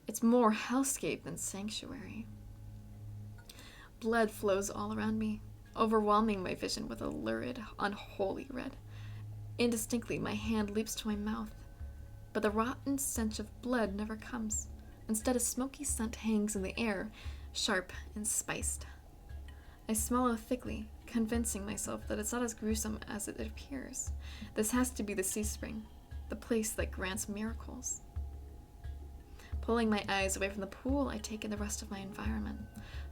it's more hellscape than sanctuary. Blood flows all around me, overwhelming my vision with a lurid, unholy red. Indistinctly, my hand leaps to my mouth, but the rotten stench of blood never comes. Instead, a smoky scent hangs in the air, sharp and spiced. I swallow thickly, convincing myself that it's not as gruesome as it appears. This has to be the sea spring, the place that grants miracles. Pulling my eyes away from the pool, I take in the rest of my environment.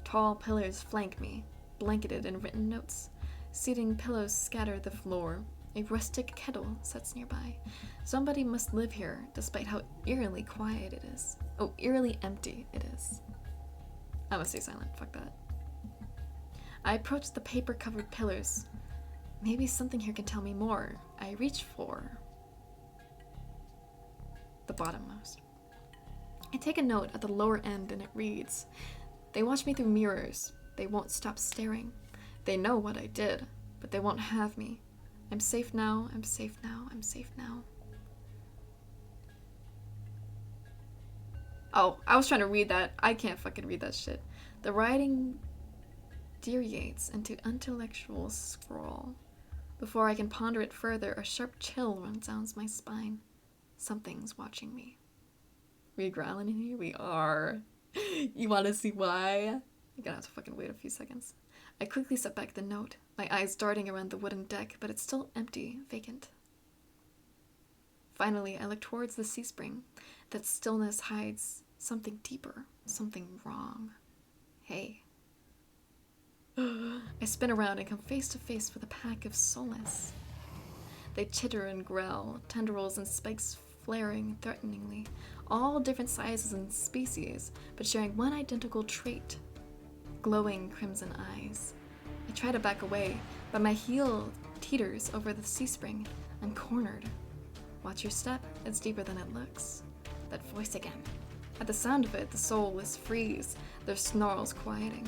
Tall pillars flank me, blanketed in written notes. Seating pillows scatter the floor. A rustic kettle sits nearby. Somebody must live here, despite how eerily quiet it is. Oh, eerily empty it is. I'm gonna stay silent, fuck that. I approach the paper-covered pillars. Maybe something here can tell me more. I reach for the bottommost. I take a note at the lower end and it reads, "They watch me through mirrors. They won't stop staring. They know what I did, but they won't have me. I'm safe now, I'm safe now, I'm safe now." Oh, I was trying to read that. I can't fucking read that shit. The writing deviates into intellectual scrawl. Before I can ponder it further, a sharp chill runs down my spine. Something's watching me. We growling in here? We are. You want to see why? You're gonna have to fucking wait a few seconds. I quickly set back the note, my eyes darting around the wooden deck, but it's still empty, vacant. Finally, I look towards the sea spring. That stillness hides something deeper, something wrong. Hey. I spin around and come face to face with a pack of soulless. They chitter and growl, tendrils and spikes flaring threateningly, all different sizes and species, but sharing one identical trait: glowing crimson eyes. I try to back away, but my heel teeters over the sea spring. I'm cornered. Watch your step, it's deeper than it looks. That voice again. At the sound of it, the soulless freeze, their snarls quieting.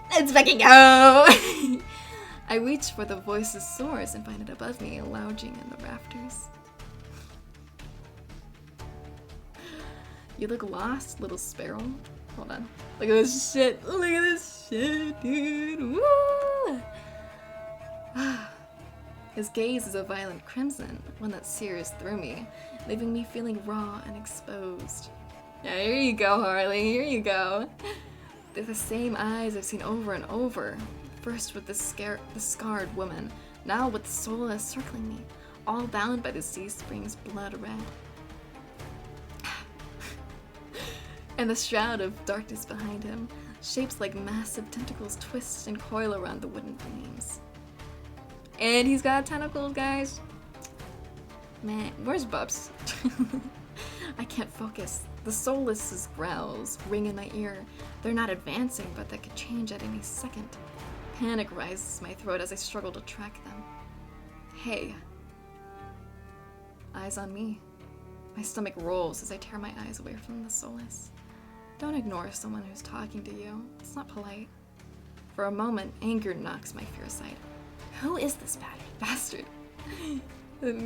Let's fucking go! I reach for the voice's source and find it above me, lounging in the rafters. You look lost, little sparrow. Hold on. Look at this shit. Look at this shit, dude. Woo! His gaze is a violent crimson, one that sears through me, leaving me feeling raw and exposed. Yeah, here you go, Harley. Here you go. They're the same eyes I've seen over and over. First with the scarred woman, now with the soulless circling me, all bound by the sea spring's blood red. And the shroud of darkness behind him, shapes like massive tentacles twist and coil around the wooden beams. And he's got tentacles, guys. Man, where's Bubs? I can't focus. The soulless' growls ring in my ear. They're not advancing, but that could change at any second. Panic rises my throat as I struggle to track them. Hey. Eyes on me. My stomach rolls as I tear my eyes away from the soulless. Don't ignore someone who's talking to you. It's not polite. For a moment, anger knocks my fear aside. Who is this bastard?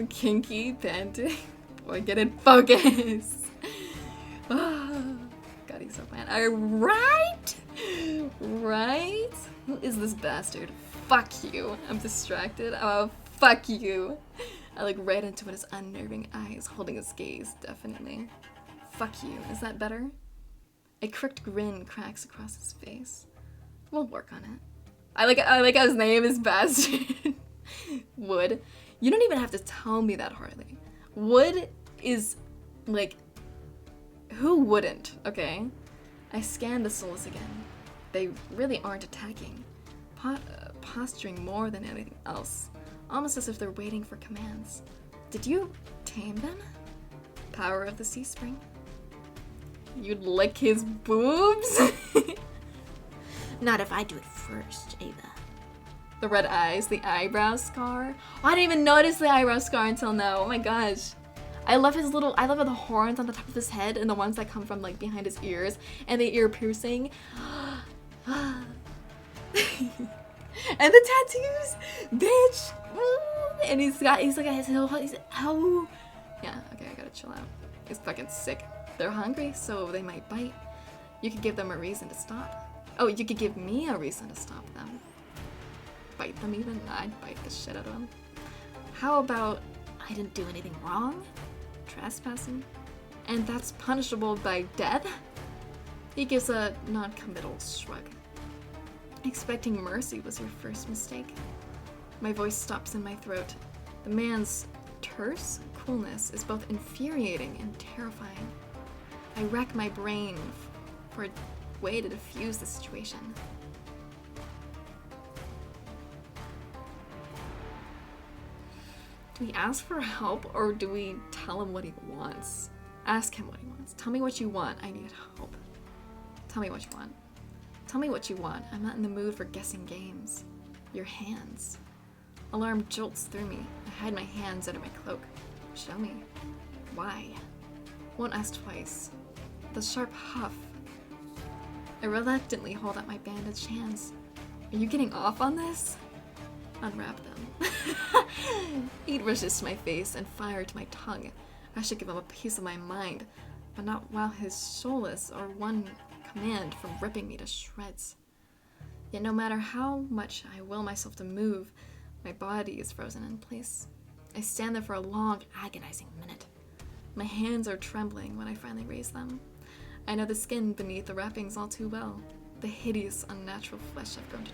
Kinky, panting. boy, get in focus. Oh, God, he's so bad. Alright? Right? Who is this bastard? Fuck you. I'm distracted. Oh, fuck you. I look right into his unnerving eyes, holding his gaze, definitely. Fuck you. Is that better? A crooked grin cracks across his face. We'll work on it. I like how his name is Bastard. Wood. You don't even have to tell me that, Harley. Wood is, like, who wouldn't, okay? I scan the souls again. They really aren't attacking. Posturing more than anything else. Almost as if they're waiting for commands. Did you tame them? Power of the sea spring. You'd lick his boobs? Not if I do it first, Ava. The red eyes, the eyebrow scar. Oh, I didn't even notice the eyebrow scar until now. Oh my gosh. I love the horns on the top of his head and the ones that come from like behind his ears and the ear piercing. And the tattoos, bitch. And he's like his oh. Yeah, okay, I gotta chill out. He's fucking sick. They're hungry, so they might bite. You could give them a reason to stop. Oh, you could give me a reason to stop them. Bite them even? I'd bite the shit out of them. How about I didn't do anything wrong? Trespassing? And that's punishable by death? He gives a non-committal shrug. Expecting mercy was your first mistake. My voice stops in my throat. The man's terse coolness is both infuriating and terrifying. I rack my brain for a way to diffuse the situation. Do we ask for help or do we tell him what he wants? Ask him what he wants. Tell me what you want. I need help. Tell me what you want. Tell me what you want. I'm not in the mood for guessing games. Your hands. Alarm jolts through me. I hide my hands under my cloak. Show me. Why? Won't ask twice. The sharp huff. I reluctantly hold out my bandaged hands. Are you getting off on this? Unwrap them. He'd resist my face and fire to my tongue. I should give him a piece of my mind, but not while his soulless or one command from ripping me to shreds. Yet no matter how much I will myself to move, my body is frozen in place. I stand there for a long, agonizing minute. My hands are trembling when I finally raise them. I know the skin beneath the wrappings all too well. The hideous, unnatural flesh I've grown to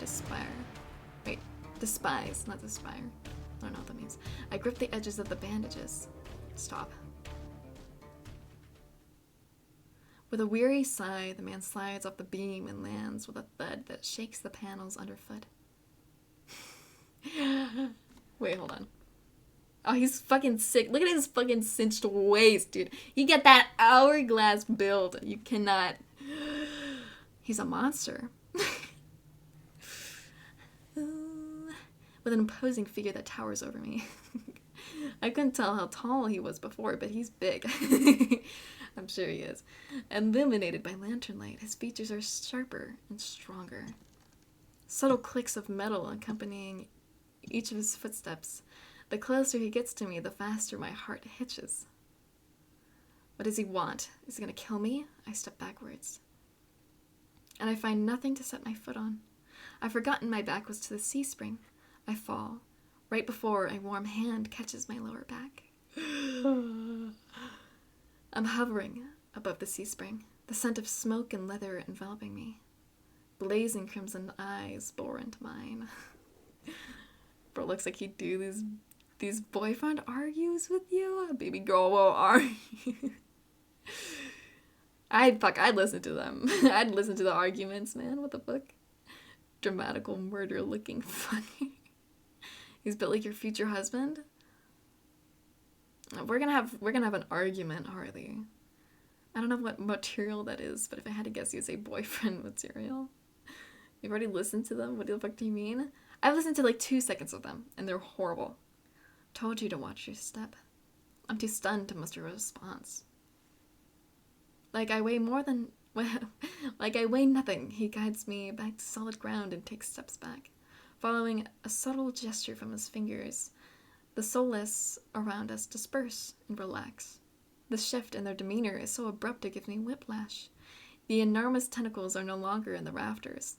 despise, not despire. I don't know what that means. I grip the edges of the bandages. Stop. With a weary sigh, the man slides off the beam and lands with a thud that shakes the panels underfoot. Wait, hold on. Oh, he's fucking sick. Look at his fucking cinched waist, dude. You get that hourglass build. You cannot. He's a monster. With an imposing figure that towers over me. I couldn't tell how tall he was before, but he's big. I'm sure he is. Illuminated by lantern light, his features are sharper and stronger. Subtle clicks of metal accompanying each of his footsteps. The closer he gets to me, the faster my heart hitches. What does he want? Is he gonna kill me? I step backwards. And I find nothing to set my foot on. I've forgotten my back was to the sea spring. I fall, right before a warm hand catches my lower back. I'm hovering above the sea spring, the scent of smoke and leather enveloping me. Blazing crimson eyes bore into mine. Bro, looks like he'd do these boyfriend argues with you. Baby girl won't argue. I'd listen to them. I'd listen to the arguments, man. What the fuck? Dramatical murder looking funny. He's built like your future husband. We're gonna have an argument, Harley. I don't know what material that is, but if I had to guess, you'd say boyfriend material. You've already listened to them? What the fuck do you mean? I've listened to like 2 seconds of them, and they're horrible. Told you to watch your step. I'm too stunned to muster a response. Like I weigh nothing. He guides me back to solid ground and takes steps back. Following a subtle gesture from his fingers, the soulless around us disperse and relax. The shift in their demeanor is so abrupt it gives me whiplash. The enormous tentacles are no longer in the rafters,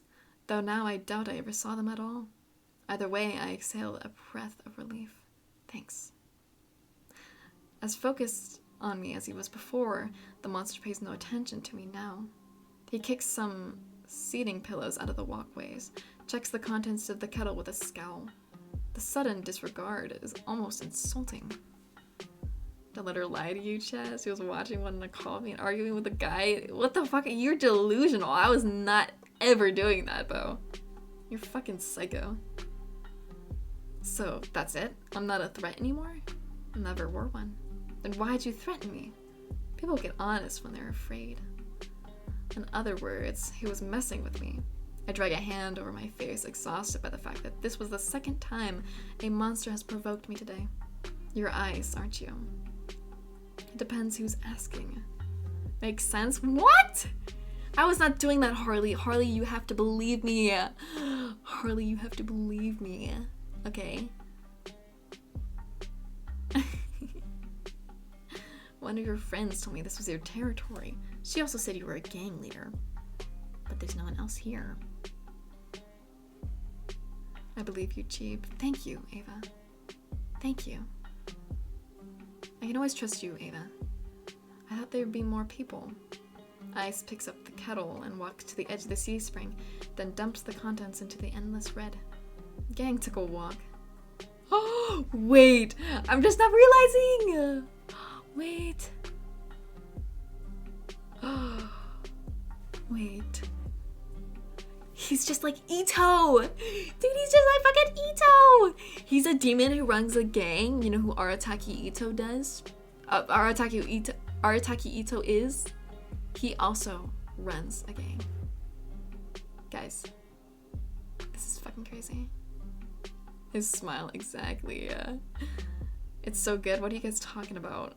though now I doubt I ever saw them at all. Either way, I exhale a breath of relief. Thanks. As focused on me as he was before, the monster pays no attention to me now. He kicks some seating pillows out of the walkways, checks the contents of the kettle with a scowl. The sudden disregard is almost insulting. Don't let her lie to you, Chaz. She was watching one to call me and arguing with a guy. What the fuck? You're delusional. I was not ever doing that, Bo. You're fucking psycho. So, that's it? I'm not a threat anymore? Never were one. Then why'd you threaten me? People get honest when they're afraid. In other words, he was messing with me. I drag a hand over my face, exhausted by the fact that this was the second time a monster has provoked me today. You're ice, aren't you? It depends who's asking. Makes sense? What? I was not doing that, Harley. Harley, you have to believe me. Harley, you have to believe me. Okay? One of your friends told me this was your territory. She also said you were a gang leader. But there's no one else here. I believe you, Cheap. Thank you, Ava. Thank you. I can always trust you, Ava. I thought there'd be more people. Ice picks up the kettle and walks to the edge of the sea spring, then dumps the contents into the endless red. Gang took a walk. Oh, wait! I'm just not realizing! Wait. Wait. He's just like Ito! Dude, he's just like fucking Ito! He's a demon who runs a gang. You know who Arataki Ito does? Arataki Ito is? He also runs a gang. Guys, this is fucking crazy. His smile, exactly, yeah. It's so good. What are you guys talking about?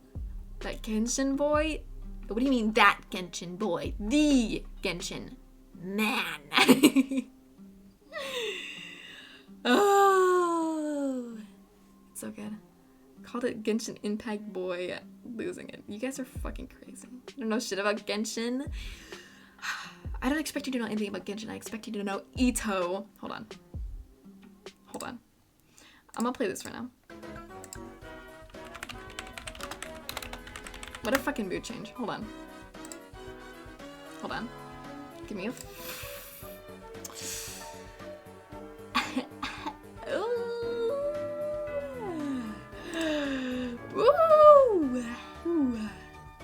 That Genshin boy? What do you mean, that Genshin boy? The Genshin man. Oh, it's so good. Called it Genshin Impact Boy, losing it. You guys are fucking crazy. You don't know shit about Genshin. I don't expect you to know anything about Genshin. I expect you to know Ito. Hold on. I'm gonna play this right now. What a fucking mood change. Hold on. Give me a...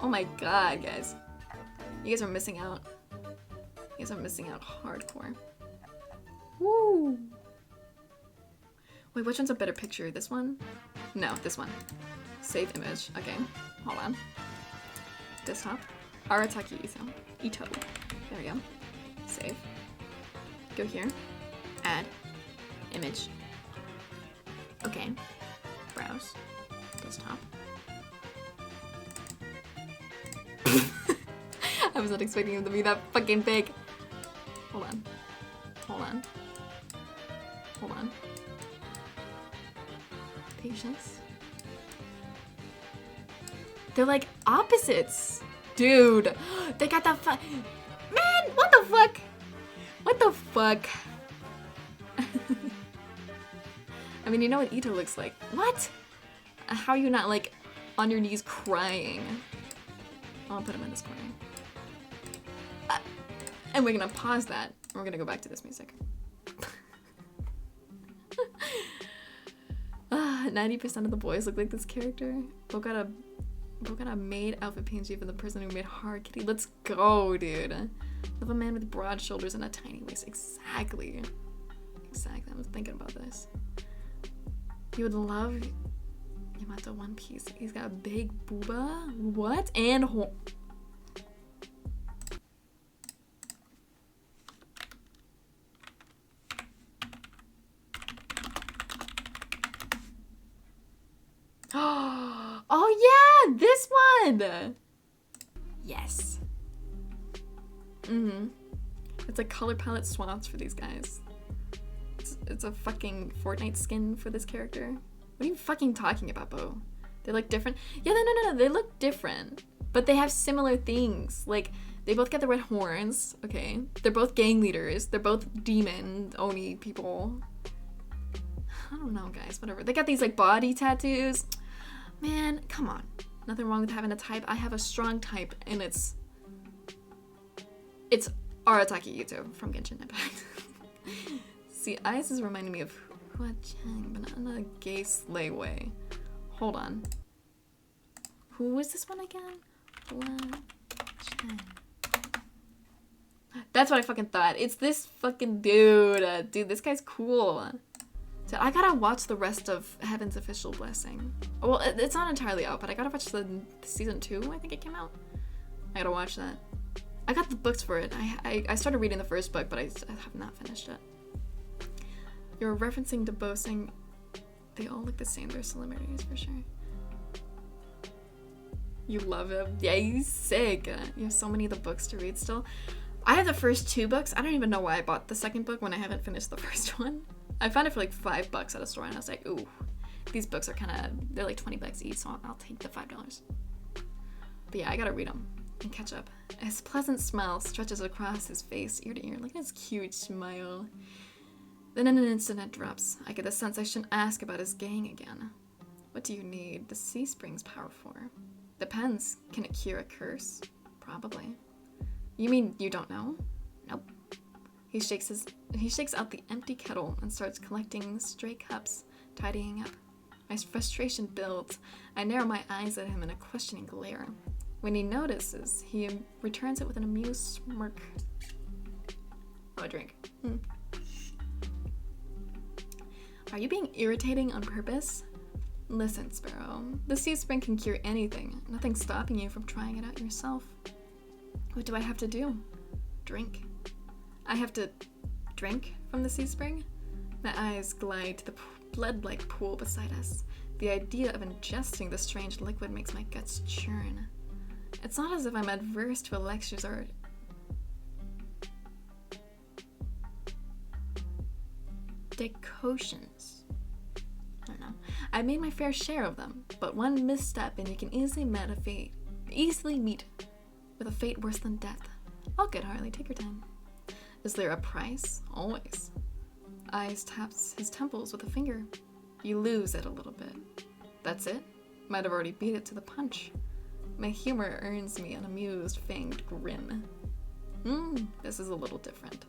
Oh my god, guys. You guys are missing out. You guys are missing out hardcore. Woo! Wait, which one's a better picture? This one? No, this one. Save image. Okay, hold on. Desktop. Arataki Ito. There we go. Save. Go here. Add. Image. Okay. Browse. Desktop. I was not expecting him to be that fucking big. Hold on. Patience. They're like opposites. Dude, they got the fuck. Man, what the fuck? What the fuck? I mean, you know what Ito looks like. What? How are you not like on your knees crying? I'll put him in this corner. And we're gonna pause that. And we're gonna go back to this music. 90% of the boys look like this character. Bo got a maid outfit PNG for the person who made Hard Kitty. Let's go, dude. Love a man with broad shoulders and a tiny waist. Exactly. I was thinking about this. You would love Yamato One Piece. He's got a big booba. What? And oh yeah, this one. Yes. It's like color palette swaps for these guys. It's a fucking Fortnite skin for this character. What are you fucking talking about, Bo? They look different. Yeah, no. They look different. But they have similar things. Like, they both get the red horns, okay? They're both gang leaders. They're both demon Oni people. I don't know, guys. Whatever. They got these, like, body tattoos. Man, come on. Nothing wrong with having a type. I have a strong type, and it's Arataki Yuto from Genshin Impact. See, Ice is reminding me of Hua Chang, but not in a gay slay way. Hold on. Who is this one again? Hua Chang. That's what I fucking thought. It's this fucking dude. Dude, this guy's cool. So I gotta watch the rest of Heaven's Official Blessing. Well, it's not entirely out, but I gotta watch the season 2, I think it came out. I gotta watch that. I got the books for it. I started reading the first book, but I have not finished it. You're referencing to Bosing. They all look the same. There's similarities for sure. You love him. Yeah, he's sick. You have so many of the books to read still. I have the first 2 books. I don't even know why I bought the second book when I haven't finished the first one. I found it for like $5 at a store, and I was like, ooh, these books are they're like $20 each, so I'll take the $5. But yeah, I gotta read them and catch up. His pleasant smile stretches across his face, ear to ear. Look at his cute smile. Then in an instant it drops. I get the sense I shouldn't ask about his gang again. What do you need the sea spring's power for? Depends. Can it cure a curse? Probably. You mean you don't know? Nope. He shakes out the empty kettle and starts collecting stray cups, tidying up. My frustration builds. I narrow my eyes at him in a questioning glare. When he notices, he returns it with an amused smirk. Oh, a drink. Are you being irritating on purpose? Listen, Sparrow. The sea spring can cure anything. Nothing's stopping you from trying it out yourself. What do I have to do? Drink. I have to drink from the sea spring? My eyes glide to the blood-like pool beside us. The idea of ingesting the strange liquid makes my guts churn. It's not as if I'm adverse to elixirs or decoctions. I don't know. I made my fair share of them, but one misstep and you can easily meet with a fate worse than death. All good, Harley. Take your time. Is there a price? Always. Eyes taps his temples with a finger. You lose it a little bit. That's it? Might have already beat it to the punch. My humor earns me an amused, fanged grin. This is a little different.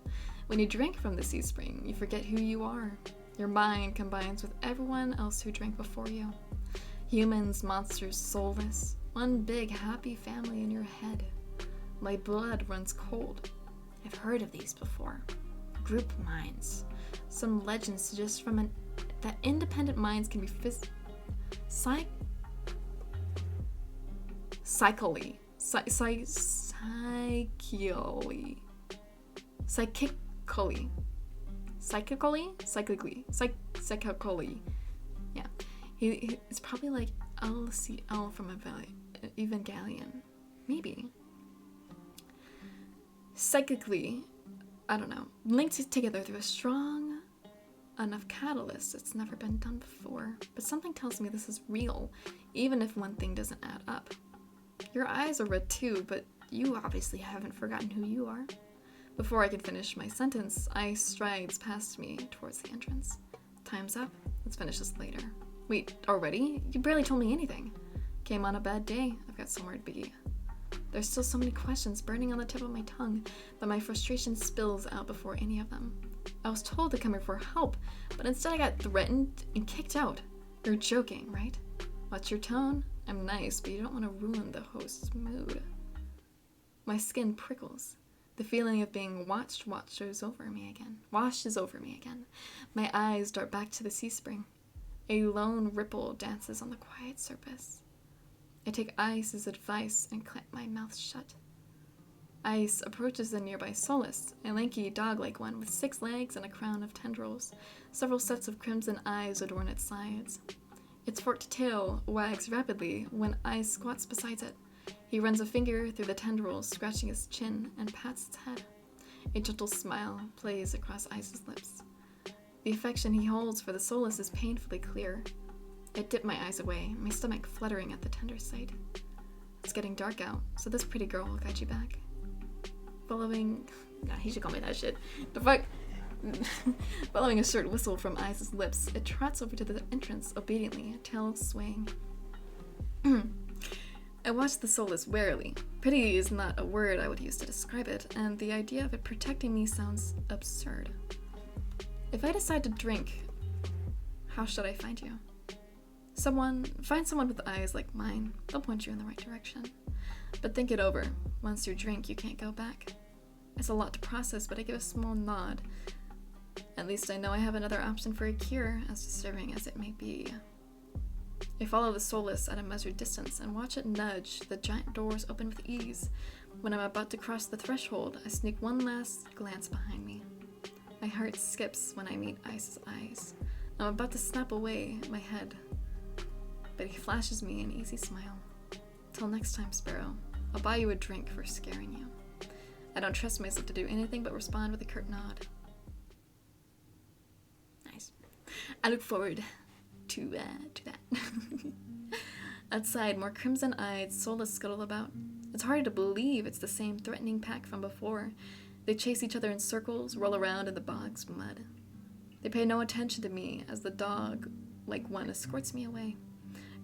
When you drink from the sea spring, you forget who you are. Your mind combines with everyone else who drank before you. Humans, monsters, soulless. One big, happy family in your head. My blood runs cold. I've heard of these before. Group minds. Some legends suggest that independent minds can be psychically Yeah. It's probably like LCL from Evangelion. Maybe. Psychically, I don't know, linked together through a strong enough catalyst. It's never been done before, but something tells me this is real, even if one thing doesn't add up. Your eyes are red too, but you obviously haven't forgotten who you are. Before I can finish my sentence, Ice strides past me towards the entrance. Time's up. Let's finish this later. Wait, already? You barely told me anything. Came on a bad day. I've got somewhere to be. There's still so many questions burning on the tip of my tongue, but my frustration spills out before any of them. I was told to come here for help, but instead I got threatened and kicked out. You're joking, right? What's your tone? I'm nice, but you don't want to ruin the host's mood. My skin prickles. The feeling of being washes over me again. My eyes dart back to the sea spring. A lone ripple dances on the quiet surface. I take Ice's advice and clamp my mouth shut. Ice approaches the nearby Solus, a lanky dog-like one with 6 legs and a crown of tendrils. Several sets of crimson eyes adorn its sides. Its forked tail wags rapidly when Ice squats beside it. He runs a finger through the tendrils, scratching his chin, and pats its head. A gentle smile plays across Ice's lips. The affection he holds for the Solus is painfully clear. I dip my eyes away, my stomach fluttering at the tender sight. It's getting dark out, so this pretty girl will guide you back. Following... Nah, he should call me that shit. The fuck? Following a short whistle from Ice's lips, it trots over to the entrance obediently, tail swaying. I watch the soulless warily. Pretty is not a word I would use to describe it, and the idea of it protecting me sounds absurd. If I decide to drink, how should I find you? Find someone with eyes like mine. They'll point you in the right direction. But think it over. Once you drink, you can't go back. It's a lot to process, but I give a small nod. At least I know I have another option for a cure, as disturbing as it may be. I follow the soulless at a measured distance and watch it nudge the giant doors open with ease. When I'm about to cross the threshold, I sneak one last glance behind me. My heart skips when I meet Ice's eyes. I'm about to snap away my head, but he flashes me an easy smile. Till next time, Sparrow. I'll buy you a drink for scaring you. I don't trust myself to do anything but respond with a curt nod. Nice. I look forward to that. Outside, more crimson-eyed, soulless scuttle about. It's hard to believe it's the same threatening pack from before. They chase each other in circles, roll around in the bog's mud. They pay no attention to me as the dog, like one, escorts me away.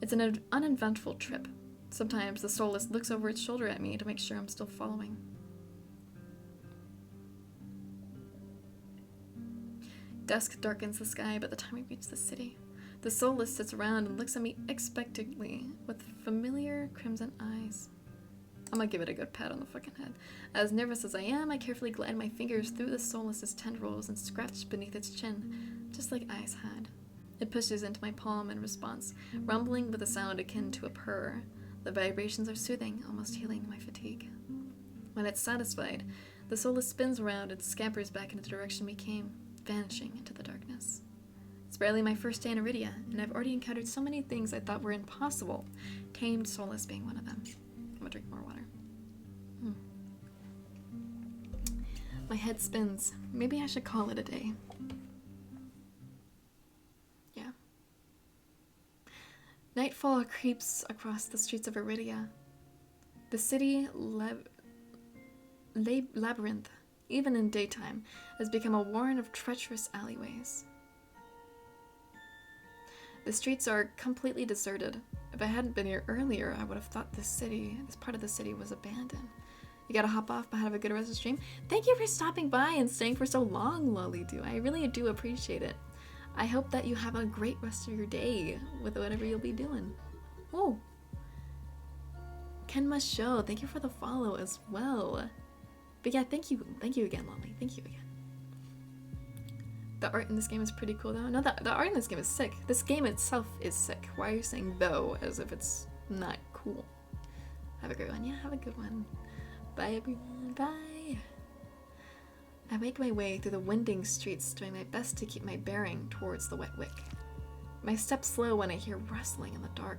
It's an uneventful trip. Sometimes the soulless looks over its shoulder at me to make sure I'm still following. Dusk darkens the sky by the time we reach the city. The soulless sits around and looks at me expectantly with familiar crimson eyes. I'm gonna give it a good pat on the fucking head. As nervous as I am, I carefully glide my fingers through the soulless's tendrils and scratch beneath its chin, just like Ice had. It pushes into my palm in response, rumbling with a sound akin to a purr. The vibrations are soothing, almost healing my fatigue. When it's satisfied, the soulless spins around and scampers back in the direction we came, vanishing into the darkness. It's barely my first day in Iridia, and I've already encountered so many things I thought were impossible, tamed soulless being one of them. I'm gonna drink more water. My head spins. Maybe I should call it a day. Yeah. Nightfall creeps across the streets of Iridia. The city labyrinth, even in daytime, has become a warren of treacherous alleyways. The streets are completely deserted. If I hadn't been here earlier, I would have thought this part of the city was abandoned. You gotta hop off, but have a good rest of the stream. Thank you for stopping by and staying for so long, Lolly-Doo. I really do appreciate it. I hope that you have a great rest of your day with whatever you'll be doing. Oh. Kenma Show, thank you for the follow as well. But yeah, thank you again, Lolly. Thank you again. The art in this game is pretty cool though. No, the art in this game is sick. This game itself is sick. Why are you saying though as if it's not cool? Have a great one. Yeah, have a good one. Bye everyone. Bye. I make my way through the winding streets, doing my best to keep my bearing towards the wet wick. My steps slow when I hear rustling in the dark.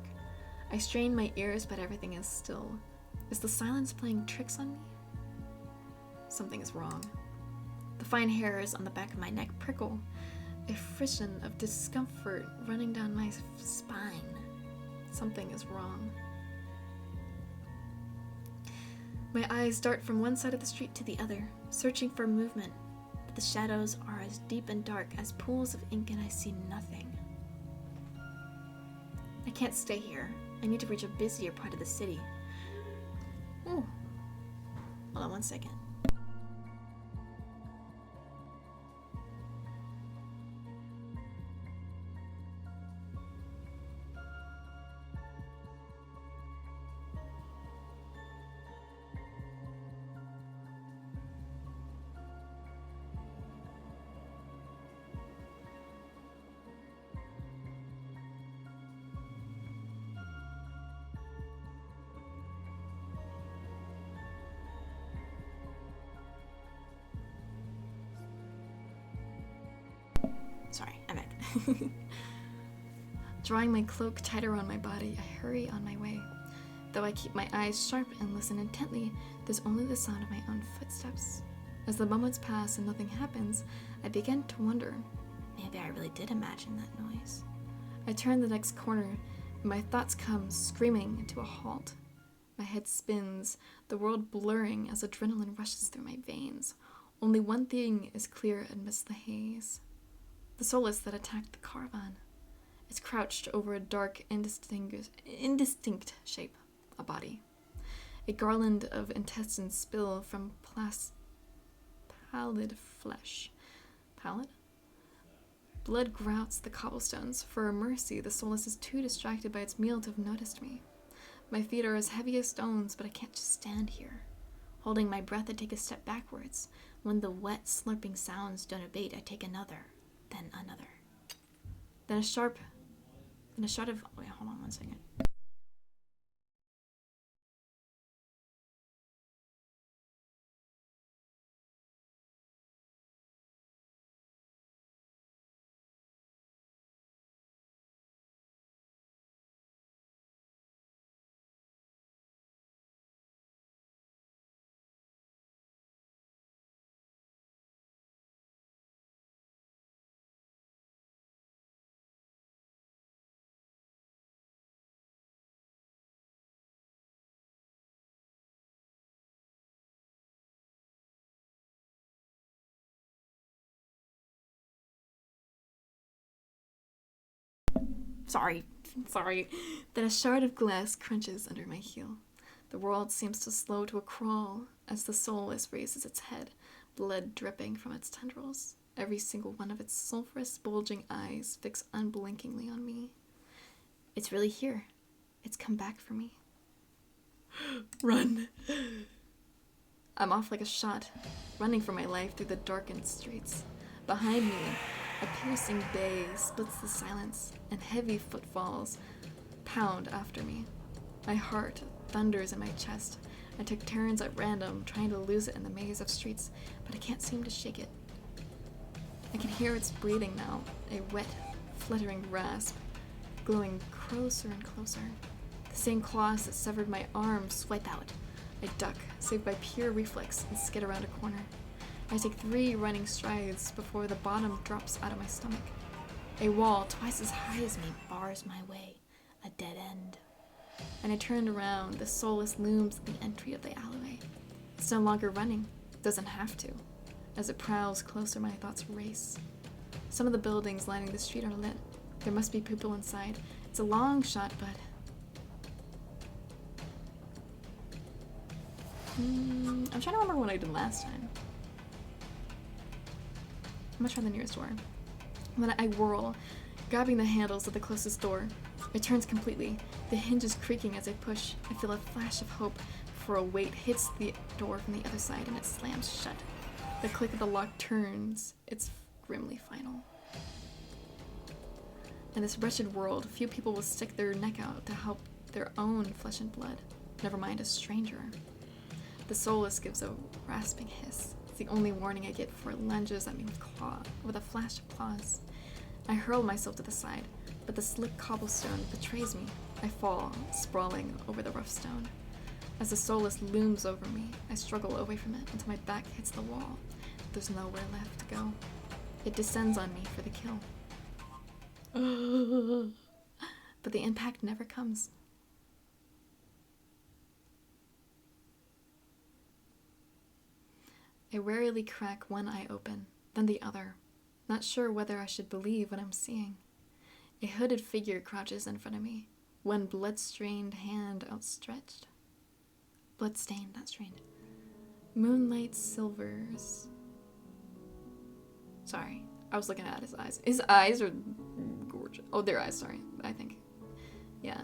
I strain my ears, but everything is still. Is the silence playing tricks on me? Something is wrong. The fine hairs on the back of my neck prickle, a frisson of discomfort running down my spine. Something is wrong. My eyes dart from one side of the street to the other, searching for movement, but the shadows are as deep and dark as pools of ink and I see nothing. I can't stay here. I need to reach a busier part of the city. Ooh. Hold on one second. Sorry, I'm back. Drawing my cloak tighter around my body, I hurry on my way. Though I keep my eyes sharp and listen intently, there's only the sound of my own footsteps. As the moments pass and nothing happens, I begin to wonder, maybe I really did imagine that noise. I turn the next corner, and my thoughts come screaming to a halt. My head spins, the world blurring as adrenaline rushes through my veins. Only one thing is clear amidst the haze. The soulless that attacked the caravan. It's crouched over a dark, indistinct shape, a body. A garland of intestines spill from pallid flesh. Pallid? Blood grouts the cobblestones. For a mercy, the soulless is too distracted by its meal to have noticed me. My feet are as heavy as stones, but I can't just stand here. Holding my breath, I take a step backwards. When the wet, slurping sounds don't abate, I take another, then another. Then a shot of... Wait, hold on one second. Sorry. Then a shard of glass crunches under my heel. The world seems to slow to a crawl as the soulless raises its head, blood dripping from its tendrils. Every single one of its sulphurous, bulging eyes fix unblinkingly on me. It's really here. It's come back for me. Run! I'm off like a shot, running for my life through the darkened streets. Behind me, a piercing bay splits the silence, and heavy footfalls pound after me. My heart thunders in my chest. I take turns at random, trying to lose it in the maze of streets, but I can't seem to shake it. I can hear its breathing now, a wet, fluttering rasp, glowing closer and closer. The same claws that severed my arm swipe out. I duck, saved by pure reflex, and skid around a corner. I take 3 running strides before the bottom drops out of my stomach. A wall twice as high as me bars my way, a dead end. And I turn around, the soulless looms at the entry of the alleyway. It's no longer running, it doesn't have to. As it prowls closer, my thoughts race. Some of the buildings lining the street are lit. There must be people inside. It's a long shot, but... I'm trying to remember what I did last time. I'm gonna try the nearest door. And then I whirl, grabbing the handles of the closest door. It turns completely, the hinges creaking as I push. I feel a flash of hope before a weight hits the door from the other side and it slams shut. The click of the lock turns. It's grimly final. In this wretched world, few people will stick their neck out to help their own flesh and blood, never mind a stranger. The soulless gives a rasping hiss. The only warning I get before it lunges at me with a flash of claws. I hurl myself to the side, but the slick cobblestone betrays me. I fall, sprawling over the rough stone. As the soulless looms over me, I struggle away from it until my back hits the wall. There's nowhere left to go. It descends on me for the kill. But the impact never comes. I warily crack one eye open, then the other, not sure whether I should believe what I'm seeing. A hooded figure crouches in front of me, one blood-stained hand outstretched. Blood-stained, not strained. Moonlight silvers. Sorry, I was looking at his eyes. His eyes are gorgeous. Oh, their eyes, sorry, I think. Yeah.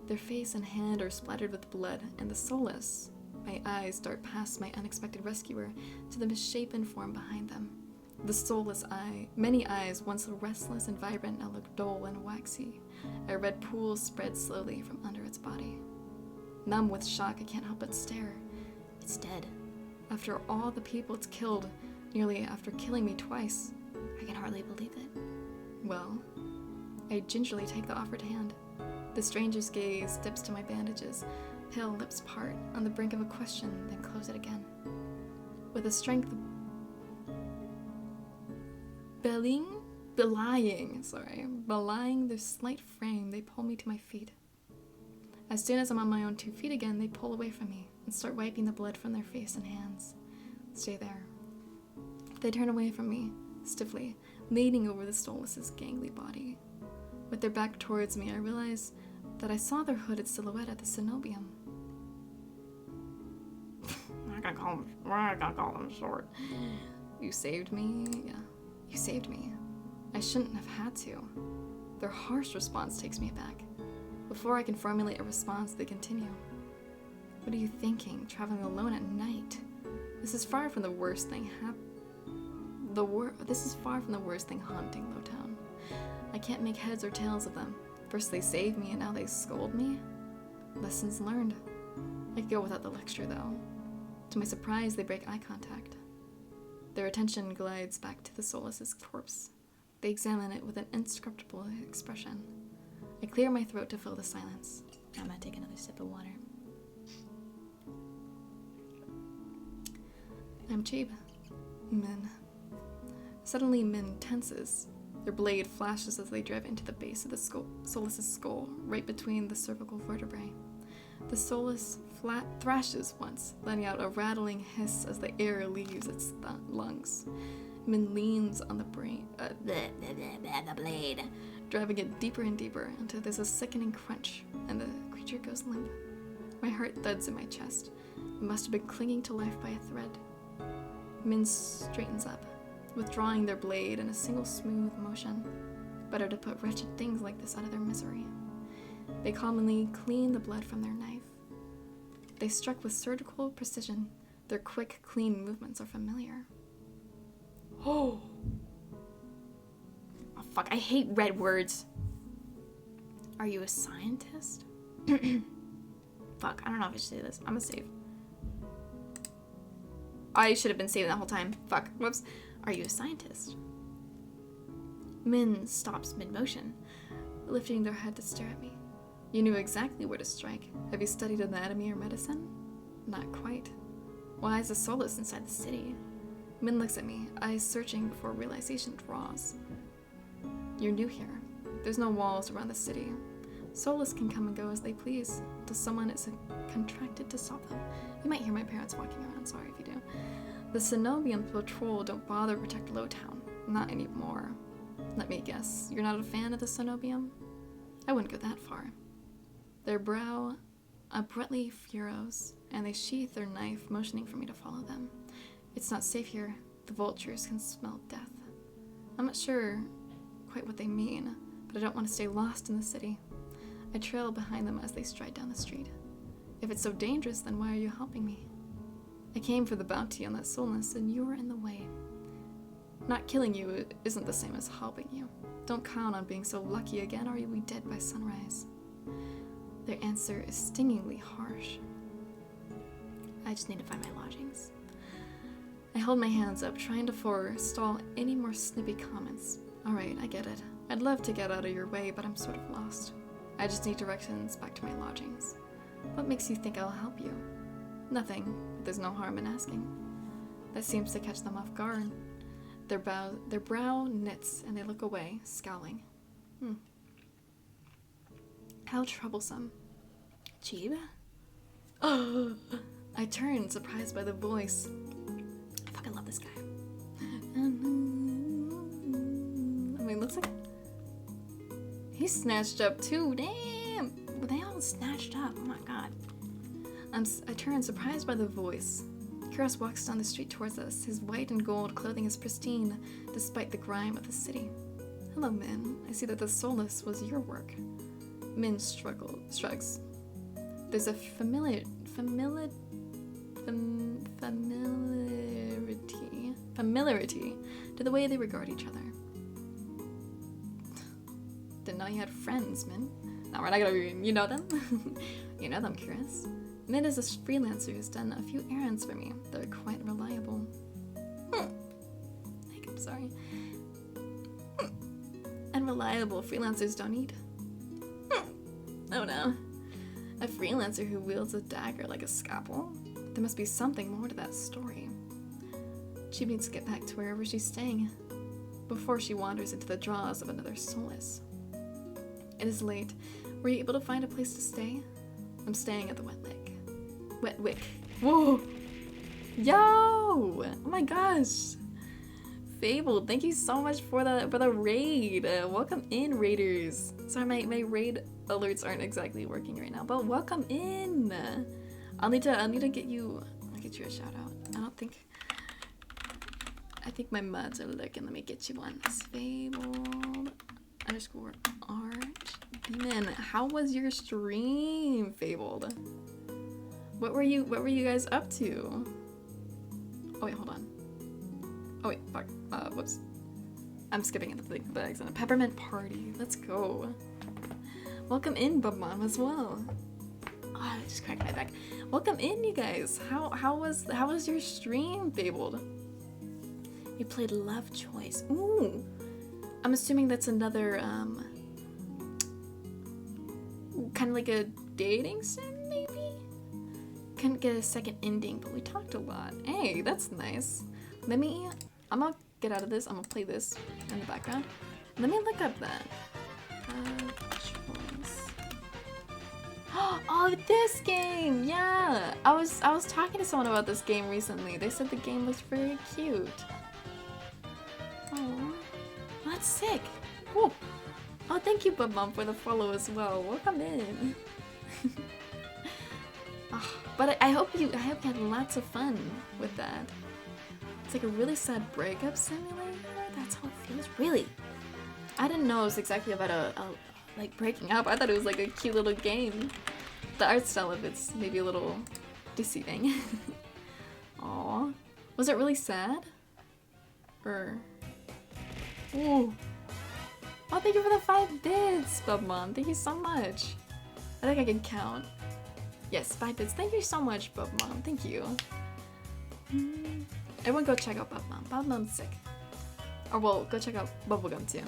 Their face and hand are splattered with blood, and the soulless. My eyes dart past my unexpected rescuer to the misshapen form behind them. The soulless eye, many eyes once restless and vibrant, now look dull and waxy. A red pool spreads slowly from under its body. Numb with shock, I can't help but stare. It's dead. After all the people it's killed, nearly after killing me twice, I can hardly believe it. Well, I gingerly take the offered hand. The stranger's gaze dips to my bandages. Pale lips part, on the brink of a question, then close it again. With a strength belling Belying their slight frame, they pull me to my feet. As soon as I'm on my own 2 feet again, they pull away from me and start wiping the blood from their face and hands. Stay there. They turn away from me, stiffly, leaning over the Stolas' gangly body. With their back towards me, I realize that I saw their hooded silhouette at the cenobium. I'm gonna call them short. You saved me? Yeah, you saved me. I shouldn't have had to. Their harsh response takes me aback. Before I can formulate a response, they continue. What are you thinking, traveling alone at night? This is far from the worst thing haunting Lowtown. I can't make heads or tails of them. First they save me and now they scold me? Lessons learned. I could go without the lecture though. To my surprise, they break eye contact. Their attention glides back to the Solas' corpse. They examine it with an inscrutable expression. I clear my throat to fill the silence. I'm gonna take another sip of water. I'm Cheeb. Min. Suddenly, Min tenses. Their blade flashes as they drive into the base of the Solas' skull, right between the cervical vertebrae. The Solas thrashes once, letting out a rattling hiss as the air leaves its lungs. Min leans on the blade, driving it deeper and deeper until there's a sickening crunch and the creature goes limp. My heart thuds in my chest. It must have been clinging to life by a thread. Min straightens up, withdrawing their blade in a single smooth motion. Better to put wretched things like this out of their misery. They calmly clean the blood from their knife. They struck with surgical precision. Their quick, clean movements are familiar. Oh! Oh, fuck, I hate red words. Are you a scientist? Fuck, I don't know if I should say this. I'm gonna save. I should have been saving that whole time. Fuck, whoops. Are you a scientist? Min stops mid-motion, lifting their head to stare at me. You knew exactly where to strike. Have you studied anatomy or medicine? Not quite. Why is the Solas inside the city? Min looks at me, eyes searching before realization draws. You're new here. There's no walls around the city. Solas can come and go as they please, until someone is contracted to stop them. You might hear my parents walking around, sorry if you do. The Cenobian patrol don't bother to protect Lowtown. Not anymore. Let me guess, you're not a fan of the Cenobium? I wouldn't go that far. Their brow abruptly furrows, and they sheath their knife, motioning for me to follow them. It's not safe here. The vultures can smell death. I'm not sure quite what they mean, but I don't want to stay lost in the city. I trail behind them as they stride down the street. If it's so dangerous, then why are you helping me? I came for the bounty on that Solness, and you were in the way. Not killing you isn't the same as helping you. Don't count on being so lucky again, or you'll be dead by sunrise. Their answer is stingingly harsh. I just need to find my lodgings. I hold my hands up, trying to forestall any more snippy comments. Alright, I get it. I'd love to get out of your way, but I'm sort of lost. I just need directions back to my lodgings. What makes you think I'll help you? Nothing, but there's no harm in asking. That seems to catch them off guard. Their brow knits, and they look away, scowling. How troublesome. Cheeb? Oh! I turn, surprised by the voice. I fucking love this guy. I mean, looks like he's snatched up too. Damn! They all snatched up. Oh my god. I turn, surprised by the voice. Kiros walks down the street towards us. His white and gold clothing is pristine, despite the grime of the city. Hello, Min. I see that the Solus was your work. Min shrugs. There's a familiarity to the way they regard each other. Didn't know you had friends, Min. No, we're not gonna be. You know them? You know them, Kiros. Min is a freelancer who's done a few errands for me. They're quite reliable. I'm sorry. And reliable freelancers don't eat. Oh no. A freelancer who wields a dagger like a scalpel? There must be something more to that story. She needs to get back to wherever she's staying. before she wanders into the jaws of another soulless. It is late. Were you able to find a place to stay? I'm staying at the Wet Lake. Wet Wick. Whoa! Yo! Oh my gosh! Fabled, thank you so much for the raid. Welcome in, raiders. Sorry, my raid alerts aren't exactly working right now, but welcome in. I'll need to get you. I'll get you a shout out. I think my mods are looking. Let me get you one. Fabled _art. Demon, how was your stream, Fabled? What were you guys up to? Oh wait, hold on. Oh wait, fuck. Whoops. I'm skipping into the bags and a peppermint party. Let's go. Welcome in, Bubmom, as well. Oh, I just cracked my back. Welcome in, you guys. How was your stream, Fabled? You played Love Choice. Ooh. I'm assuming that's another kind of like a dating sim, maybe? Couldn't get a second ending, but we talked a lot. Hey, that's nice. I'm gonna get out of this. I'm gonna play this in the background. Let me look up that. Choice. Oh, this game! Yeah! I was talking to someone about this game recently. They said the game looks very cute. Oh, that's sick. Whoa. Oh, thank you, Bubmom, for the follow as well. Welcome in. Oh, but I hope you had lots of fun with that. It's like a really sad breakup simulator. That's how it feels. Really? I didn't know it was exactly about a like breaking up. I thought it was like a cute little game. The art style of it's maybe a little deceiving. Aw. Was it really sad? Or... Ooh. Oh, thank you for the 5 bits, Bubmon. Thank you so much. I think I can count. Yes, 5 bits. Thank you so much, Bubmon. Thank you. Everyone go check out Bubmom. Bubmom's sick. Or well, go check out Bubblegum too.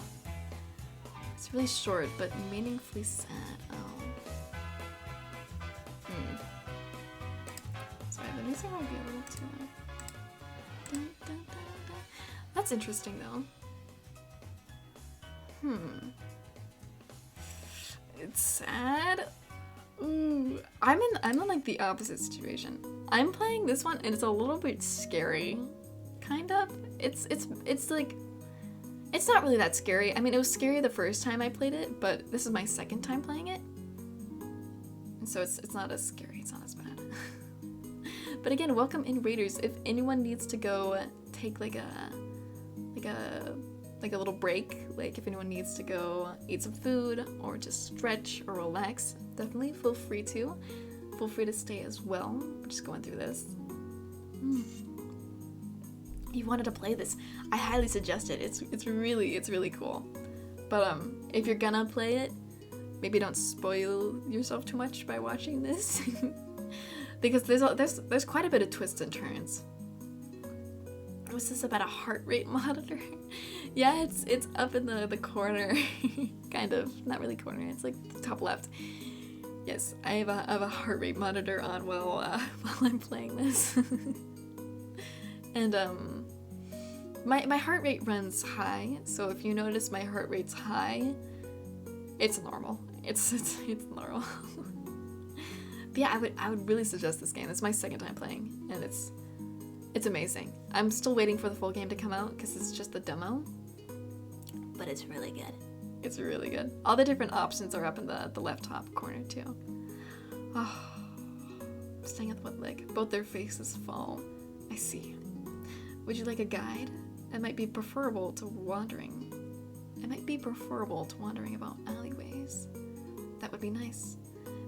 It's really short, but meaningfully sad. Oh. Sorry, the music might be a little too loud. Dun, dun, dun, dun. That's interesting though. It's sad. Ooh, I'm in like the opposite situation. I'm playing this one and it's a little bit scary, kind of. It's like, it's not really that scary. I mean, it was scary the first time I played it, but this is my second time playing it, and so it's not as scary. It's not as bad. But again, welcome in, raiders. If anyone needs to go take like a little break, like if anyone needs to go eat some food or just stretch or relax, definitely feel free to. Feel free to stay as well. We're just going through this. You wanted to play this. I highly suggest it. It's really cool. But if you're gonna play it, maybe don't spoil yourself too much by watching this. Because there's quite a bit of twists and turns. Was this about a heart rate monitor? Yeah, it's up in the corner. Kind of. Not really corner, it's like the top left. Yes, I have a heart rate monitor on while I'm playing this. And my heart rate runs high, so if you notice my heart rate's high, it's normal. It's normal. But yeah, I would really suggest this game. It's my second time playing, and it's amazing. I'm still waiting for the full game to come out because it's just the demo, but it's really good. It's really good. All the different options are up in the left top corner too. Oh, I'm staying at the Wet Lake. Both their faces fall. I see. Would you like a guide? It might be preferable to wandering. It might be preferable to wandering about alleyways. That would be nice.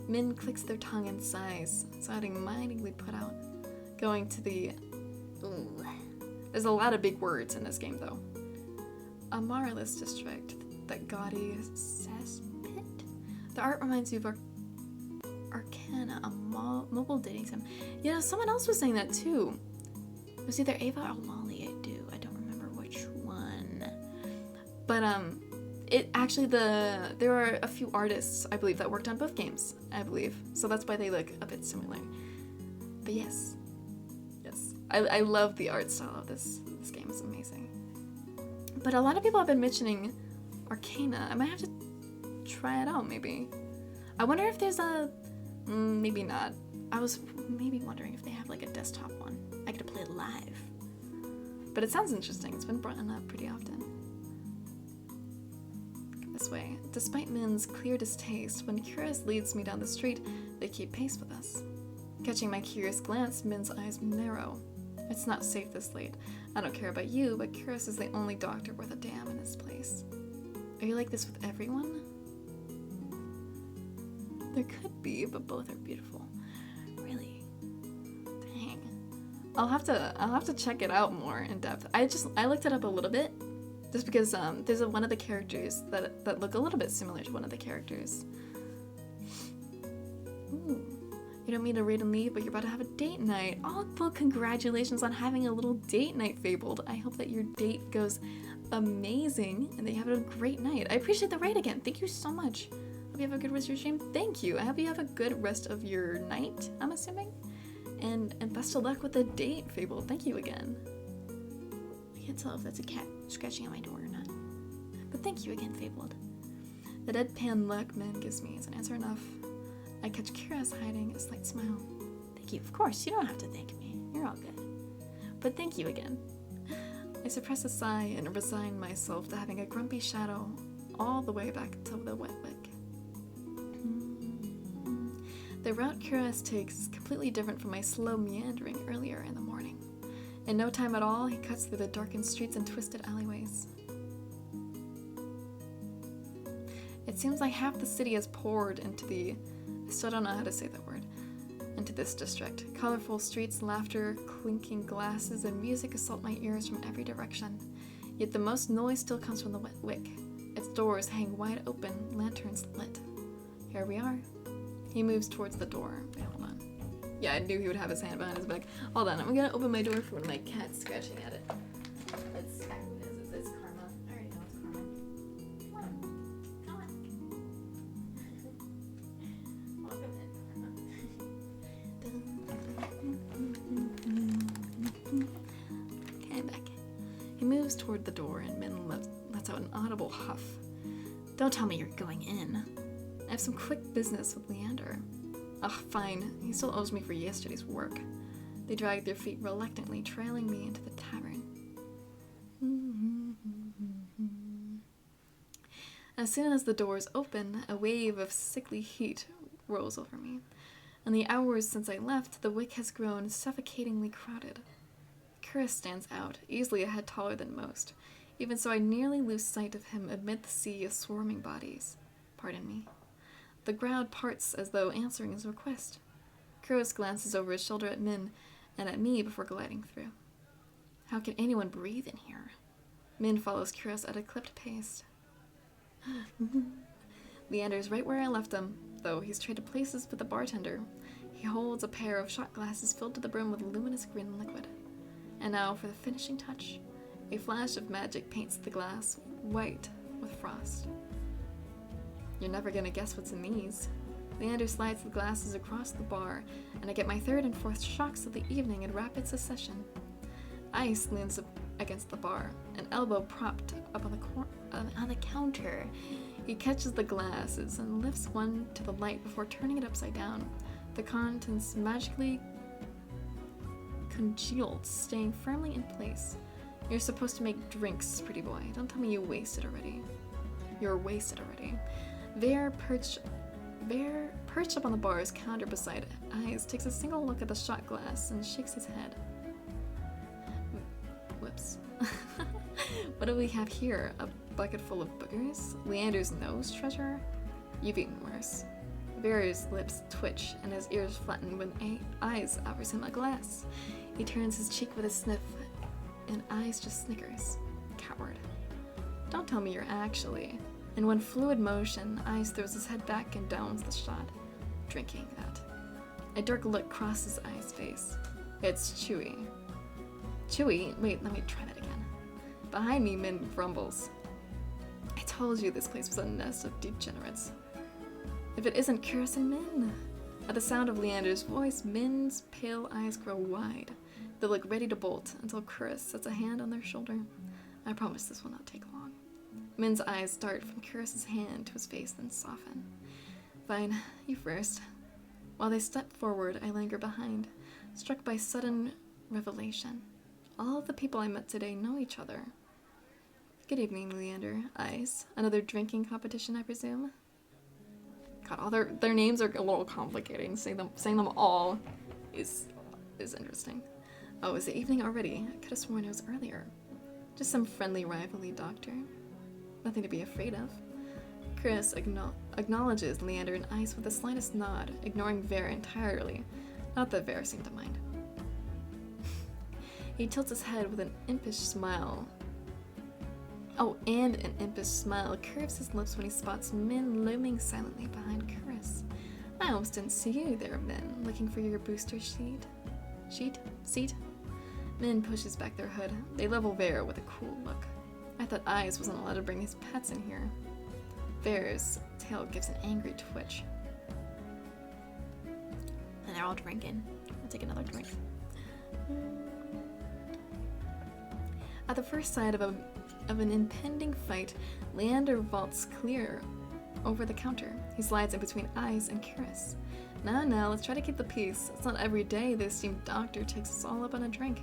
Min clicks their tongue and sighs, sounding mindingly put out. Going to the... Ooh. There's a lot of big words in this game, though. A Marless district. That gaudy cesspit? The art reminds you of Arcana, a mobile dating sim. Yeah, someone else was saying that, too. It was either Ava or Molly, I don't remember which one. But, it actually, there are a few artists, I believe, that worked on both games, I believe. So that's why they look a bit similar. But yes. Yes. I love the art style of this game. It's amazing. But a lot of people have been mentioning Arcana. I might have to try it out, maybe. I wonder if there's a... maybe not. I was maybe wondering if they have like a desktop one. I could play it live. But it sounds interesting. It's been brought up pretty often. This way. Despite Min's clear distaste, when Curious leads me down the street, they keep pace with us. Catching my curious glance, Min's eyes narrow. It's not safe this late. I don't care about you, but Curious is the only doctor worth a damn in this place. Are you like this with everyone? There could be, but both are beautiful. Really? Dang. I'll have to check it out more in depth. I looked it up a little bit, just because there's one of the characters that look a little bit similar to one of the characters. Ooh. You don't mean to read and leave, but you're about to have a date night. Oh, well, congratulations on having a little date night, Fabled. I hope that your date goes amazing and that you have a great night. I appreciate the raid again. Thank you so much. Hope you have a good rest of your stream. Thank you. I hope you have a good rest of your night, I'm assuming. And best of luck with the date, Fabled. Thank you again. I can't tell if that's a cat scratching at my door or not. But thank you again, Fabled. The deadpan look man gives me is an answer enough. I catch Kira's hiding a slight smile. Thank you. Of course, you don't have to thank me. You're all good. But thank you again. I suppress a sigh and resign myself to having a grumpy shadow all the way back to the wet wick. The route Kira takes is completely different from my slow meandering earlier in the morning. In no time at all, he cuts through the darkened streets and twisted alleyways. It seems like half the city has poured into the... I still don't know how to say that word. Into this district. Colorful streets, laughter, clinking glasses, and music assault my ears from every direction. Yet the most noise still comes from the wet wick. Its doors hang wide open, lanterns lit. Here we are. He moves towards the door. Wait, hold on. Yeah, I knew he would have his hand behind his back. Hold on, I'm gonna open my door for one of my cats scratching at it. It's Karma. I already know it's Karma. Come on. Come on. Welcome in, Karma. Okay, I'm back. He moves toward the door and Min lets out an audible huff. Don't tell me you're going in. I have some quick business with Leander. Ugh, fine. He still owes me for yesterday's work. They drag their feet reluctantly, trailing me into the tavern. As soon as the doors open, a wave of sickly heat rolls over me. In the hours since I left, the wick has grown suffocatingly crowded. Kira stands out, easily a head taller than most. Even so, I nearly lose sight of him amid the sea of swarming bodies. Pardon me. The crowd parts as though answering his request. Kuros glances over his shoulder at Min and at me before gliding through. How can anyone breathe in here? Min follows Kuros at a clipped pace. Leander's right where I left him, though he's traded places with the bartender. He holds a pair of shot glasses filled to the brim with luminous green liquid. And now for the finishing touch. A flash of magic paints the glass white with frost. You're never gonna guess what's in these. Leander slides the glasses across the bar, and I get my third and fourth shocks of the evening in rapid succession. Ice leans up against the bar, an elbow propped up on the counter. He catches the glasses and lifts one to the light before turning it upside down. The contents magically congealed, staying firmly in place. You're supposed to make drinks, pretty boy. Don't tell me you wasted already. You're wasted already. Bear, perched up on the bar's counter beside Eyes, takes a single look at the shot glass and shakes his head. Whoops. What do we have here? A bucket full of boogers? Leander's nose treasure? You've eaten worse. Bear's lips twitch and his ears flatten when Eyes offers him a glass. He turns his cheek with a sniff, and Eyes just snickers. Coward. Don't tell me you're actually... In one fluid motion, Eyes throws his head back and downs the shot, drinking that. A dark look crosses Eyes' face. It's Chewy. Chewy? Wait, let me try that again. Behind me, Min grumbles. I told you this place was a nest of degenerates. If it isn't Kuros and Min. At the sound of Leander's voice, Min's pale eyes grow wide. They look ready to bolt until Kuros sets a hand on their shoulder. I promise this will not take long. Min's eyes dart from Curtis's hand to his face, then soften. Fine, you first. While they step forward, I linger behind, struck by sudden revelation. All of the people I met today know each other. Good evening, Leander. Ice. Another drinking competition, I presume? God, all their names are a little complicating. Saying them all is interesting. Oh, is it evening already? I could have sworn it was earlier. Just some friendly rivalry, Doctor. Nothing to be afraid of. Chris acknowledges Leander and Ice with the slightest nod, ignoring Vera entirely. Not that Vera seemed to mind. He tilts his head with an impish smile. Oh, and an impish smile curves his lips when he spots Min looming silently behind Chris. I almost didn't see you there, Min. Looking for your booster seat? Min pushes back their hood. They level Vera with a cool look. I thought Eyes wasn't allowed to bring his pets in here. Vera's tail gives an angry twitch. And they're all drinking. I'll take another drink. At the first sight of an impending fight, Leander vaults clear over the counter. He slides in between Eyes and Curious. Now, let's try to keep the peace. It's not every day the esteemed doctor takes us all up on a drink.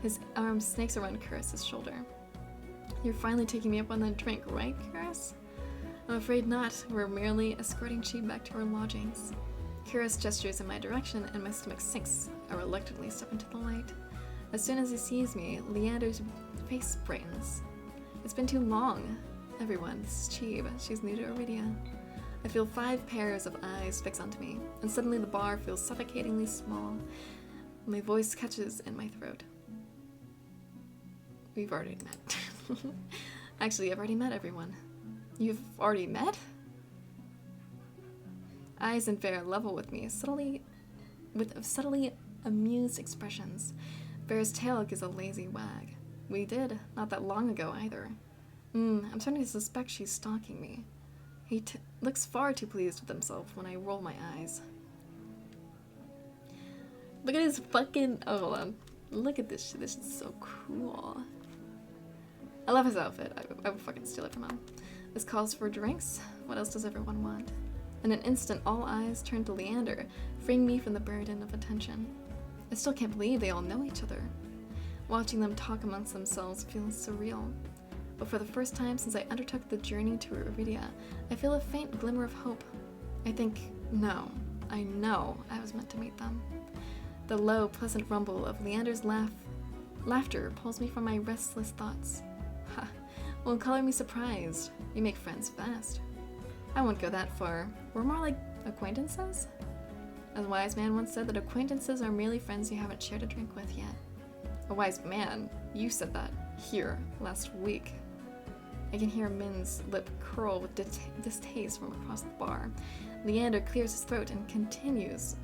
His arm snakes around Curtis's shoulder. You're finally taking me up on that drink, right, Curtis? I'm afraid not. We're merely escorting Chi back to her lodgings. Curtis gestures in my direction, and my stomach sinks. I reluctantly step into the light. As soon as he sees me, Leander's face brightens. It's been too long. Everyone, this is Chi. She's new to Iridia. I feel 5 pairs of eyes fix onto me, and suddenly the bar feels suffocatingly small. My voice catches in my throat. We've already met. Actually, I've already met everyone. You've already met? Eyes and Vera level with me, with subtly amused expressions. Vera's tail gives a lazy wag. We did, not that long ago either. I'm starting to suspect she's stalking me. He looks far too pleased with himself when I roll my eyes. Look at his fucking... Oh, hold on. Look at this shit. This is so cool. I love his outfit. I would fucking steal it from him. This calls for drinks. What else does everyone want? In an instant, all eyes turn to Leander, freeing me from the burden of attention. I still can't believe they all know each other. Watching them talk amongst themselves feels surreal. But for the first time since I undertook the journey to Iridia, I feel a faint glimmer of hope. I think, no, I know I was meant to meet them. The low, pleasant rumble of Leander's laughter pulls me from my restless thoughts. Ha, won't color me surprised. You make friends fast. I won't go that far. We're more like acquaintances? A wise man once said that acquaintances are merely friends you haven't shared a drink with yet. A wise man? You said that here last week. I can hear Min's lip curl with distaste from across the bar. Leander clears his throat and continues,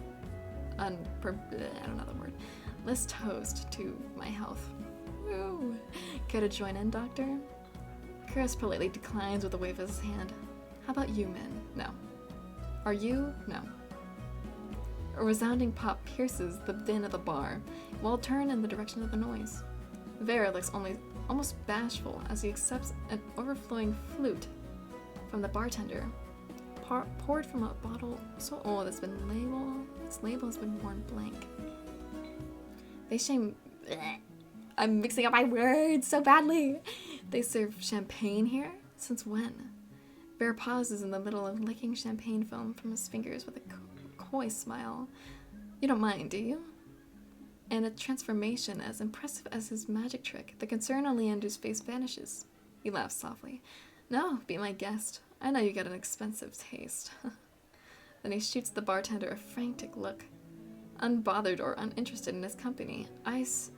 I don't know the word. Let's toast to my health. Woo! Care to join in, Doctor? Chris politely declines with a wave of his hand. How about you, Min? No. Are you? No. A resounding pop pierces the din of the bar, while turn in the direction of the noise. Vera looks almost bashful as he accepts an overflowing flute from the bartender, poured from a bottle so old its label has been worn blank. I'm mixing up my words so badly. They serve champagne here? Since when? Vera pauses in the middle of licking champagne foam from his fingers with a coy smile. You don't mind, do you? And a transformation as impressive as his magic trick, the concern on Leander's face vanishes. He laughs softly. No, be my guest. I know you got an expensive taste. Then he shoots the bartender a frantic look. Unbothered or uninterested in his company, Ice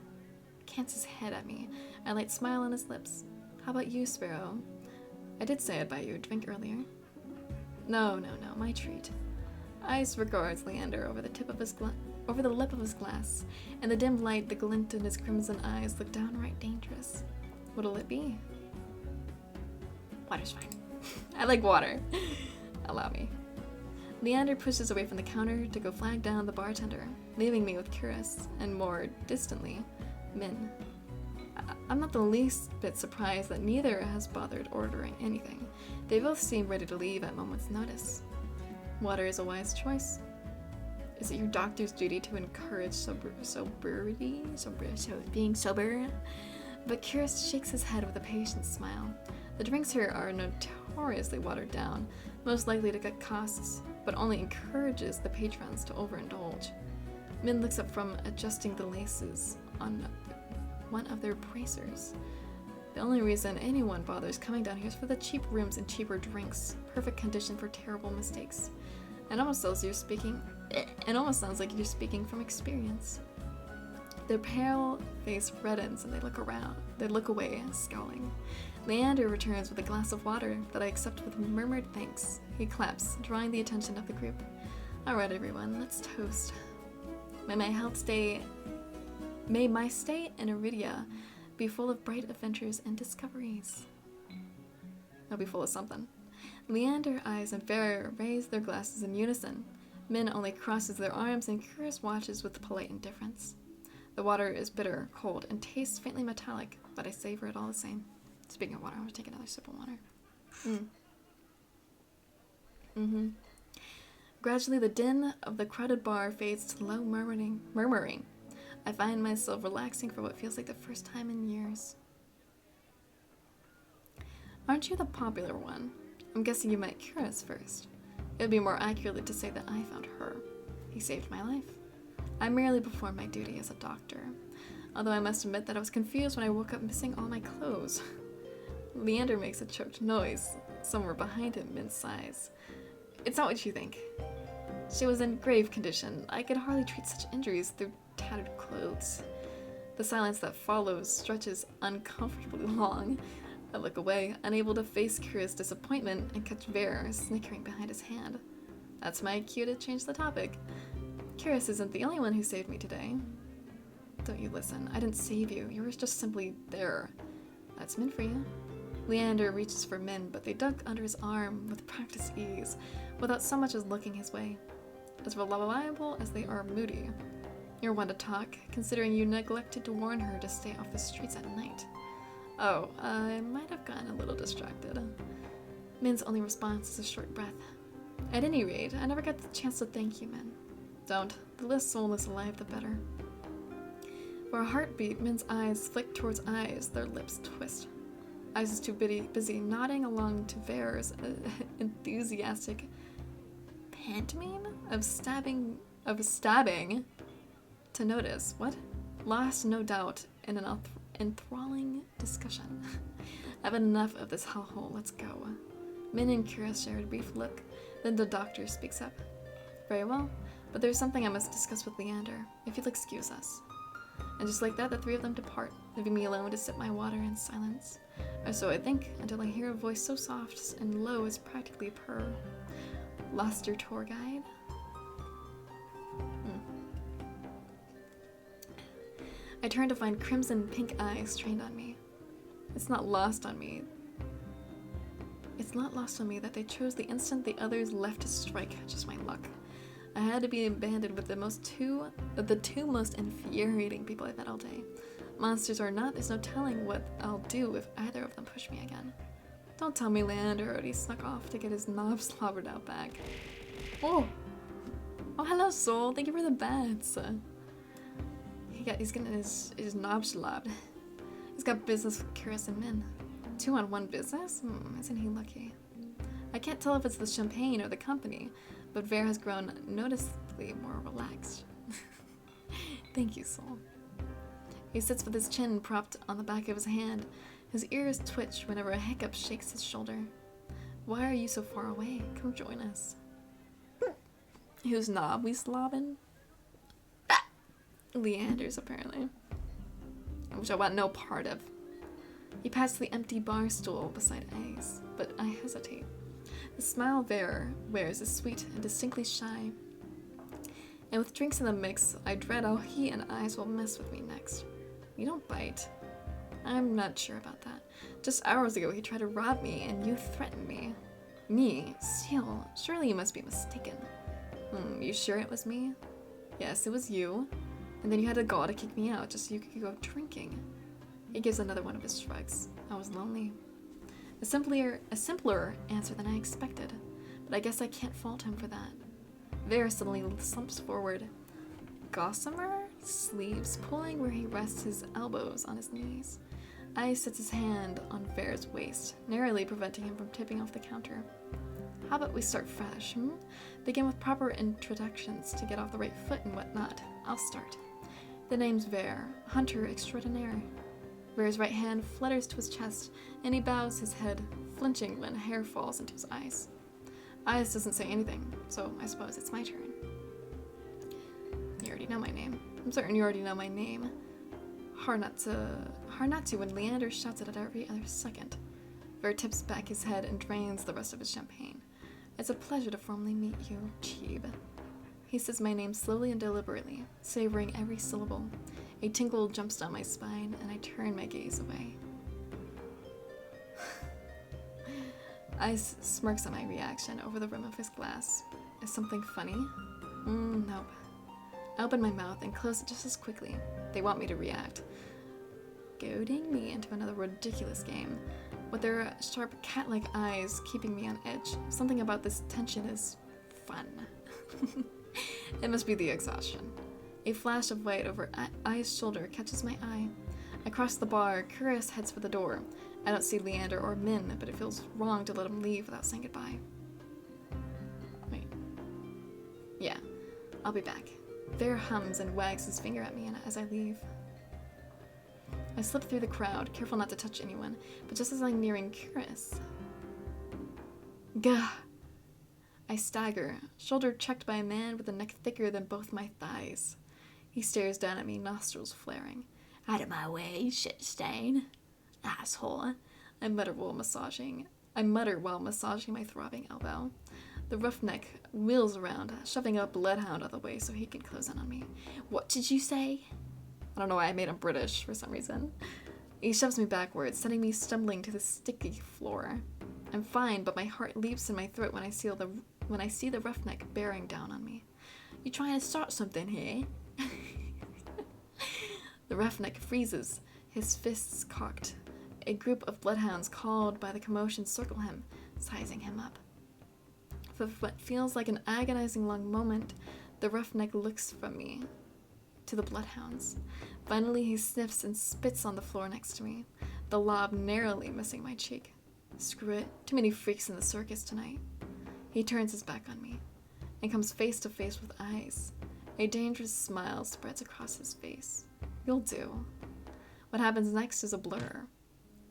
cants his head at me, a light smile on his lips. How about you, Sparrow? I did say I'd buy you a drink earlier. No, my treat. Ice regards Leander over the lip of his glass. In the dim light, the glint in his crimson eyes look downright dangerous. What'll it be? Water's fine. I like water. Allow me. Leander pushes away from the counter to go flag down the bartender, leaving me with Curious, and more distantly, Min. I'm not the least bit surprised that neither has bothered ordering anything. They both seem ready to leave at moment's notice. Water is a wise choice. Is it your doctor's duty to encourage being sober? But Curious shakes his head with a patient smile. The drinks here are notoriously watered down, most likely to cut costs, but only encourages the patrons to overindulge. Min looks up from adjusting the laces on one of their bracers. The only reason anyone bothers coming down here is for the cheap rooms and cheaper drinks. Perfect condition for terrible mistakes. It almost sounds like you're speaking from experience. Their pale face reddens and they look away, scowling. Leander returns with a glass of water that I accept with murmured thanks. He claps, drawing the attention of the group. Alright everyone, let's toast. May my stay in Iridia be full of bright adventures and discoveries. I'll be full of something. Leander, Eyes, and Vera raise their glasses in unison. Min only crosses their arms and Curious watches with polite indifference. The water is bitter, cold, and tastes faintly metallic, but I savor it all the same. Speaking of water, I'm going to take another sip of water. Gradually, the din of the crowded bar fades to low murmuring. I find myself relaxing for what feels like the first time in years. Aren't you the popular one? I'm guessing you met Curious first. It would be more accurate to say that I found her. He saved my life. I merely performed my duty as a doctor. Although I must admit that I was confused when I woke up missing all my clothes. Leander makes a choked noise. Somewhere behind him, Min sighs. It's not what you think. She was in grave condition. I could hardly treat such injuries through tattered clothes. The silence that follows stretches uncomfortably long. I look away, unable to face Curious disappointment, and catch Ver snickering behind his hand. That's my cue to change the topic. Curious isn't the only one who saved me today. Don't you listen. I didn't save you. You were just simply there. That's Min for you. Leander reaches for Min, but they duck under his arm with practiced ease, without so much as looking his way. As reliable as they are moody. You're one to talk, considering you neglected to warn her to stay off the streets at night. Oh, I might have gotten a little distracted. Min's only response is a short breath. At any rate, I never got the chance to thank you, Min. Don't. The less soul is alive, the better. For a heartbeat, Min's eyes flick towards Eyes, their lips twist. Eyes is too busy nodding along to Ver's enthusiastic pantomime of stabbing to notice. What? Lost, no doubt, in an enthralling discussion. I've had enough of this hellhole. Let's go. Min and Curious share a brief look. Then the doctor speaks up. Very well, but there's something I must discuss with Leander, if you'll excuse us. And just like that, the three of them depart, leaving me alone to sip my water in silence. Or so I think, until I hear a voice so soft and low as practically a purr. Lost your tour guide? I turn to find crimson pink eyes trained on me. It's not lost on me that they chose the instant the others left to strike. Just my luck. I had to be abandoned with the two most infuriating people I've met all day. Monsters or not, there's no telling what I'll do if either of them push me again. Don't tell me Leander already snuck off to get his knob slobbered out back. Oh, hello, Soul. Thank you for the bats. He's getting his knob slobbed. He's got business with Curious and Min. 2-on-1 business? Isn't he lucky? I can't tell if it's the champagne or the company, but Ver has grown noticeably more relaxed. Thank you, Soul. He sits with his chin propped on the back of his hand. His ears twitch whenever a hiccup shakes his shoulder. Why are you so far away? Come join us. Whose knob we slobbing? Leander's, apparently. Which I want no part of. He passed the empty bar stool beside Ace, but I hesitate. The smile Ver wears is sweet and distinctly shy. And with drinks in the mix, I dread how he and Eyes will mess with me next. You don't bite. I'm not sure about that. Just hours ago he tried to rob me and you threatened me. Me? Steal? Surely you must be mistaken. You sure it was me? Yes, it was you. And then you had the gall to kick me out just so you could go drinking. He gives another one of his shrugs. I was lonely. A simpler answer than I expected, but I guess I can't fault him for that. Vera suddenly slumps forward. Gossamer sleeves pulling where he rests his elbows on his knees. Ice sets his hand on Vera's waist, narrowly preventing him from tipping off the counter. How about we start fresh, Begin with proper introductions to get off the right foot and whatnot. I'll start. The name's Ver, hunter extraordinaire. Ver's right hand flutters to his chest, and he bows his head, flinching when hair falls into his eyes. Ice doesn't say anything, so I suppose it's my turn. You already know my name. I'm certain you already know my name. Hard not to when Leander shouts it at every other second. Ver tips back his head and drains the rest of his champagne. It's a pleasure to formally meet you, Cheeb. He says my name slowly and deliberately, savoring every syllable. A tingle jumps down my spine, and I turn my gaze away. Ice smirks at my reaction over the rim of his glass. Is something funny? Nope. I open my mouth and close it just as quickly. They want me to react, goading me into another ridiculous game, with their sharp cat-like eyes keeping me on edge. Something about this tension is fun. It must be the exhaustion. A flash of white over I's shoulder catches my eye. Across the bar, Curious heads for the door. I don't see Leander or Min, but it feels wrong to let him leave without saying goodbye. Wait. Yeah, I'll be back. Ver hums and wags his finger at me as I leave. I slip through the crowd, careful not to touch anyone, but just as I'm nearing Curious... Gah! I stagger, shoulder checked by a man with a neck thicker than both my thighs. He stares down at me, nostrils flaring. Out of my way, shit stain. Asshole. I mutter while massaging my throbbing elbow. The roughneck wheels around, shoving a bloodhound out of the way so he can close in on me. What did you say? I don't know why I made him British for some reason. He shoves me backwards, sending me stumbling to the sticky floor. I'm fine, but my heart leaps in my throat when I see the roughneck bearing down on me. You trying to start something here? The roughneck freezes, his fists cocked. A group of bloodhounds called by the commotion circle him, sizing him up. For what feels like an agonizing long moment, the roughneck looks from me to the bloodhounds. Finally, he sniffs and spits on the floor next to me, the lob narrowly missing my cheek. Screw it, too many freaks in the circus tonight. He turns his back on me and comes face to face with Eyes. A dangerous smile spreads across his face. You'll do. What happens next is a blur.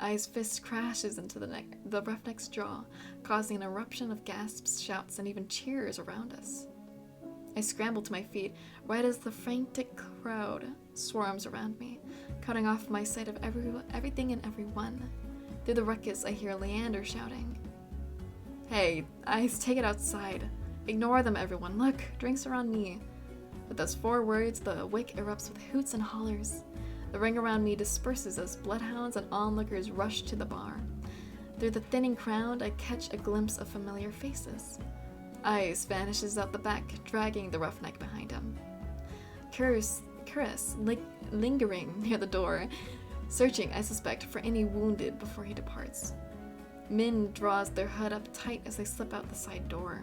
Eyes' fist crashes into the roughneck's jaw, causing an eruption of gasps, shouts, and even cheers around us. I scramble to my feet, right as the frantic crowd swarms around me, cutting off my sight of everything and everyone. Through the ruckus, I hear Leander shouting. Hey, Eyes, take it outside. Ignore them, everyone. Look, drinks are on me. With those 4 words, the wick erupts with hoots and hollers. The ring around me disperses as bloodhounds and onlookers rush to the bar. Through the thinning crowd, I catch a glimpse of familiar faces. Eyes vanishes out the back, dragging the roughneck behind him. Curious, lingering near the door, searching, I suspect, for any wounded before he departs. Min draws their hood up tight as they slip out the side door,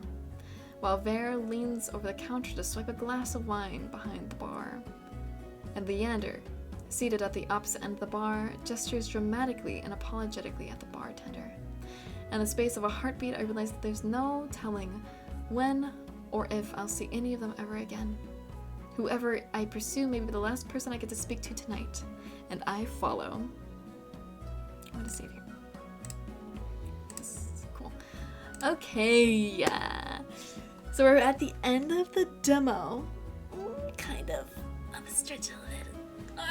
while Ver leans over the counter to swipe a glass of wine behind the bar. And Leander, seated at the opposite end of the bar, gestures dramatically and apologetically at the bartender. In the space of a heartbeat, I realize that there's no telling when or if I'll see any of them ever again. Whoever I pursue may be the last person I get to speak to tonight, and I follow. I want to save here. This is cool. Okay, yeah. So we're at the end of the demo. Kind of on the stretch a little bit.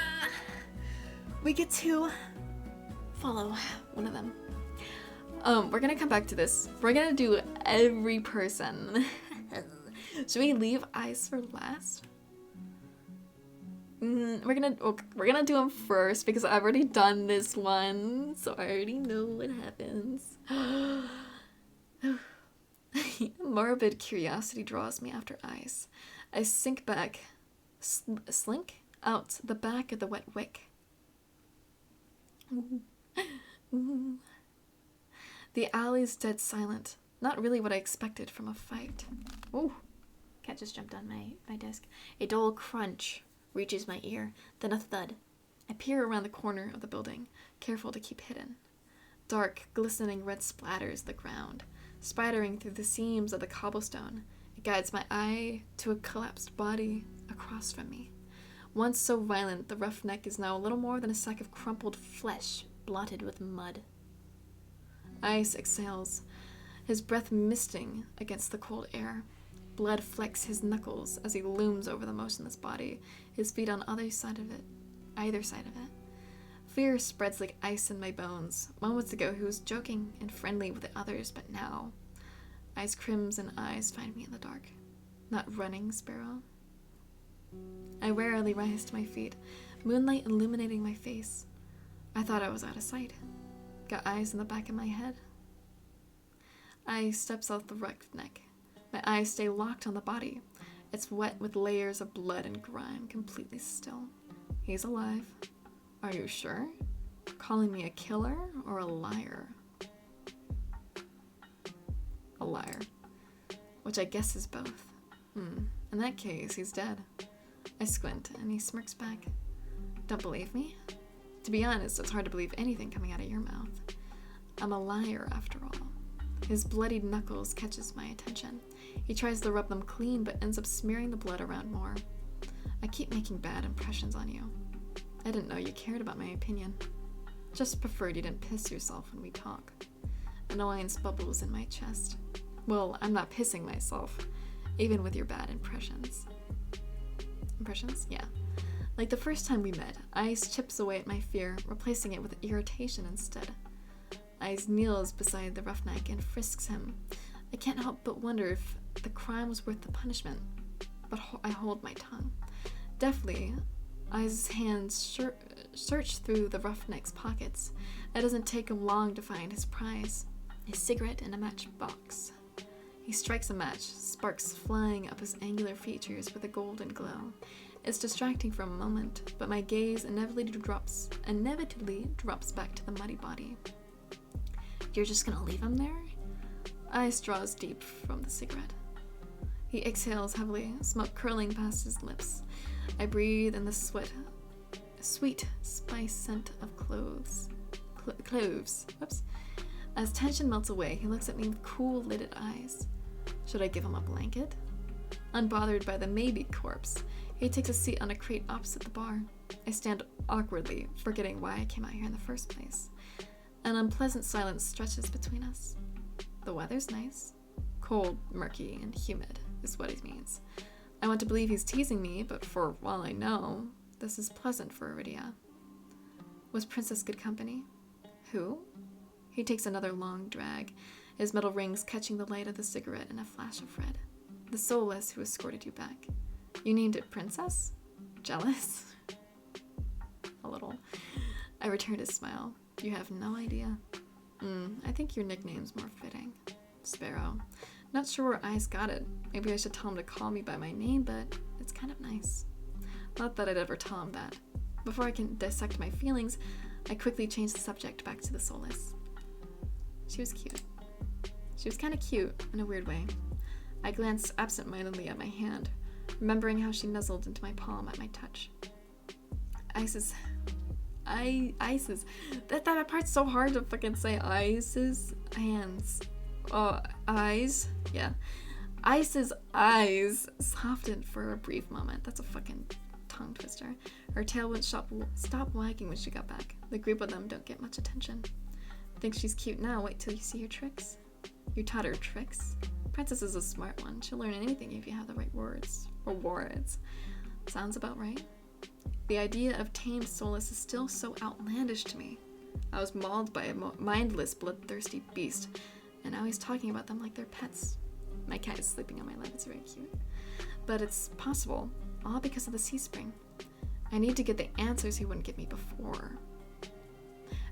We get to follow one of them. We're gonna come back to this. We're gonna do every person. Should we leave Eyes for last? We're gonna do them first because I've already done this one, so I already know what happens. Morbid curiosity draws me after Eyes. I sink back, slink out the back of the wet wick. Ooh. Ooh. The alley's dead silent. Not really what I expected from a fight. Ooh. Cat just jumped on my desk. A dull crunch reaches my ear, then a thud. I peer around the corner of the building, careful to keep hidden. Dark, glistening red splatters the ground, spidering through the seams of the cobblestone. It guides my eye to a collapsed body across from me. Once so violent, the roughneck is now a little more than a sack of crumpled flesh blotted with mud. Ice exhales, his breath misting against the cold air. Blood flecks his knuckles as he looms over the motionless body, his feet on either side of it. Fear spreads like ice in my bones. Moments ago he was joking and friendly with the others, but now ice crimson eyes find me in the dark. Not running, Sparrow. I warily rise to my feet, moonlight illuminating my face. I thought I was out of sight. Got eyes in the back of my head. Ice steps out the roughneck. My eyes stay locked on the body. It's wet with layers of blood and grime, completely still. He's alive. Are you sure? Calling me a killer or a liar? A liar. Which I guess is both. In that case, he's dead. I squint, and he smirks back. Don't believe me? To be honest, it's hard to believe anything coming out of your mouth. I'm a liar, after all. His bloodied knuckles catches my attention. He tries to rub them clean, but ends up smearing the blood around more. I keep making bad impressions on you. I didn't know you cared about my opinion. Just preferred you didn't piss yourself when we talk. Annoyance bubbles in my chest. Well, I'm not pissing myself, even with your bad impressions. Impressions? Yeah. Like the first time we met, Ice chips away at my fear, replacing it with irritation instead. Ice kneels beside the roughneck and frisks him. I can't help but wonder if the crime was worth the punishment, but I hold my tongue. Deftly, Ice's hands search through the roughneck's pockets. It doesn't take him long to find his prize, a cigarette in a matchbox. He strikes a match, sparks flying up his angular features with a golden glow. It's distracting for a moment, but my gaze inevitably drops back to the muddy body. You're just gonna leave him there? Ice draws deep from the cigarette. He exhales heavily, smoke curling past his lips. I breathe in the sweet spice scent of cloves. Whoops. As tension melts away, he looks at me with cool, lidded eyes. Should I give him a blanket? Unbothered by the maybe corpse, he takes a seat on a crate opposite the bar. I stand awkwardly, forgetting why I came out here in the first place. An unpleasant silence stretches between us. The weather's nice. Cold, murky, and humid is what he means. I want to believe he's teasing me, but for all I know, this is pleasant for Iridia. Was Princess good company? Who? He takes another long drag, his metal rings catching the light of the cigarette in a flash of red. The soulless who escorted you back. You named it Princess? Jealous? A little. I returned his smile. You have no idea. I think your nickname's more fitting. Sparrow. Not sure where Ice got it. Maybe I should tell him to call me by my name, but it's kind of nice. Not that I'd ever tell him that. Before I can dissect my feelings, I quickly change the subject back to the soulless. She was cute. She was kind of cute, in a weird way. I glanced absent-mindedly at my hand, remembering how she nuzzled into my palm at my touch. Ice's... That part's so hard to fucking say. Ice's hands. Eyes. Yeah. Ice's eyes softened for a brief moment. That's a fucking tongue twister. Her tail wouldn't stop wagging when she got back. The group of them don't get much attention. Think she's cute now. Wait till you see her tricks. You taught her tricks? Princess is a smart one. She'll learn anything if you have the right words. Or words. Sounds about right. The idea of tamed soulless is still so outlandish to me. I was mauled by a mindless, bloodthirsty beast, and now he's talking about them like they're pets. My cat is sleeping on my lap. It's very cute. But it's possible, all because of the sea spring. I need to get the answers he wouldn't give me before.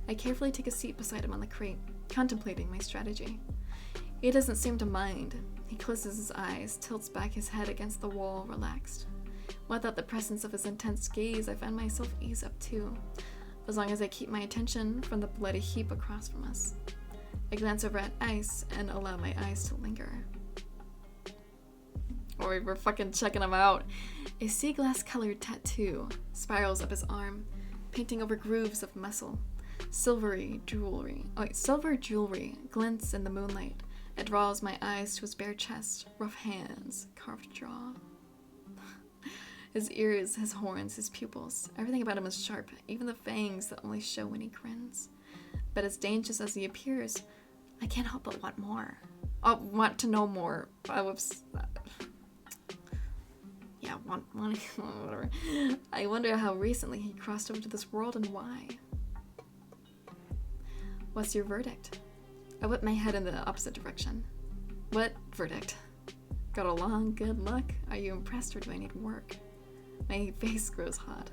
I carefully take a seat beside him on the crate, contemplating my strategy. He doesn't seem to mind. He closes his eyes, tilts back his head against the wall, relaxed. Without the presence of his intense gaze, I find myself ease up too. as long as I keep my attention from the bloody heap across from us. I glance over at Ice and allow my eyes to linger. Or we're fucking checking him out. A sea glass-colored tattoo spirals up his arm, painting over grooves of muscle. Silver jewelry glints in the moonlight. It draws my eyes to his bare chest, rough hands, carved jaw. His ears, his horns, his pupils. Everything about him is sharp, even the fangs that only show when he grins. But as dangerous as he appears, I can't help but want more. Want to know more. Whoops. Yeah, want whatever. I wonder how recently he crossed over to this world and why. What's your verdict? I whip my head in the opposite direction. What verdict? Got along? Good luck? Are you impressed or do I need work? My face grows hot.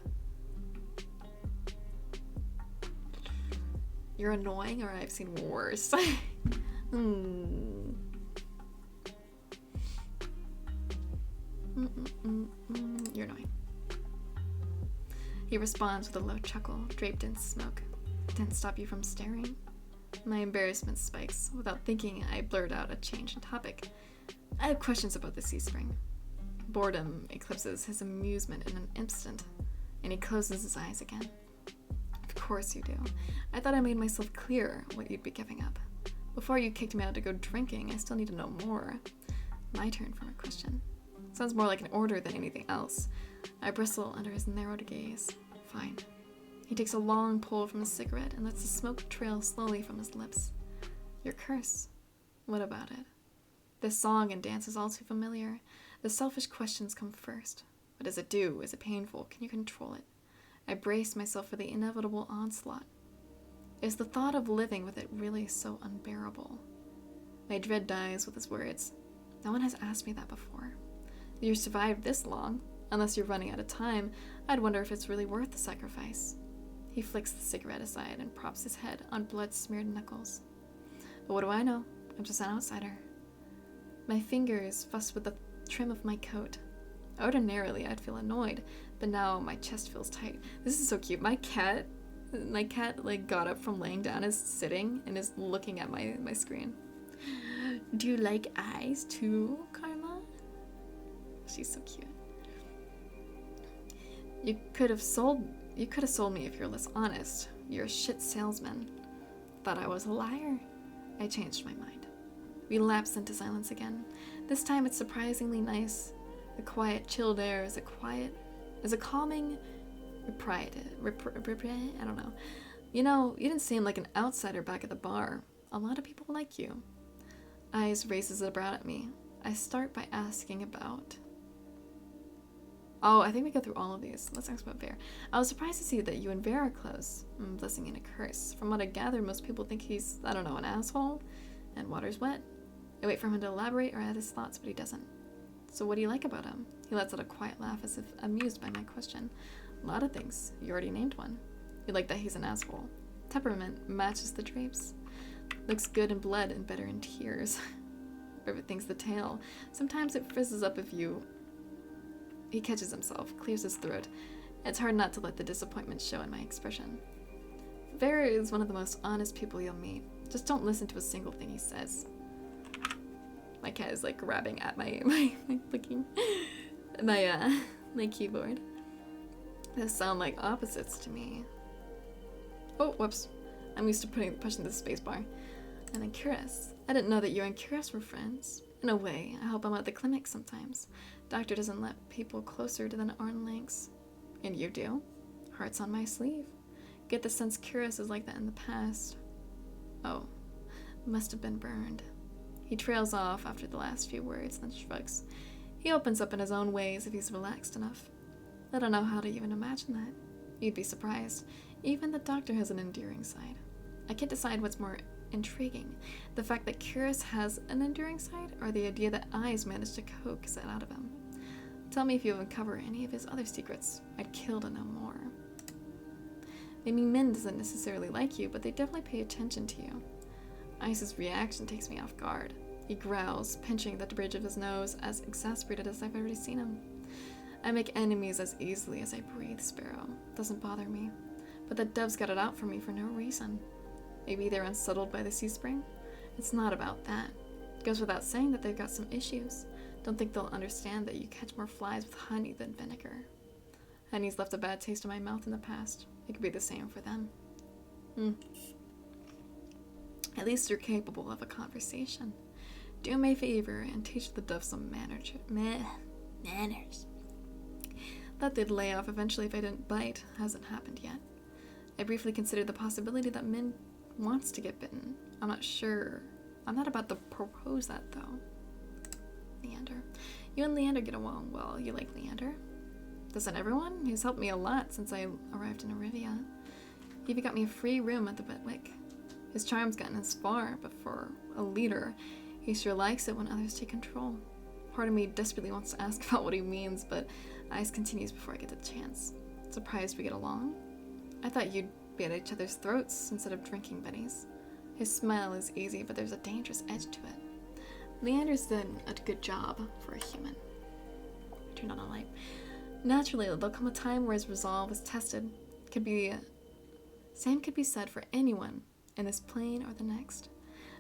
You're annoying or I've seen worse. You're annoying. He responds with a low chuckle, draped in smoke. Didn't stop you from staring? My embarrassment spikes. Without thinking, I blurt out a change in topic. I have questions about the sea spring. Boredom eclipses his amusement in an instant, and he closes his eyes again. Of course you do. I thought I made myself clear what you'd be giving up. Before you kicked me out to go drinking, I still need to know more. My turn for a question. Sounds more like an order than anything else. I bristle under his narrowed gaze. Fine. He takes a long pull from his cigarette and lets the smoke trail slowly from his lips. Your curse. What about it? This song and dance is all too familiar. The selfish questions come first. What does it do? Is it painful? Can you control it? I brace myself for the inevitable onslaught. Is the thought of living with it really so unbearable? My dread dies with his words. No one has asked me that before. You survived this long. Unless you're running out of time, I'd wonder if it's really worth the sacrifice. He flicks the cigarette aside and props his head on blood-smeared knuckles. But what do I know? I'm just an outsider. My fingers fuss with the trim of my coat. Ordinarily, I'd feel annoyed, but now my chest feels tight. This is so cute. My cat like got up from laying down, is sitting, and is looking at my screen. Do you like eyes too, Karma? She's so cute. You could have sold me if you're less honest. You're a shit salesman. Thought I was a liar. I changed my mind. We lapse into silence again. This time it's surprisingly nice. The quiet, chilled air is a calming I don't know. You know, you didn't seem like an outsider back at the bar. A lot of people like you. Eyes raises a brow at me. I start by asking about... Oh, I think we go through all of these. Let's ask about Bear. I was surprised to see that you and Bear are close. Blessing and a curse. From what I gather, most people think he's, I don't know, an asshole. And water's wet. I wait for him to elaborate or add his thoughts, but he doesn't. So what do you like about him? He lets out a quiet laugh as if amused by my question. A lot of things. You already named one. You like that he's an asshole. Temperament matches the drapes. Looks good in blood and better in tears. Everything's the tail. Sometimes it frizzes up if you... He catches himself, clears his throat. It's hard not to let the disappointment show in my expression. Vera is one of the most honest people you'll meet. Just don't listen to a single thing he says. My cat is like grabbing at my keyboard. They sound like opposites to me. Oh, whoops. I'm used to pushing the space bar. And then Curious. I didn't know that you and Curious were friends. In a way, I help him at the clinic sometimes. Doctor doesn't let people closer than arm lengths. And you do? Heart's on my sleeve. Get the sense Curious is like that in the past. Oh, must have been burned. He trails off after the last few words, then shrugs. He opens up in his own ways if he's relaxed enough. I don't know how to even imagine that. You'd be surprised. Even the doctor has an endearing side. I can't decide what's more intriguing. The fact that Curious has an enduring side, or the idea that Eyes managed to coax it out of him. Tell me if you uncover any of his other secrets. I'd kill to know more. Maybe Min doesn't necessarily like you, but they definitely pay attention to you. Ice's reaction takes me off guard. He growls, pinching the bridge of his nose, as exasperated as I've already seen him. I make enemies as easily as I breathe, Sparrow. Doesn't bother me. but the doves got it out for me for no reason. Maybe they're unsettled by the sea spring? It's not about that. It goes without saying that they've got some issues. Don't think they'll understand that you catch more flies with honey than vinegar. Honey's left a bad taste in my mouth in the past. It could be the same for them. At least you're capable of a conversation. Do me a favor and teach the doves some manners. Thought they'd lay off eventually if I didn't bite. Hasn't happened yet. I briefly considered the possibility that Min wants to get bitten. I'm not sure. I'm not about to propose that, though. Leander. You and Leander get along well. You like Leander? Doesn't everyone? He's helped me a lot since I arrived in Arivia. He even got me a free room at the Wetwick. His charm's gotten as far, but for a leader, he sure likes it when others take control. Part of me desperately wants to ask about what he means, but Ice continues before I get the chance. Surprised we get along? I thought you'd be at each other's throats instead of drinking buddies. His smile is easy, but there's a dangerous edge to it. Leander's done a good job for a human. Turned on a light. Naturally, there'll come a time where his resolve is tested. Same could be said for anyone in this plane or the next.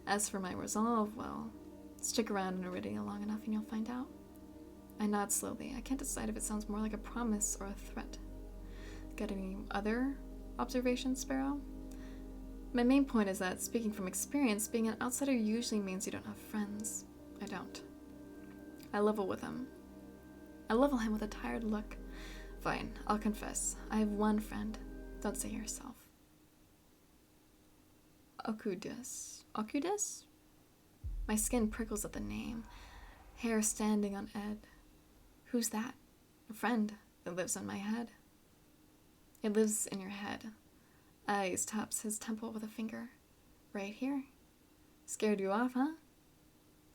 As for my resolve, well, stick around in Iridia long enough and you'll find out. I nod slowly. I can't decide if it sounds more like a promise or a threat. Got any other observations, Sparrow? My main point is that, speaking from experience, being an outsider usually means you don't have friends. I don't. I level with him. I level him with a tired look. Fine, I'll confess. I have one friend. Don't say yourself. Okudis. Okudis? My skin prickles at the name. Hair standing on end. Who's that? A friend that lives in my head. It lives in your head. Ice taps his temple with a finger. Right here. Scared you off, huh?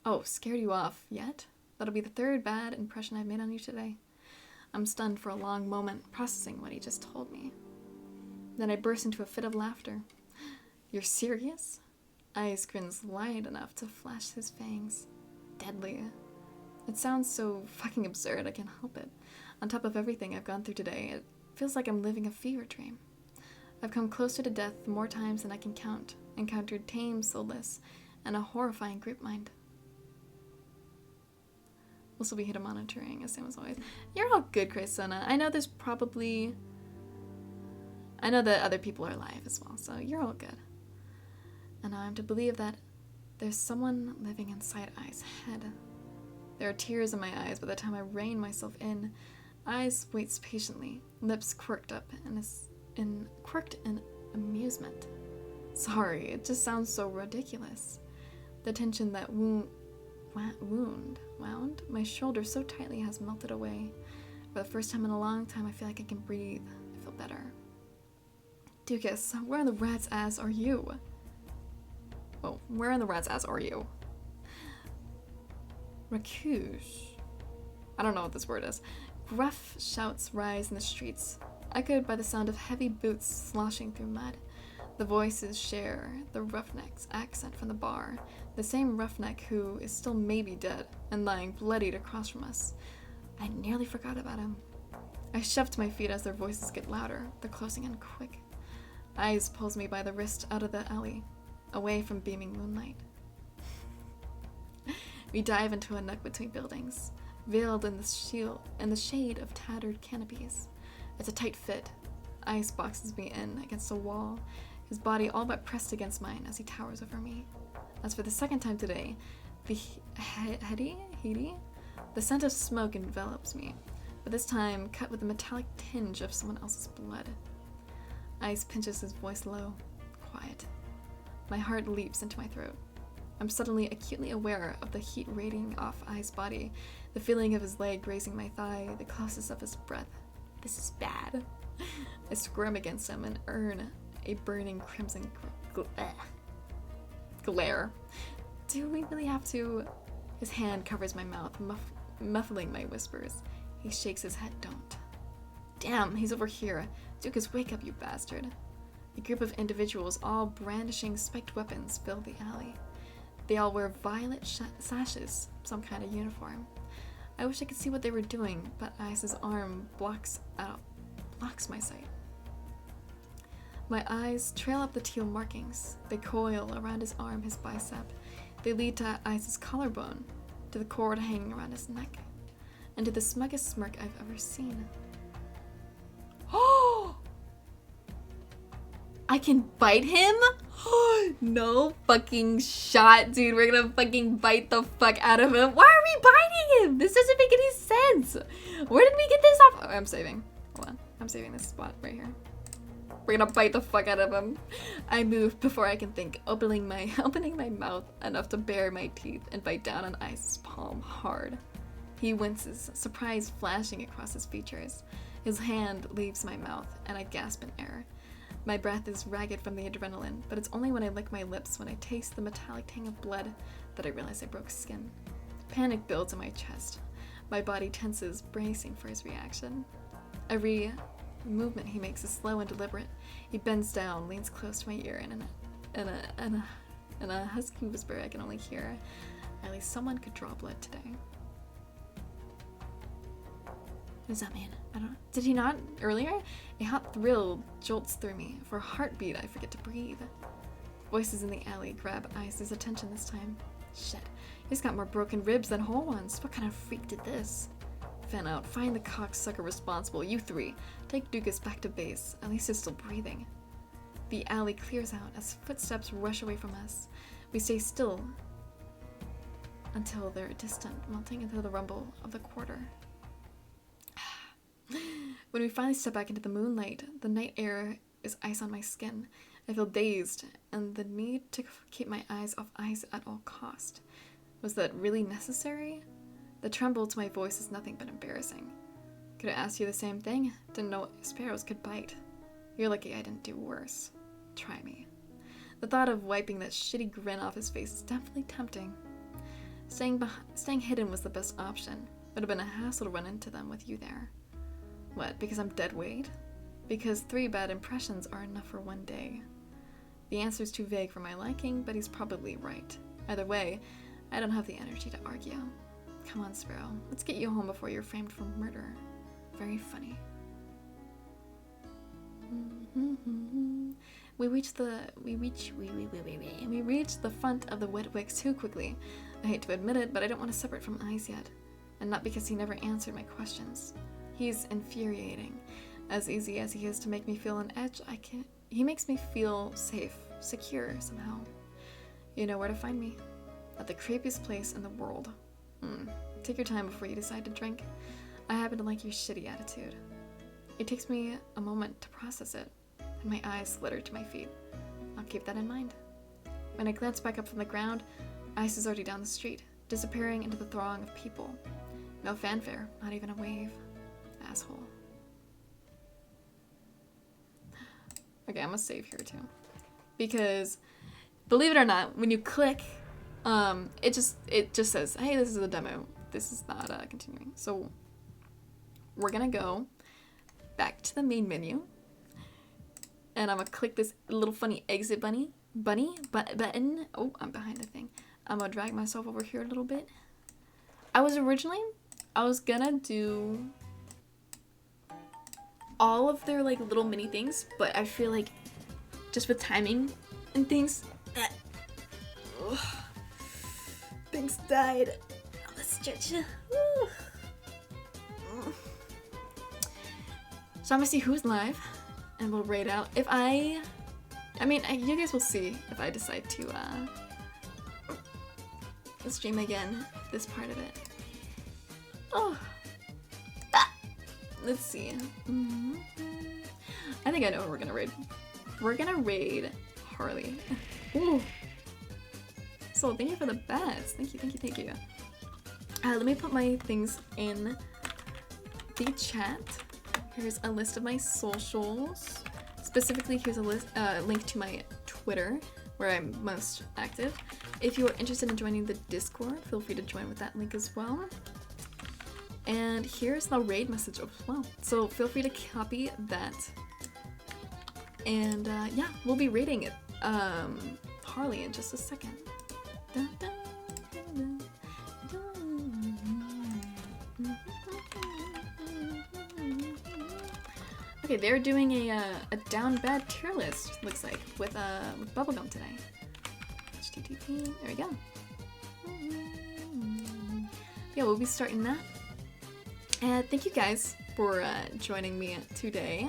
Oh, scared you off yet? That'll be the third bad impression I've made on you today. I'm stunned for a long moment, processing what he just told me. Then I burst into a fit of laughter. You're serious? Ice grins wide enough to flash his fangs. Deadly. It sounds so fucking absurd, I can't help it. On top of everything I've gone through today, it feels like I'm living a fever dream. I've come closer to death more times than I can count, encountered tame, soulless, and a horrifying group mind. This will be hidden monitoring, as same as always. You're all good, Graysona. I know that other people are alive as well, so you're all good. And now I'm to believe that there's someone living inside I's head. There are tears in my eyes by the time I rein myself in. Eyes waits patiently, lips quirked up quirked in amusement. Sorry, it just sounds so ridiculous. The tension that wound my shoulder so tightly has melted away. For the first time in a long time, I feel like I can breathe. I feel better. Dukas, where in the rat's ass are you? Oh, where in the rat's ass are you? Rakush. I don't know what this word is. Gruff shouts rise in the streets, echoed by the sound of heavy boots sloshing through mud. The voices share the roughneck's accent from the bar, the same roughneck who is still maybe dead and lying bloodied across from us. I nearly forgot about him. I shove to my feet as their voices get louder, they're closing in quick. Eyes pulls me by the wrist out of the alley, away from beaming moonlight. We dive into a nook between buildings, veiled in the shade of tattered canopies. It's a tight fit. Ice boxes me in against a wall, his body all but pressed against mine as he towers over me. As for the second time today, the scent of smoke envelops me, but this time cut with a metallic tinge of someone else's blood. Ice pinches his voice low, quiet. My heart leaps into my throat. I'm suddenly acutely aware of the heat radiating off Ice's body, the feeling of his leg grazing my thigh, the closeness of his breath. This is bad. I squirm against him and earn a burning crimson glare. Do we really have to? His hand covers my mouth, muffling my whispers. He shakes his head, don't. Damn, he's over here. Dukas, wake up, you bastard. A group of individuals, all brandishing spiked weapons, fill the alley. They all wear violet sashes, some kind of uniform. I wish I could see what they were doing, but Ice's arm blocks my sight. My eyes trail up the teal markings. They coil around his arm, his bicep. They lead to Ice's collarbone, to the cord hanging around his neck, and to the smuggest smirk I've ever seen. Oh! I can bite him? No fucking shot, dude. We're gonna fucking bite the fuck out of him. Why are we biting him? This doesn't make any sense. Where did we get this off? Oh, I'm saving. Hold on. I'm saving this spot right here. We're gonna bite the fuck out of him. I move before I can think, opening my mouth enough to bare my teeth and bite down on Ice's palm hard. He winces, surprise flashing across his features. His hand leaves my mouth, and I gasp in air. My breath is ragged from the adrenaline, but it's only when I lick my lips, when I taste the metallic tang of blood, that I realize I broke skin. Panic builds in my chest. My body tenses, bracing for his reaction. Every movement he makes is slow and deliberate. He bends down, leans close to my ear, and in a husky whisper I can only hear, "At least someone could draw blood today." What does that mean? I don't know. Did he not earlier? A hot thrill jolts through me. For a heartbeat, I forget to breathe. Voices in the alley grab Ice's attention this time. Shit, he's got more broken ribs than whole ones. What kind of freak did this? Fan out, find the cocksucker responsible. You three, take Dukas back to base. At least he's still breathing. The alley clears out as footsteps rush away from us. We stay still until they're distant, melting into the rumble of the quarter. When we finally step back into the moonlight, the night air is ice on my skin. I feel dazed, and the need to keep my eyes off Ice at all cost. Was that really necessary? The tremble to my voice is nothing but embarrassing. Could I ask you the same thing? Didn't know sparrows could bite. You're lucky I didn't do worse. Try me. The thought of wiping that shitty grin off his face is definitely tempting. Staying hidden was the best option. Would have been a hassle to run into them with you there. What, because I'm dead weight? Because 3 bad impressions are enough for one day. The answer's too vague for my liking, but he's probably right. Either way, I don't have the energy to argue. Come on, Sparrow. Let's get you home before you're framed for murder. Very funny. We reach the front of the wet wick too quickly. I hate to admit it, but I don't want to separate from Ice yet. And not because he never answered my questions. He's infuriating. As easy as he is to make me feel on edge, he makes me feel safe, secure somehow. You know where to find me. At the creepiest place in the world. Take your time before you decide to drink. I happen to like your shitty attitude. It takes me a moment to process it, and my eyes flitter to my feet. I'll keep that in mind. When I glance back up from the ground, Ice is already down the street, disappearing into the throng of people. No fanfare, not even a wave. Asshole. Okay, I'm gonna save here too. Because, believe it or not, when you click, it just says, hey, this is a demo. This is not continuing. So, we're gonna go back to the main menu. And I'm gonna click this little funny exit button. Oh, I'm behind the thing. I'm gonna drag myself over here a little bit. I was gonna do all of their like little mini things, but I feel like just with timing and things, things died on the stretch. So I'm gonna see who's live, and we'll rate out. If you guys will see if I decide to stream again this part of it. Let's see. I think I know who we're gonna raid. We're gonna raid Harley. Ooh. So thank you for the bets. Thank you. Let me put my things in the chat. Here's a list of my socials. Specifically, here's a link to my Twitter, where I'm most active. If you are interested in joining the Discord, feel free to join with that link as well. And here's the raid message as well. So feel free to copy that. And yeah, we'll be raiding it Harley in just a second. Dun, dun, dun, dun. Okay, they're doing a down bad tier list, looks like, with bubblegum today. HTTP, there we go. Yeah, we'll be starting that. And thank you guys for joining me today.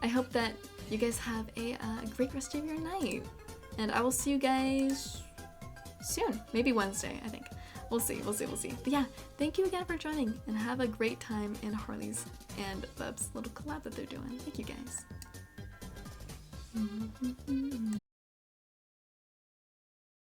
I hope that you guys have a great rest of your night. And I will see you guys soon. Maybe Wednesday, I think. We'll see. But yeah, thank you again for joining, and have a great time in Harley's and Bub's little collab that they're doing. Thank you guys.